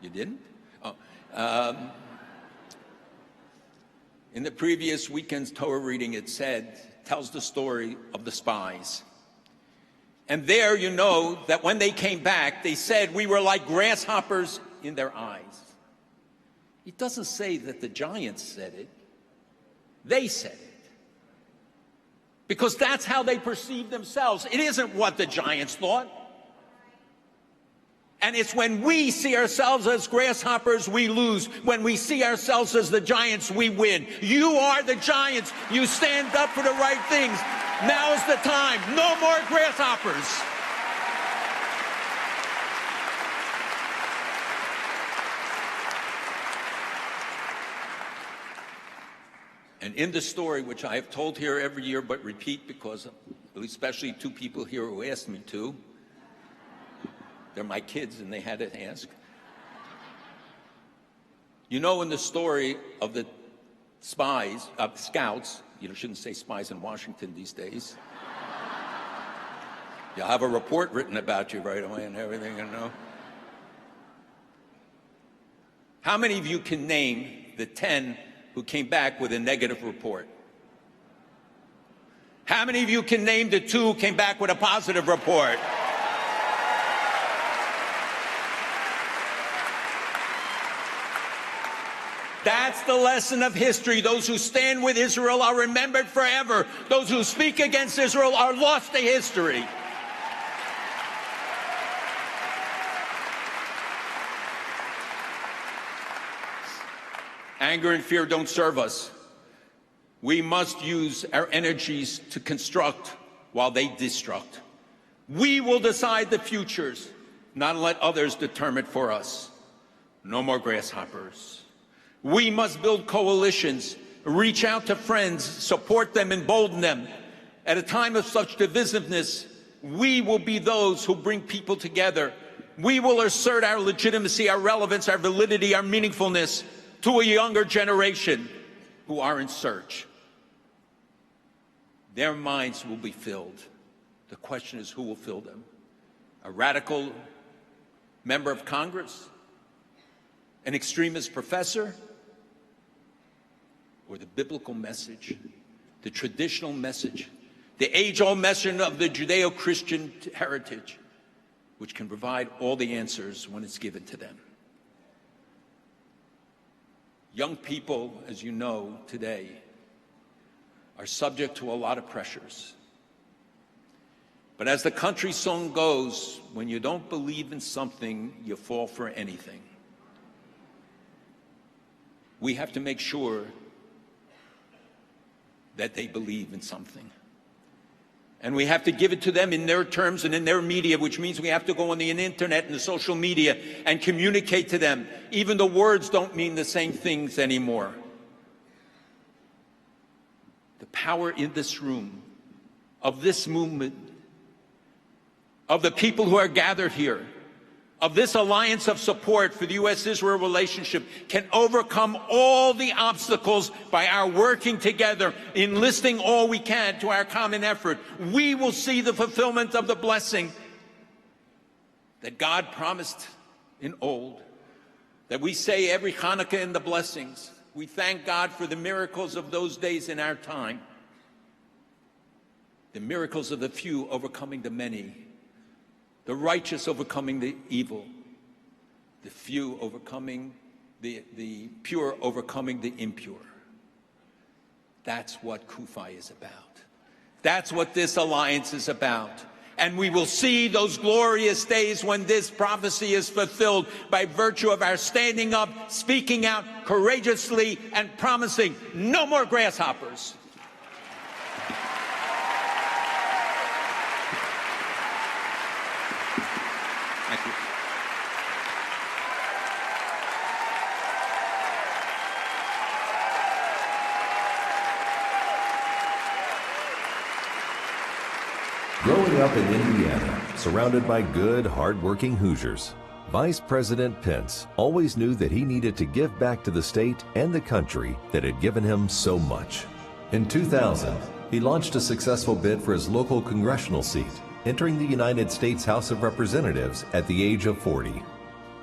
You didn't? Oh. In the previous weekend's Torah reading, it tells the story of the spies. And there you know that when they came back, they said we were like grasshoppers in their eyes. It doesn't say that the giants said it. They said it. Because that's how they perceive themselves. It isn't what the giants thought. And it's when we see ourselves as grasshoppers, we lose. When we see ourselves as the giants, we win. You are the giants. You stand up for the right things. Now is the time. No more grasshoppers. And in the story, which I have told here every year but repeat because especially two people here who asked me to, they're my kids and they had to ask. You know, in the story of the scouts, you shouldn't say spies in Washington these days. You'll have a report written about you right away and everything, you know. How many of you can name the 10 who came back with a negative report? How many of you can name the 2 who came back with a positive report? That's the lesson of history. Those who stand with Israel are remembered forever. Those who speak against Israel are lost to history. Anger and fear don't serve us. We must use our energies to construct while they destruct. We will decide the futures, not let others determine it for us. No more grasshoppers. We must build coalitions, reach out to friends, support them, embolden them. At a time of such divisiveness, we will be those who bring people together. We will assert our legitimacy, our relevance, our validity, our meaningfulness to a younger generation who are in search. Their minds will be filled. The question is, who will fill them? A radical member of Congress? An extremist professor? Or the biblical message, the traditional message, the age-old message of the Judeo-Christian heritage, which can provide all the answers when it's given to them. Young people, as you know today, are subject to a lot of pressures. But as the country song goes, when you don't believe in something, you fall for anything. We have to make sure that they believe in something. And we have to give it to them in their terms and in their media, which means we have to go on the internet and the social media and communicate to them. Even the words don't mean the same things anymore. The power in this room, of this movement, of the people who are gathered here, of this alliance of support for the U.S.-Israel relationship can overcome all the obstacles by our working together, enlisting all we can to our common effort. We will see the fulfillment of the blessing that God promised in old, that we say every Hanukkah in the blessings. We thank God for the miracles of those days in our time, the miracles of the few overcoming the many, the righteous overcoming the evil, the few overcoming the pure overcoming the impure. That's what CUFI is about. That's what this alliance is about. And we will see those glorious days when this prophecy is fulfilled by virtue of our standing up, speaking out courageously, and promising no more grasshoppers. Thank you. Growing up in Indiana, surrounded by good, hard-working Hoosiers, Vice President Pence always knew that he needed to give back to the state and the country that had given him so much. In 2000, he launched a successful bid for his local congressional seat, entering the United States House of Representatives at the age of 40.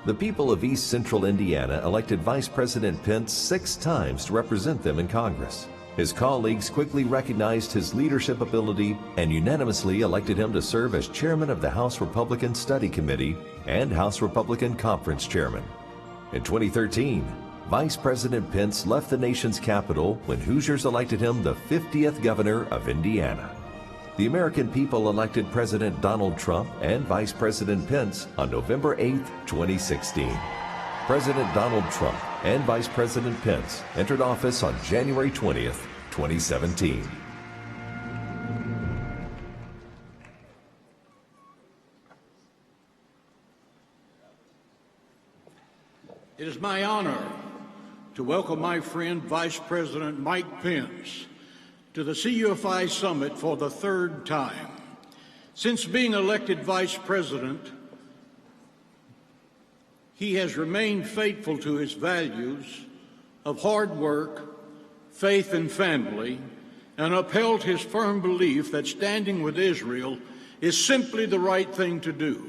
The people of East Central Indiana elected Vice President Pence 6 times to represent them in Congress. His colleagues quickly recognized his leadership ability and unanimously elected him to serve as chairman of the House Republican Study Committee and House Republican Conference chairman. In 2013, Vice President Pence left the nation's capital when Hoosiers elected him the 50th governor of Indiana. The American people elected President Donald Trump and Vice President Pence on November 8, 2016. President Donald Trump and Vice President Pence entered office on January 20th, 2017. It is my honor to welcome my friend Vice President Mike Pence to the CUFI Summit for the 3rd time. Since being elected Vice President, he has remained faithful to his values of hard work, faith, and family, and upheld his firm belief that standing with Israel is simply the right thing to do.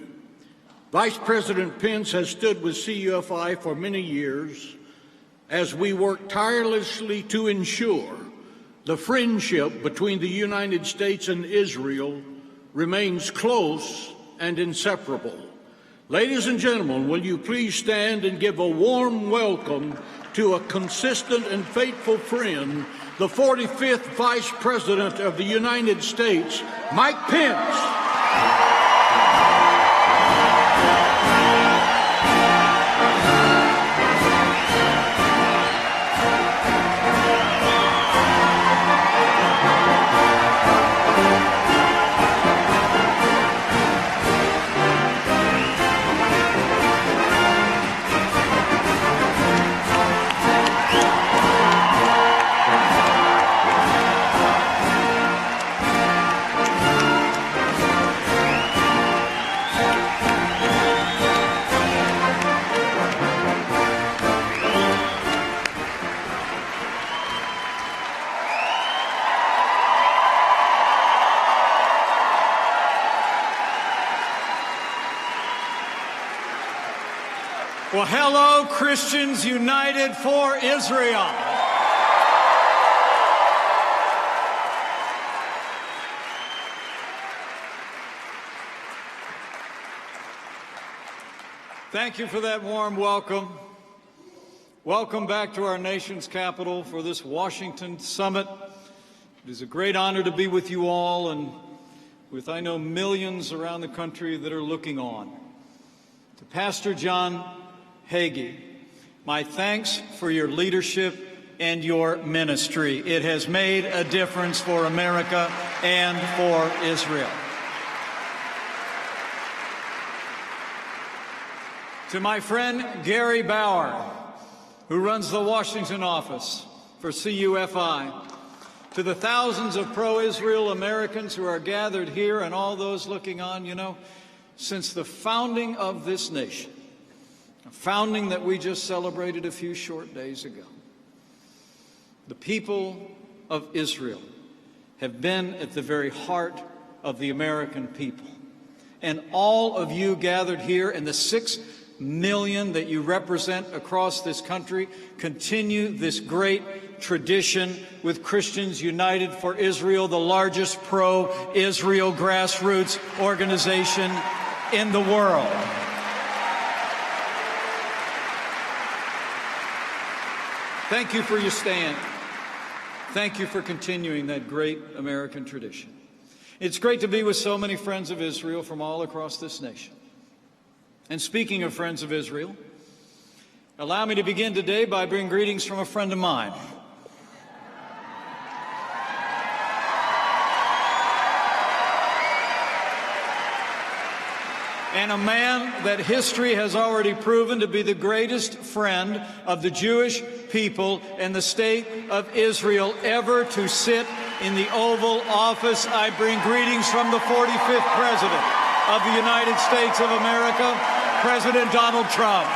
Vice President Pence has stood with CUFI for many years as we work tirelessly to ensure the friendship between the United States and Israel remains close and inseparable. Ladies and gentlemen, will you please stand and give a warm welcome to a consistent and faithful friend, the 45th Vice President of the United States, Mike Pence. Well, hello, Christians United for Israel. Thank you for that warm welcome. Welcome back to our nation's capital for this Washington summit. It is a great honor to be with you all and with, I know, millions around the country that are looking on. To Pastor John Hagee, my thanks for your leadership and your ministry. It has made a difference for America and for Israel. To my friend Gary Bauer, who runs the Washington office for CUFI, to the thousands of pro-Israel Americans who are gathered here and all those looking on, you know, since the founding of this nation, a founding that we just celebrated a few short days ago, the people of Israel have been at the very heart of the American people. And all of you gathered here and the 6 million that you represent across this country continue this great tradition with Christians United for Israel, the largest pro-Israel grassroots organization in the world. Thank you for your stand. Thank you for continuing that great American tradition. It's great to be with so many friends of Israel from all across this nation. And speaking of friends of Israel, allow me to begin today by bringing greetings from a friend of mine. And a man that history has already proven to be the greatest friend of the Jewish people and the state of Israel ever to sit in the Oval Office. I bring greetings from the 45th President of the United States of America, President Donald Trump.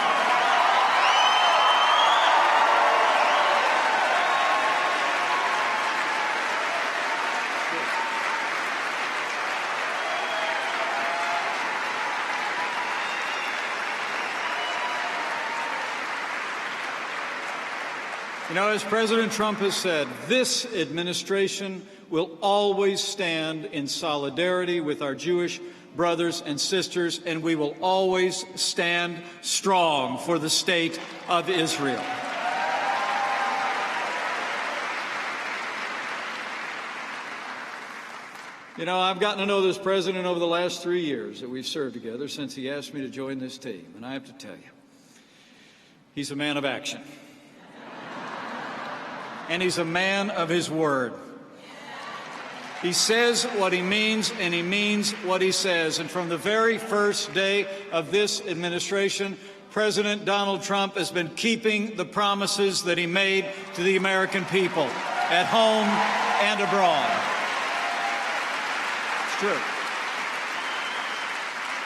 You know, as President Trump has said, this administration will always stand in solidarity with our Jewish brothers and sisters, and we will always stand strong for the state of Israel. You know, I've gotten to know this president over the last 3 years that we've served together since he asked me to join this team, and I have to tell you, he's a man of action. And he's a man of his word. He says what he means, and he means what he says. And from the very first day of this administration, President Donald Trump has been keeping the promises that he made to the American people at home and abroad. It's true.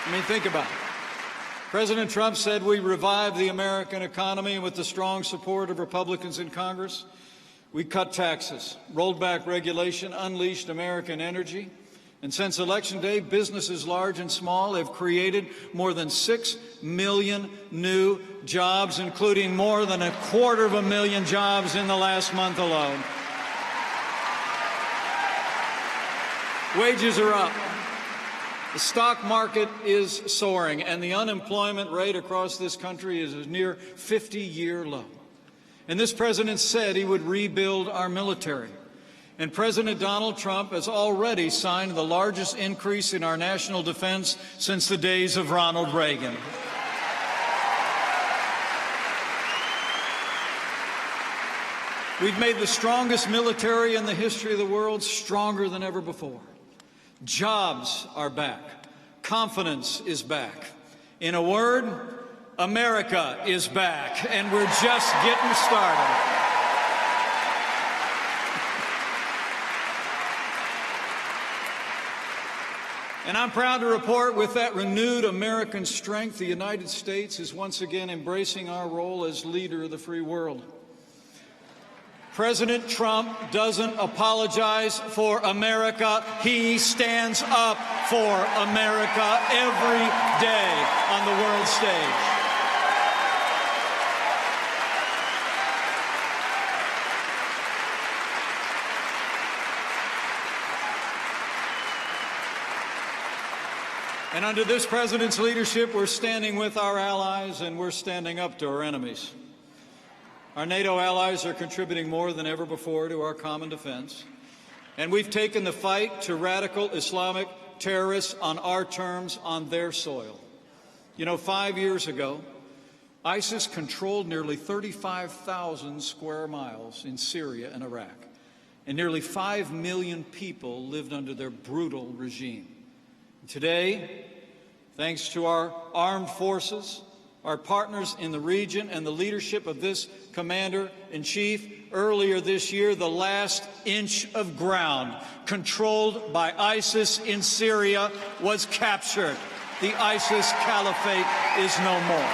I mean, think about it. President Trump said we revive the American economy, and with the strong support of Republicans in Congress, we cut taxes, rolled back regulation, unleashed American energy. And since Election Day, businesses large and small have created more than 6 million new jobs, including more than 250,000 jobs in the last month alone. Wages are up. The stock market is soaring, and the unemployment rate across this country is a near 50-year low. And this president said he would rebuild our military. And President Donald Trump has already signed the largest increase in our national defense since the days of Ronald Reagan. We've made the strongest military in the history of the world stronger than ever before. Jobs are back. Confidence is back. In a word, America is back, and we're just getting started. And I'm proud to report, with that renewed American strength, the United States is once again embracing our role as leader of the free world. President Trump doesn't apologize for America. He stands up for America every day on the world stage. And under this president's leadership, we're standing with our allies and we're standing up to our enemies. Our NATO allies are contributing more than ever before to our common defense. And we've taken the fight to radical Islamic terrorists on our terms, on their soil. You know, 5 years ago, ISIS controlled nearly 35,000 square miles in Syria and Iraq, and nearly 5 million people lived under their brutal regime. Today, thanks to our armed forces, our partners in the region, and the leadership of this commander-in-chief, earlier this year, the last inch of ground controlled by ISIS in Syria was captured. The ISIS caliphate is no more.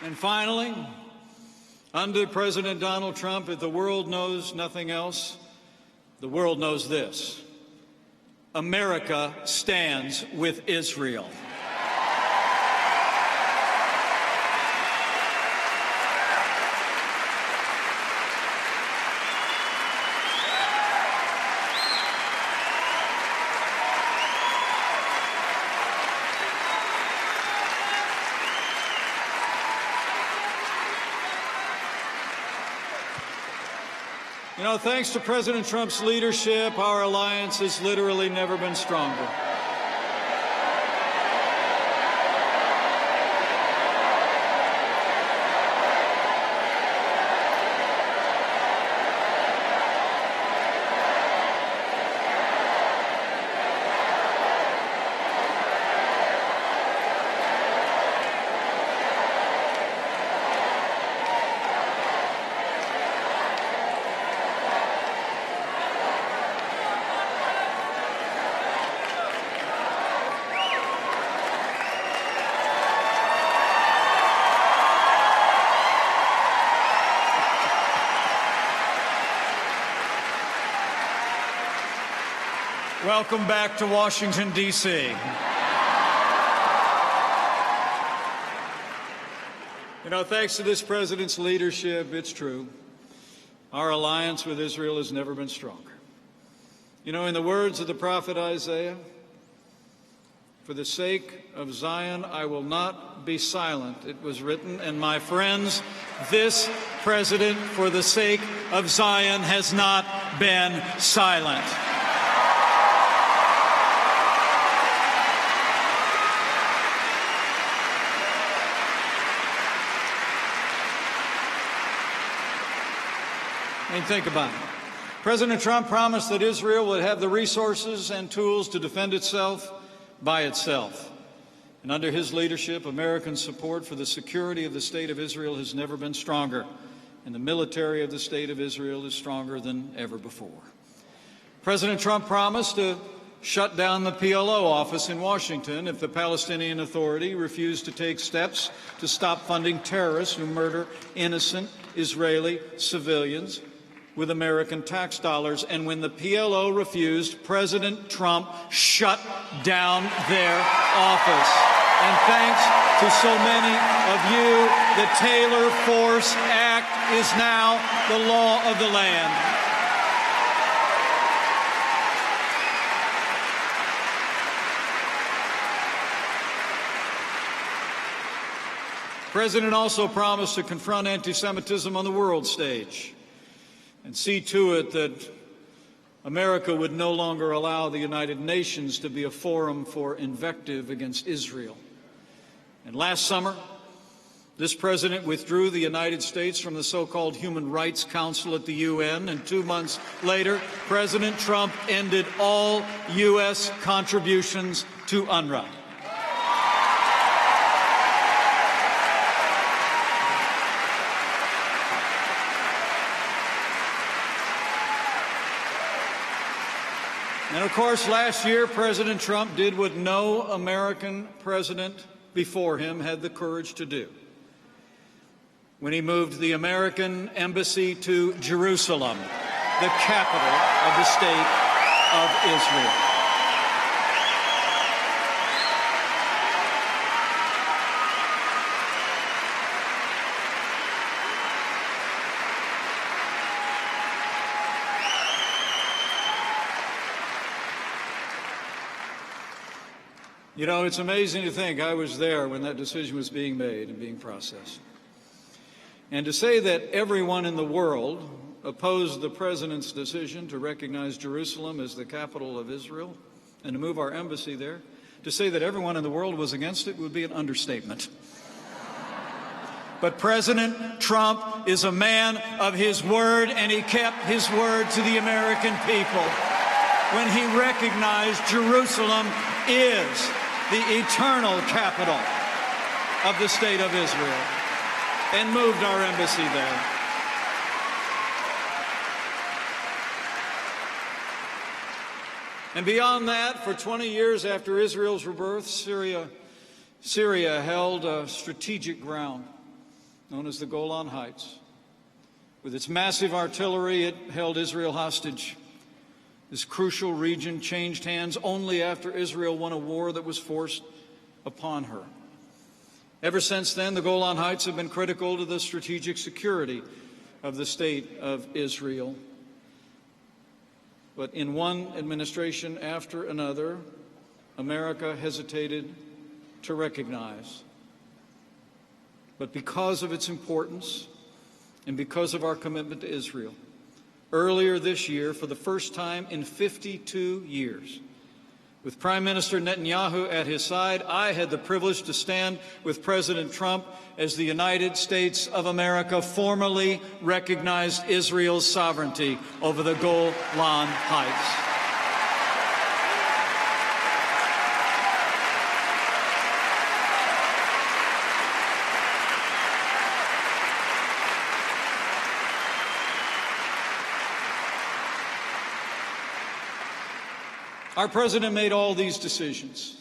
And finally, under President Donald Trump, if the world knows nothing else, the world knows this: America stands with Israel. You know, thanks to President Trump's leadership, our alliance has literally never been stronger. Welcome back to Washington, D.C. You know, thanks to this president's leadership, it's true, our alliance with Israel has never been stronger. You know, in the words of the prophet Isaiah, "For the sake of Zion, I will not be silent," it was written. And my friends, this president, for the sake of Zion, has not been silent. I mean, think about it. President Trump promised that Israel would have the resources and tools to defend itself by itself. And under his leadership, American support for the security of the State of Israel has never been stronger. And the military of the State of Israel is stronger than ever before. President Trump promised to shut down the PLO office in Washington if the Palestinian Authority refused to take steps to stop funding terrorists who murder innocent Israeli civilians with American tax dollars. And when the PLO refused, President Trump shut down their office. And thanks to so many of you, the Taylor Force Act is now the law of the land. The President also promised to confront anti-Semitism on the world stage and see to it that America would no longer allow the United Nations to be a forum for invective against Israel. And last summer, this president withdrew the United States from the so-called Human Rights Council at the UN, and 2 months later, President Trump ended all U.S. contributions to UNRWA. And of course, last year, President Trump did what no American president before him had the courage to do when he moved the American embassy to Jerusalem, the capital of the State of Israel. You know, it's amazing to think I was there when that decision was being made and being processed. And to say that everyone in the world opposed the president's decision to recognize Jerusalem as the capital of Israel and to move our embassy there, to say that everyone in the world was against it would be an understatement. But President Trump is a man of his word, and he kept his word to the American people when he recognized Jerusalem is the eternal capital of the state of Israel and moved our embassy there. And beyond that, for 20 years after Israel's rebirth, Syria held a strategic ground known as the Golan Heights. With its massive artillery, it held Israel hostage. This crucial region changed hands only after Israel won a war that was forced upon her. Ever since then, the Golan Heights have been critical to the strategic security of the state of Israel. But in one administration after another, America hesitated to recognize. But because of its importance and because of our commitment to Israel, earlier this year, for the first time in 52 years, with Prime Minister Netanyahu at his side, I had the privilege to stand with President Trump as the United States of America formally recognized Israel's sovereignty over the Golan Heights. Our president made all these decisions,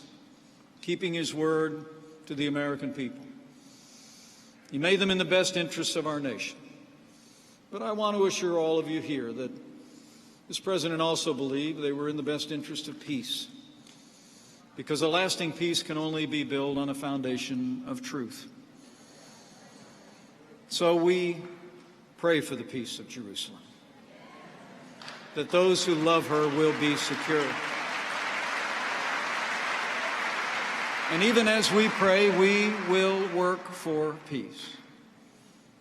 keeping his word to the American people. He made them in the best interests of our nation. But I want to assure all of you here that this president also believed they were in the best interest of peace, because a lasting peace can only be built on a foundation of truth. So we pray for the peace of Jerusalem, that those who love her will be secure. And even as we pray, we will work for peace.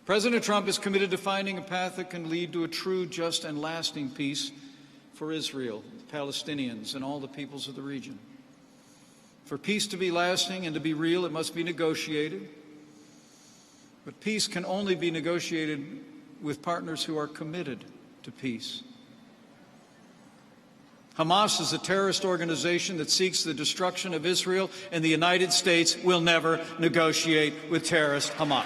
President Trump is committed to finding a path that can lead to a true, just, and lasting peace for Israel, the Palestinians, and all the peoples of the region. For peace to be lasting and to be real, it must be negotiated. But peace can only be negotiated with partners who are committed to peace. Hamas is a terrorist organization that seeks the destruction of Israel, and the United States will never negotiate with terrorist Hamas.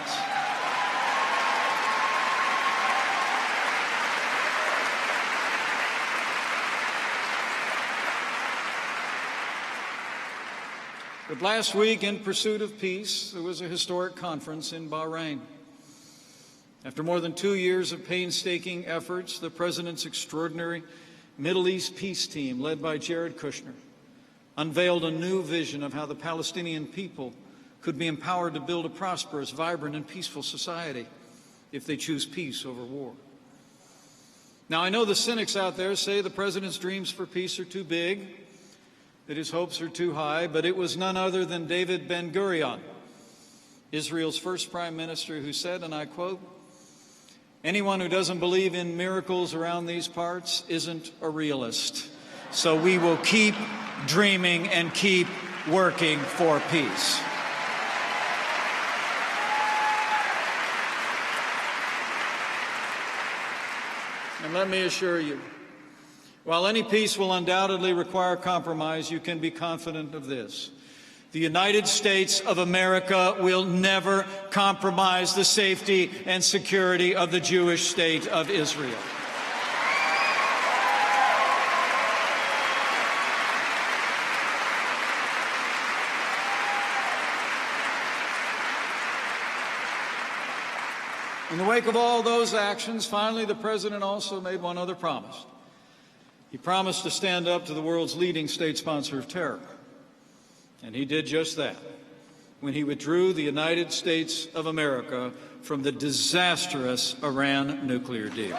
But last week, in pursuit of peace, there was a historic conference in Bahrain. After more than 2 years of painstaking efforts, the president's extraordinary Middle East peace team, led by Jared Kushner, unveiled a new vision of how the Palestinian people could be empowered to build a prosperous, vibrant, and peaceful society if they choose peace over war. Now, I know the cynics out there say the president's dreams for peace are too big, that his hopes are too high, but it was none other than David Ben-Gurion, Israel's first prime minister, who said, and I quote, "Anyone who doesn't believe in miracles around these parts isn't a realist. So we will keep dreaming and keep working for peace." And let me assure you, while any peace will undoubtedly require compromise, you can be confident of this. The United States of America will never compromise the safety and security of the Jewish state of Israel. In the wake of all those actions, finally, the president also made one other promise. He promised to stand up to the world's leading state sponsor of terror. And he did just that when he withdrew the United States of America from the disastrous Iran nuclear deal.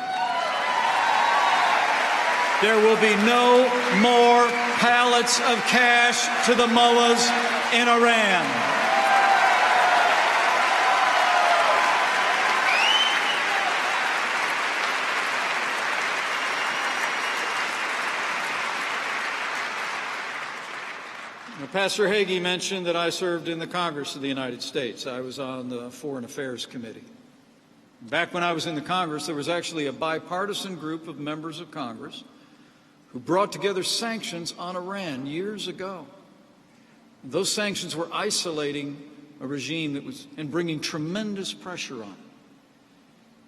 There will be no more pallets of cash to the mullahs in Iran. Pastor Hagee mentioned that I served in the Congress of the United States. I was on the Foreign Affairs Committee. Back when I was in the Congress, there was actually a bipartisan group of members of Congress who brought together sanctions on Iran years ago. Those sanctions were isolating a regime that was and bringing tremendous pressure on it.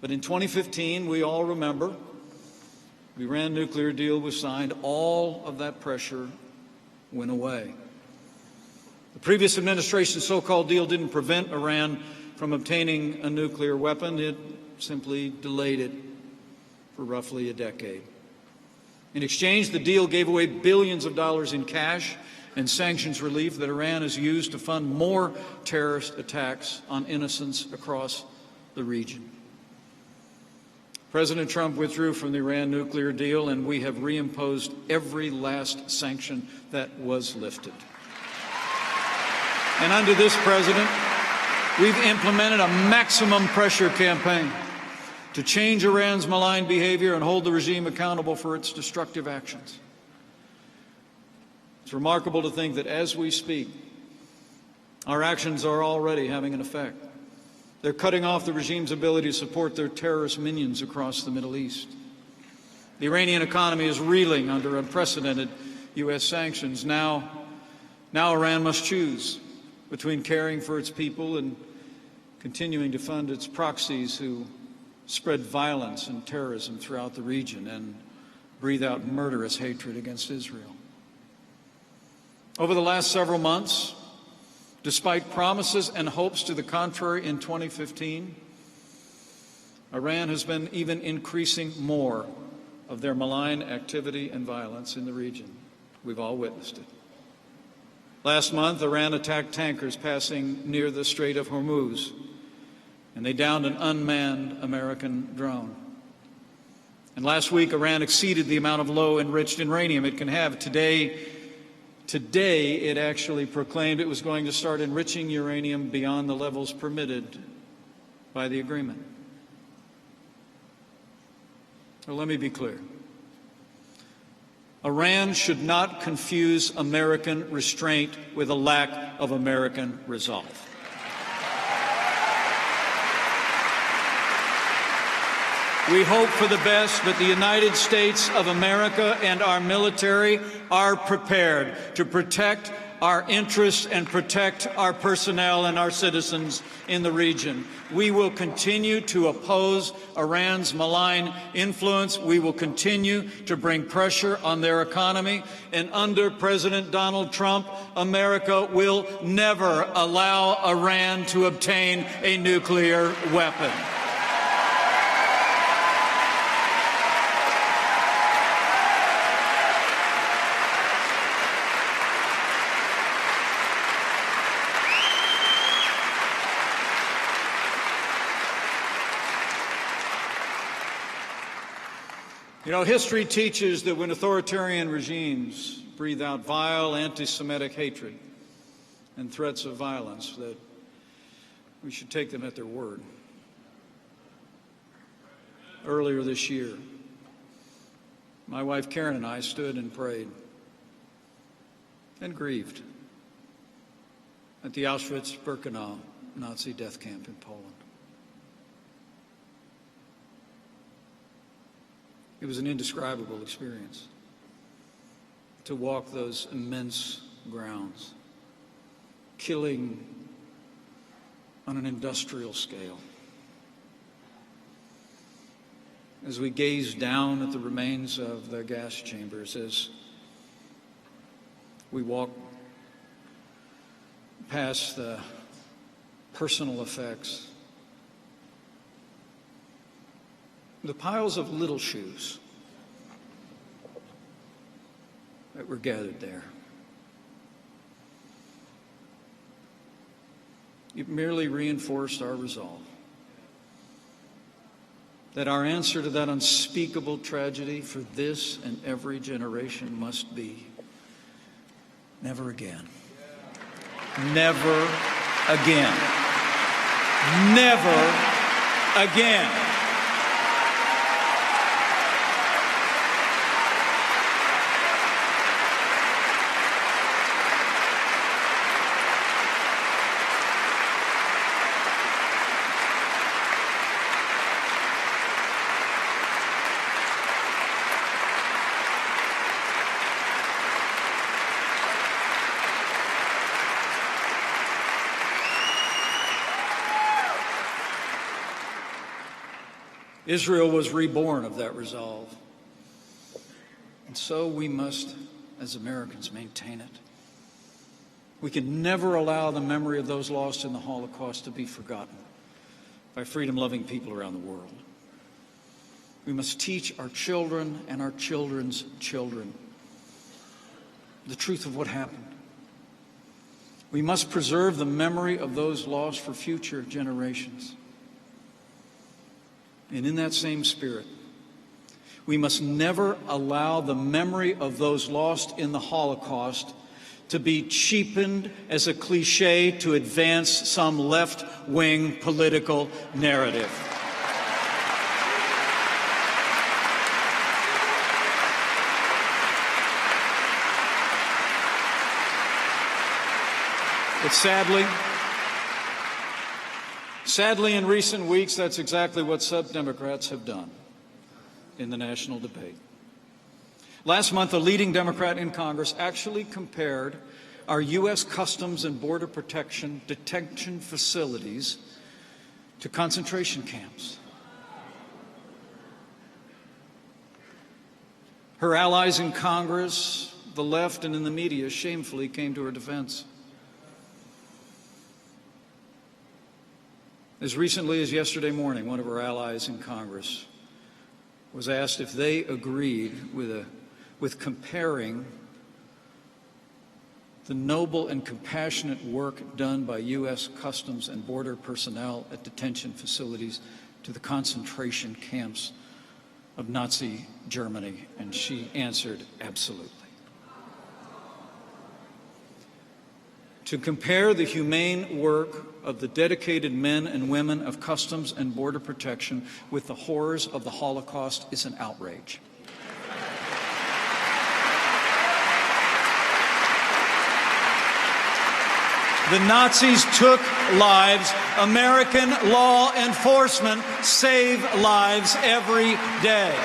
But in 2015, we all remember, the Iran nuclear deal was signed. All of that pressure went away. The previous administration's so-called deal didn't prevent Iran from obtaining a nuclear weapon. It simply delayed it for roughly a decade. In exchange, the deal gave away billions of dollars in cash and sanctions relief that Iran has used to fund more terrorist attacks on innocents across the region. President Trump withdrew from the Iran nuclear deal, and we have reimposed every last sanction that was lifted. And under this president, we've implemented a maximum pressure campaign to change Iran's malign behavior and hold the regime accountable for its destructive actions. It's remarkable to think that as we speak, our actions are already having an effect. They're cutting off the regime's ability to support their terrorist minions across the Middle East. The Iranian economy is reeling under unprecedented U.S. sanctions. Now Iran must choose between caring for its people and continuing to fund its proxies who spread violence and terrorism throughout the region and breathe out murderous hatred against Israel. Over the last several months, despite promises and hopes to the contrary in 2015, Iran has been even increasing more of their malign activity and violence in the region. We've all witnessed it. Last month, Iran attacked tankers passing near the Strait of Hormuz, and they downed an unmanned American drone. And last week, Iran exceeded the amount of low-enriched uranium it can have. Today, it actually proclaimed it was going to start enriching uranium beyond the levels permitted by the agreement. Well, let me be clear. Iran should not confuse American restraint with a lack of American resolve. We hope for the best, but the United States of America and our military are prepared to protect our interests and protect our personnel and our citizens in the region. We will continue to oppose Iran's malign influence. We will continue to bring pressure on their economy. And under President Donald Trump, America will never allow Iran to obtain a nuclear weapon. You know, history teaches that when authoritarian regimes breathe out vile anti-Semitic hatred and threats of violence, that we should take them at their word. Earlier this year, my wife Karen and I stood and prayed and grieved at the Auschwitz-Birkenau Nazi death camp in Poland. It was an indescribable experience to walk those immense grounds, killing on an industrial scale. As we gazed down at the remains of the gas chambers, as we walked past the personal effects, the piles of little shoes that were gathered there. It merely reinforced our resolve that our answer to that unspeakable tragedy for this and every generation must be never again. Never again. Never again. Israel was reborn of that resolve. And so we must, as Americans, maintain it. We can never allow the memory of those lost in the Holocaust to be forgotten by freedom-loving people around the world. We must teach our children and our children's children the truth of what happened. We must preserve the memory of those lost for future generations. And in that same spirit, we must never allow the memory of those lost in the Holocaust to be cheapened as a cliche to advance some left-wing political narrative. But sadly, in recent weeks, that's exactly what some Democrats have done in the national debate. Last month, a leading Democrat in Congress actually compared our U.S. Customs and Border Protection detention facilities to concentration camps. Her allies in Congress, the left, and in the media shamefully came to her defense. As recently as yesterday morning, one of her allies in Congress was asked if they agreed with comparing the noble and compassionate work done by U.S. Customs and Border personnel at detention facilities to the concentration camps of Nazi Germany, and she answered, absolutely. To compare the humane work of the dedicated men and women of Customs and Border Protection with the horrors of the Holocaust is an outrage. The Nazis took lives. American law enforcement save lives every day.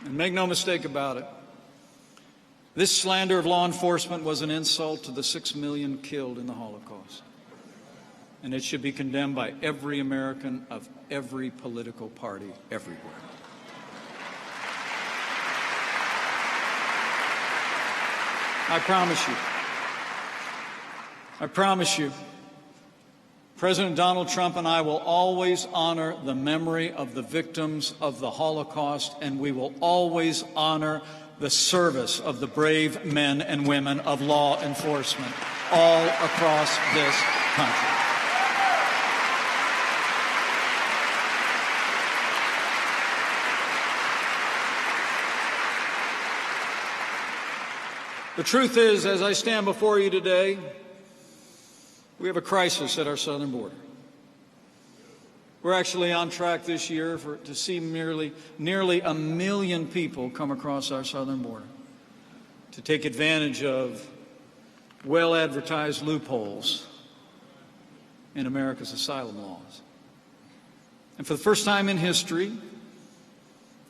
And make no mistake about it, this slander of law enforcement was an insult to the 6 million killed in the Holocaust. And it should be condemned by every American of every political party everywhere. I promise you, President Donald Trump and I will always honor the memory of the victims of the Holocaust, and we will always honor the service of the brave men and women of law enforcement all across this country. The truth is, as I stand before you today, we have a crisis at our southern border. We're actually on track this year to see nearly 1 million people come across our southern border to take advantage of well-advertised loopholes in America's asylum laws. And for the first time in history,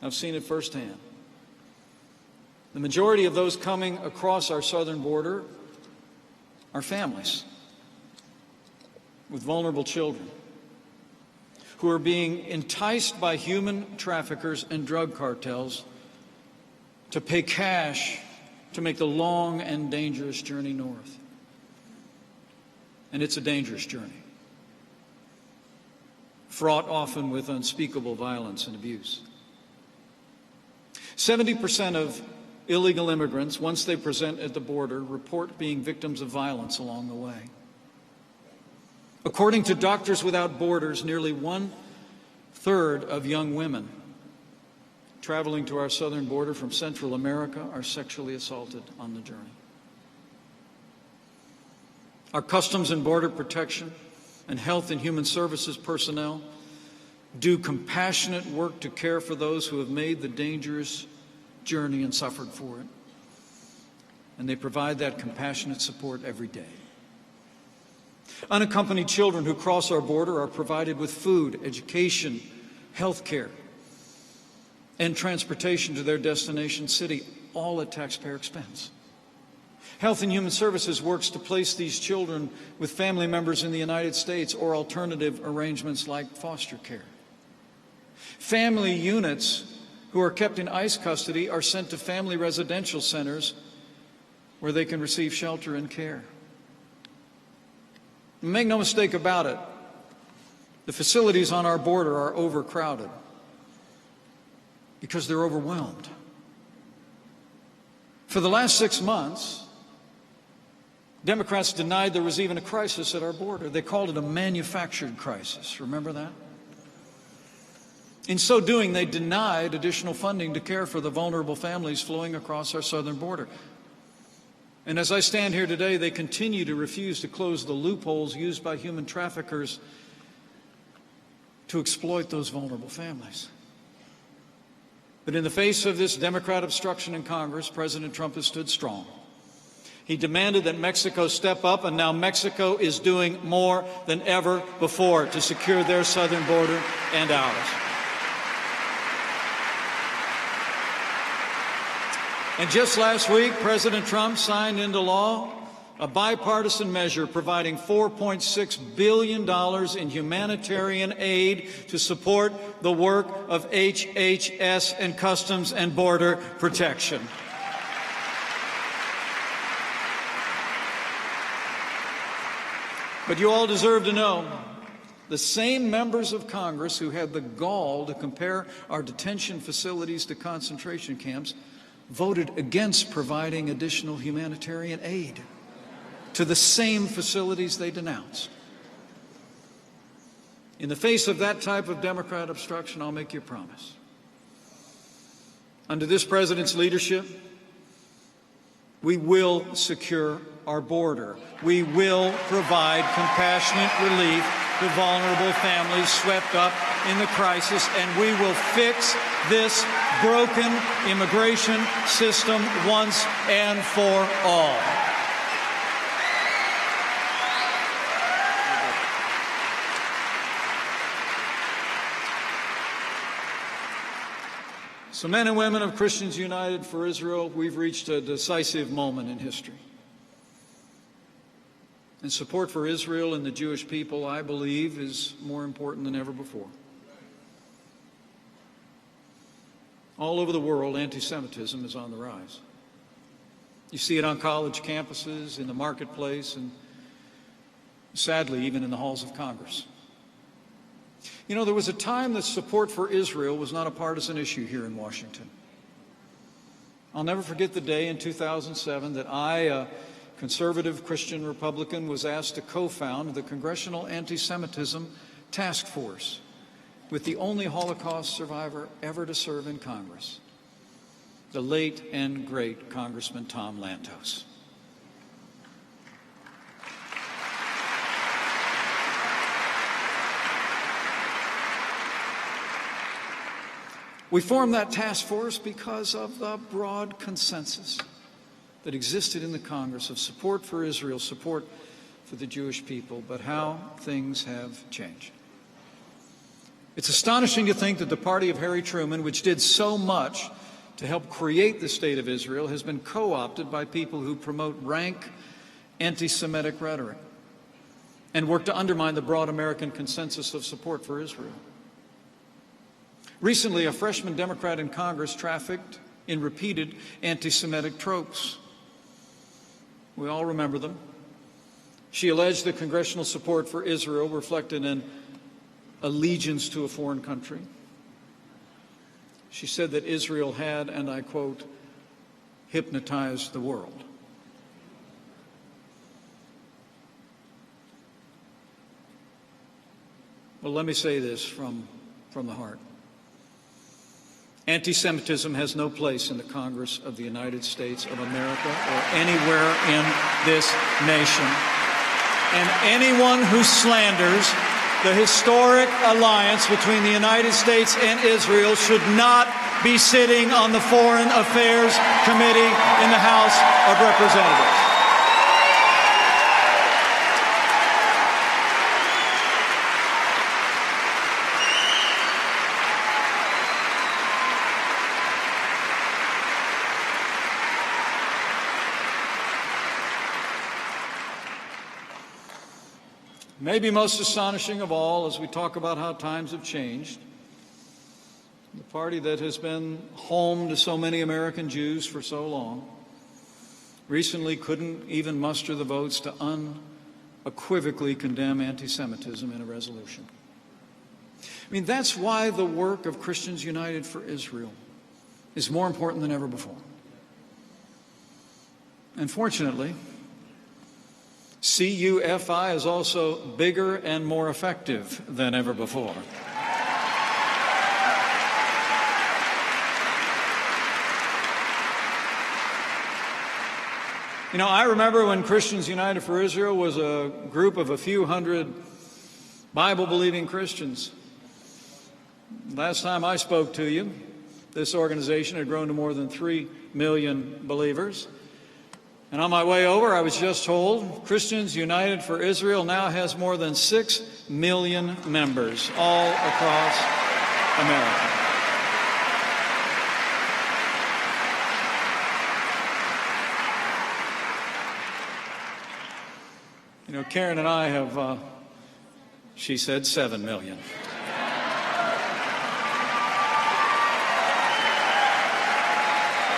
I've seen it firsthand. The majority of those coming across our southern border are families with vulnerable children who are being enticed by human traffickers and drug cartels to pay cash to make the long and dangerous journey north. And it's a dangerous journey. fraught often with unspeakable violence and abuse. 70% of illegal immigrants, once they present at the border, report being victims of violence along the way. According to Doctors Without Borders, nearly 1/3 of young women traveling to our southern border from Central America are sexually assaulted on the journey. Our Customs and Border Protection and Health and Human Services personnel do compassionate work to care for those who have made the dangerous journey and suffered for it. And they provide that compassionate support every day. Unaccompanied children who cross our border are provided with food, education, health care, and transportation to their destination city, all at taxpayer expense. Health and Human Services works to place these children with family members in the United States or alternative arrangements like foster care. Family units who are kept in ICE custody are sent to family residential centers where they can receive shelter and care. Make no mistake about it, the facilities on our border are overcrowded because they're overwhelmed. For the last 6 months, Democrats denied there was even a crisis at our border. They called it a manufactured crisis. Remember that? In so doing, they denied additional funding to care for the vulnerable families flowing across our southern border. And as I stand here today, they continue to refuse to close the loopholes used by human traffickers to exploit those vulnerable families. But in the face of this Democrat obstruction in Congress, President Trump has stood strong. He demanded that Mexico step up, and now Mexico is doing more than ever before to secure their southern border and ours. And just last week, President Trump signed into law a bipartisan measure providing $4.6 billion in humanitarian aid to support the work of HHS and Customs and Border Protection. But you all deserve to know, the same members of Congress who had the gall to compare our detention facilities to concentration camps voted against providing additional humanitarian aid to the same facilities they denounced. In the face of that type of Democrat obstruction, I'll make you a promise. Under this president's leadership, we will secure our border. We will provide compassionate relief to vulnerable families swept up in the crisis, and we will fix this broken immigration system once and for all. So, men and women of Christians United for Israel, we've reached a decisive moment in history. And support for Israel and the Jewish people, I believe, is more important than ever before. All over the world, anti-Semitism is on the rise. You see it on college campuses, in the marketplace, and sadly, even in the halls of Congress. You know, there was a time that support for Israel was not a partisan issue here in Washington. I'll never forget the day in 2007 that I, a conservative Christian Republican, was asked to co-found the Congressional Anti-Semitism Task Force with the only Holocaust survivor ever to serve in Congress, the late and great Congressman Tom Lantos. We formed that task force because of the broad consensus that existed in the Congress of support for Israel, support for the Jewish people, but how things have changed. It's astonishing to think that the party of Harry Truman, which did so much to help create the state of Israel, has been co-opted by people who promote rank anti-Semitic rhetoric and work to undermine the broad American consensus of support for Israel. Recently, a freshman Democrat in Congress trafficked in repeated anti-Semitic tropes. We all remember them. She alleged that congressional support for Israel reflected an allegiance to a foreign country. She said that Israel had, and I quote, hypnotized the world. Well, let me say this from the heart. Anti-Semitism has no place in the Congress of the United States of America or anywhere in this nation. And anyone who slanders the historic alliance between the United States and Israel should not be sitting on the Foreign Affairs Committee in the House of Representatives. Maybe most astonishing of all, as we talk about how times have changed, the party that has been home to so many American Jews for so long recently couldn't even muster the votes to unequivocally condemn anti-Semitism in a resolution. I mean, that's why the work of Christians United for Israel is more important than ever before. And fortunately, CUFI is also bigger and more effective than ever before. You know, I remember when Christians United for Israel was a group of a few hundred Bible-believing Christians. Last time I spoke to you, this organization had grown to more than 3 million believers. And on my way over, I was just told Christians United for Israel now has more than 6 million members all across America. You know, Karen and I have, she said 7 million.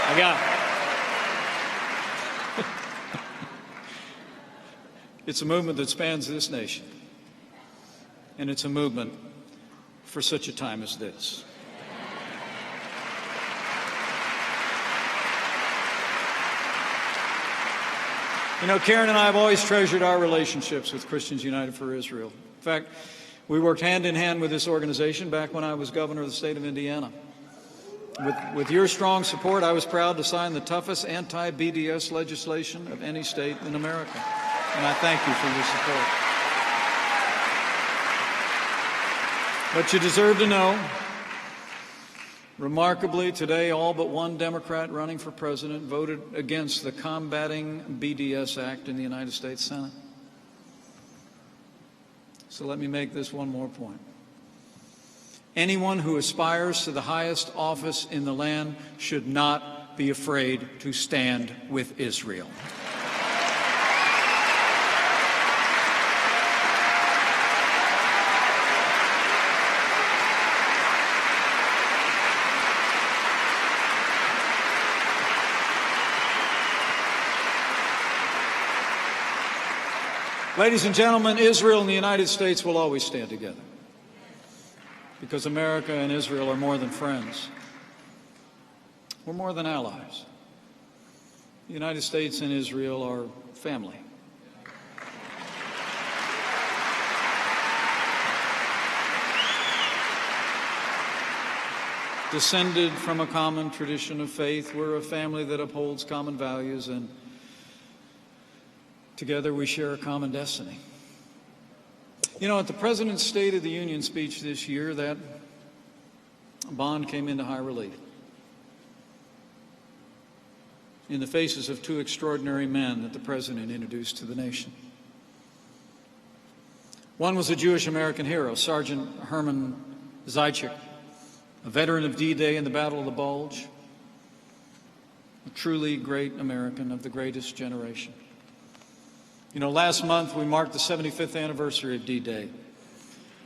I got it. It's a movement that spans this nation, and it's a movement for such a time as this. You know, Karen and I have always treasured our relationships with Christians United for Israel. In fact, we worked hand in hand with this organization back when I was governor of the state of Indiana. With your strong support, I was proud to sign the toughest anti-BDS legislation of any state in America. And I thank you for your support. But you deserve to know, remarkably, today all but one Democrat running for president voted against the Combating BDS Act in the United States Senate. So let me make this one more point. Anyone who aspires to the highest office in the land should not be afraid to stand with Israel. Ladies and gentlemen, Israel and the United States will always stand together because America and Israel are more than friends. We're more than allies. The United States and Israel are family. Descended from a common tradition of faith, we're a family that upholds common values, and together we share a common destiny. You know, at the President's State of the Union speech this year, that bond came into high relief in the faces of two extraordinary men that the President introduced to the nation. One was a Jewish American hero, Sergeant Herman Zajcik, a veteran of D-Day and the Battle of the Bulge, a truly great American of the greatest generation. You know, last month we marked the 75th anniversary of D-Day,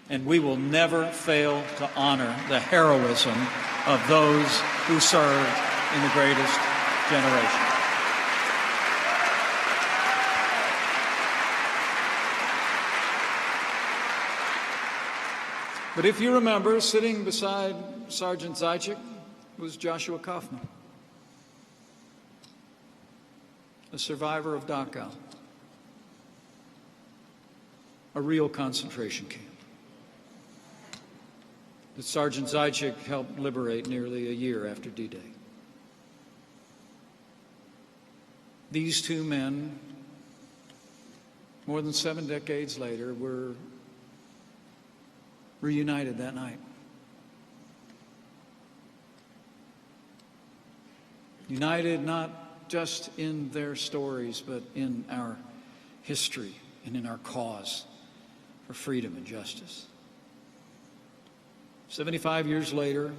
and we will never fail to honor the heroism of those who served in the greatest generation. But if you remember, sitting beside Sergeant Zajic was Joshua Kaufman, a survivor of Dachau, a real concentration camp that Sergeant Zajic helped liberate nearly a year after D-Day. These two men, more than 7 decades later, were reunited that night. United not just in their stories, but in our history and in our cause for freedom and justice. 75 years later,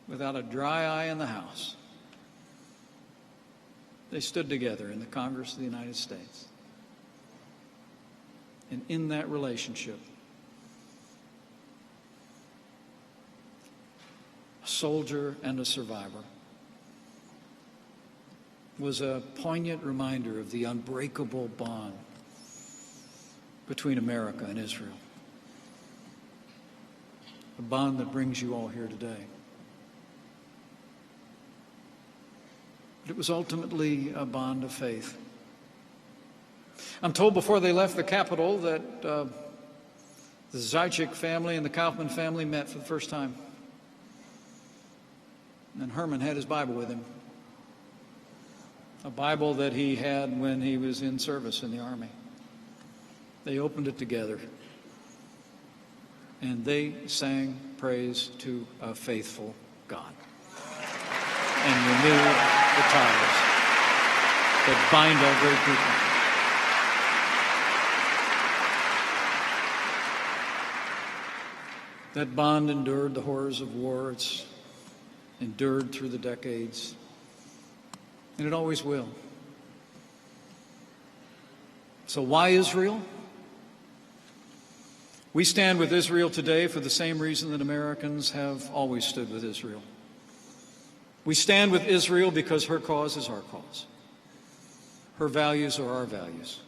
without a dry eye in the house, they stood together in the Congress of the United States. And in that relationship, a soldier and a survivor was a poignant reminder of the unbreakable bond between America and Israel. A bond that brings you all here today. But it was ultimately a bond of faith. I'm told before they left the Capitol that the Zajic family and the Kaufman family met for the first time. And Herman had his Bible with him. A Bible that he had when he was in service in the Army. They opened it together. And they sang praise to a faithful God. And renewed the ties that bind our great people. That bond endured the horrors of war. It's endured through the decades. And it always will. So why Israel? We stand with Israel today for the same reason that Americans have always stood with Israel. We stand with Israel because her cause is our cause. Her values are our values.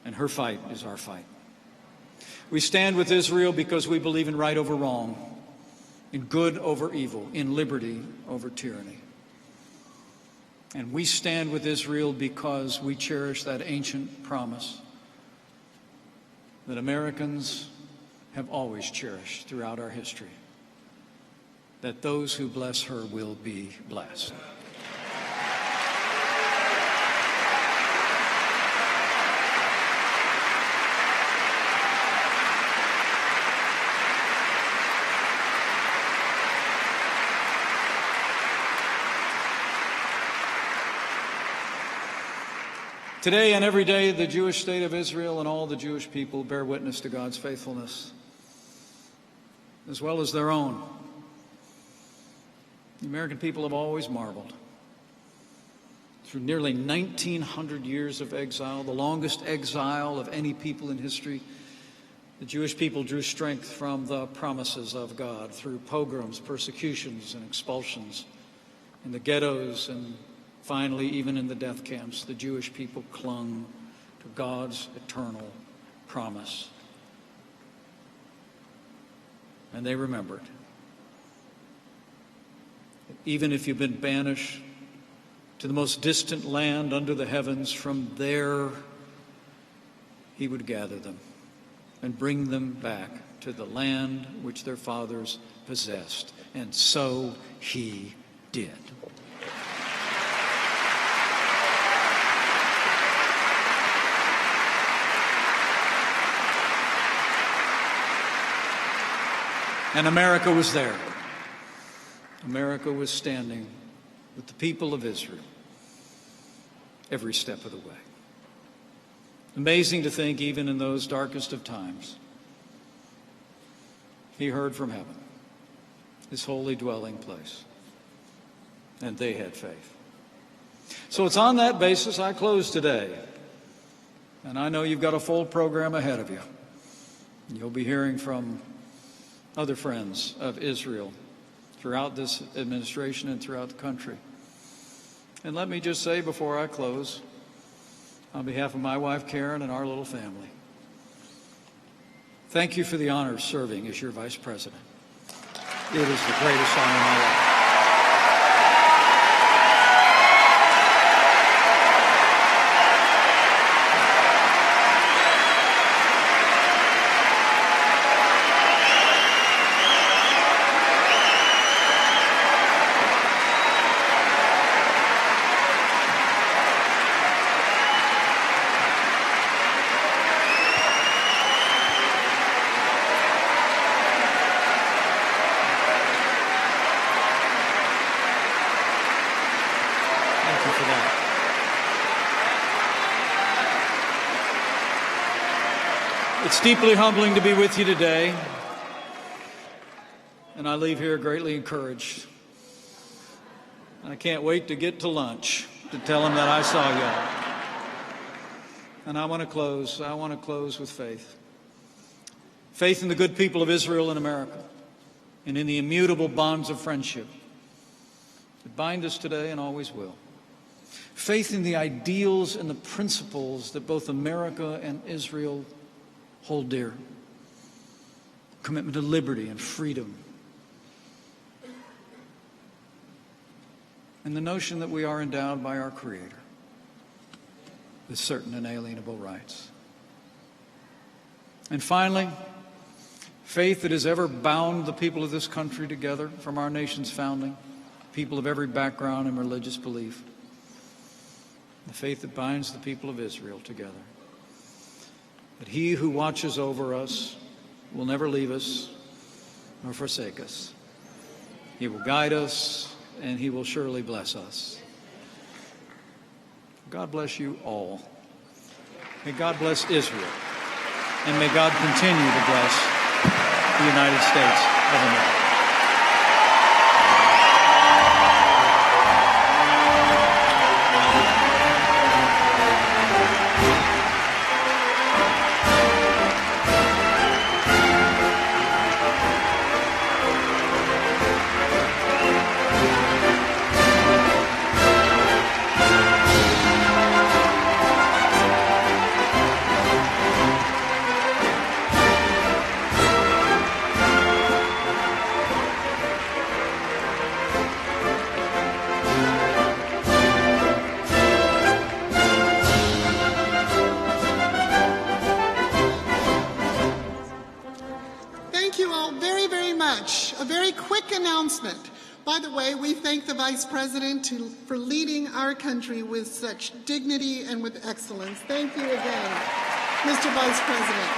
And her fight is our fight. We stand with Israel because we believe in right over wrong, in good over evil, in liberty over tyranny. And we stand with Israel because we cherish that ancient promise that Americans have always cherished throughout our history, that those who bless her will be blessed. Today and every day, the Jewish state of Israel and all the Jewish people bear witness to God's faithfulness, as well as their own. The American people have always marveled. Through nearly 1,900 years of exile, the longest exile of any people in history, the Jewish people drew strength from the promises of God through pogroms, persecutions, and expulsions in the ghettos, and finally, even in the death camps, the Jewish people clung to God's eternal promise. And they remembered. Even if you've been banished to the most distant land under the heavens, from there he would gather them and bring them back to the land which their fathers possessed. And so he did. And America was there. America was standing with the people of Israel every step of the way. Amazing to think, even in those darkest of times, he heard from heaven, his holy dwelling place, and they had faith. So it's on that basis I close today. And I know you've got a full program ahead of you. You'll be hearing from other friends of Israel throughout this administration and throughout the country. And let me just say before I close, on behalf of my wife Karen and our little family, Thank you for the honor of serving as your Vice President. It is the greatest honor of my life. It's deeply humbling to be with you today, and I leave here greatly encouraged. I can't wait to get to lunch to tell them that I saw y'all. And I want to close with faith. Faith in the good people of Israel and America, and in the immutable bonds of friendship that bind us today and always will. Faith in the ideals and the principles that both America and Israel hold dear. Commitment to liberty and freedom. And the notion that we are endowed by our Creator with certain inalienable rights. And finally, faith that has ever bound the people of this country together from our nation's founding, people of every background and religious belief. The faith that binds the people of Israel together. That He who watches over us will never leave us nor forsake us. He will guide us, and He will surely bless us. God bless you all. May God bless Israel, and may God continue to bless the United States of America. By the way, we thank the Vice President for leading our country with such dignity and with excellence. Thank you again, Mr. Vice President.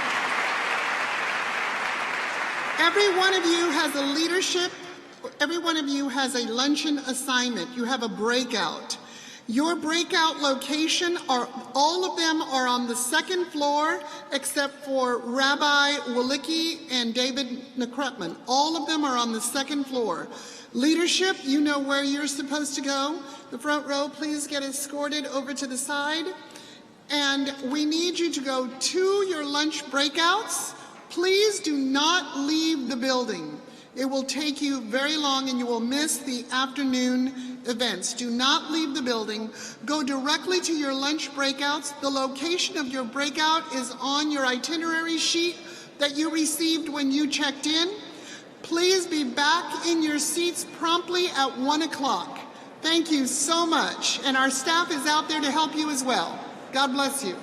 Every one of you has a luncheon assignment. You have a breakout. Your breakout location all of them are on the second floor except for Rabbi Walicki and David Nakrutman. All of them are on the second floor. Leadership, you know where you're supposed to go. The front row, please get escorted over to the side. And we need you to go to your lunch breakouts. Please do not leave the building. It will take you very long and you will miss the afternoon events. Do not leave the building. Go directly to your lunch breakouts. The location of your breakout is on your itinerary sheet that you received when you checked in. Please be back in your seats promptly at 1 o'clock. Thank you so much. And our staff is out there to help you as well. God bless you.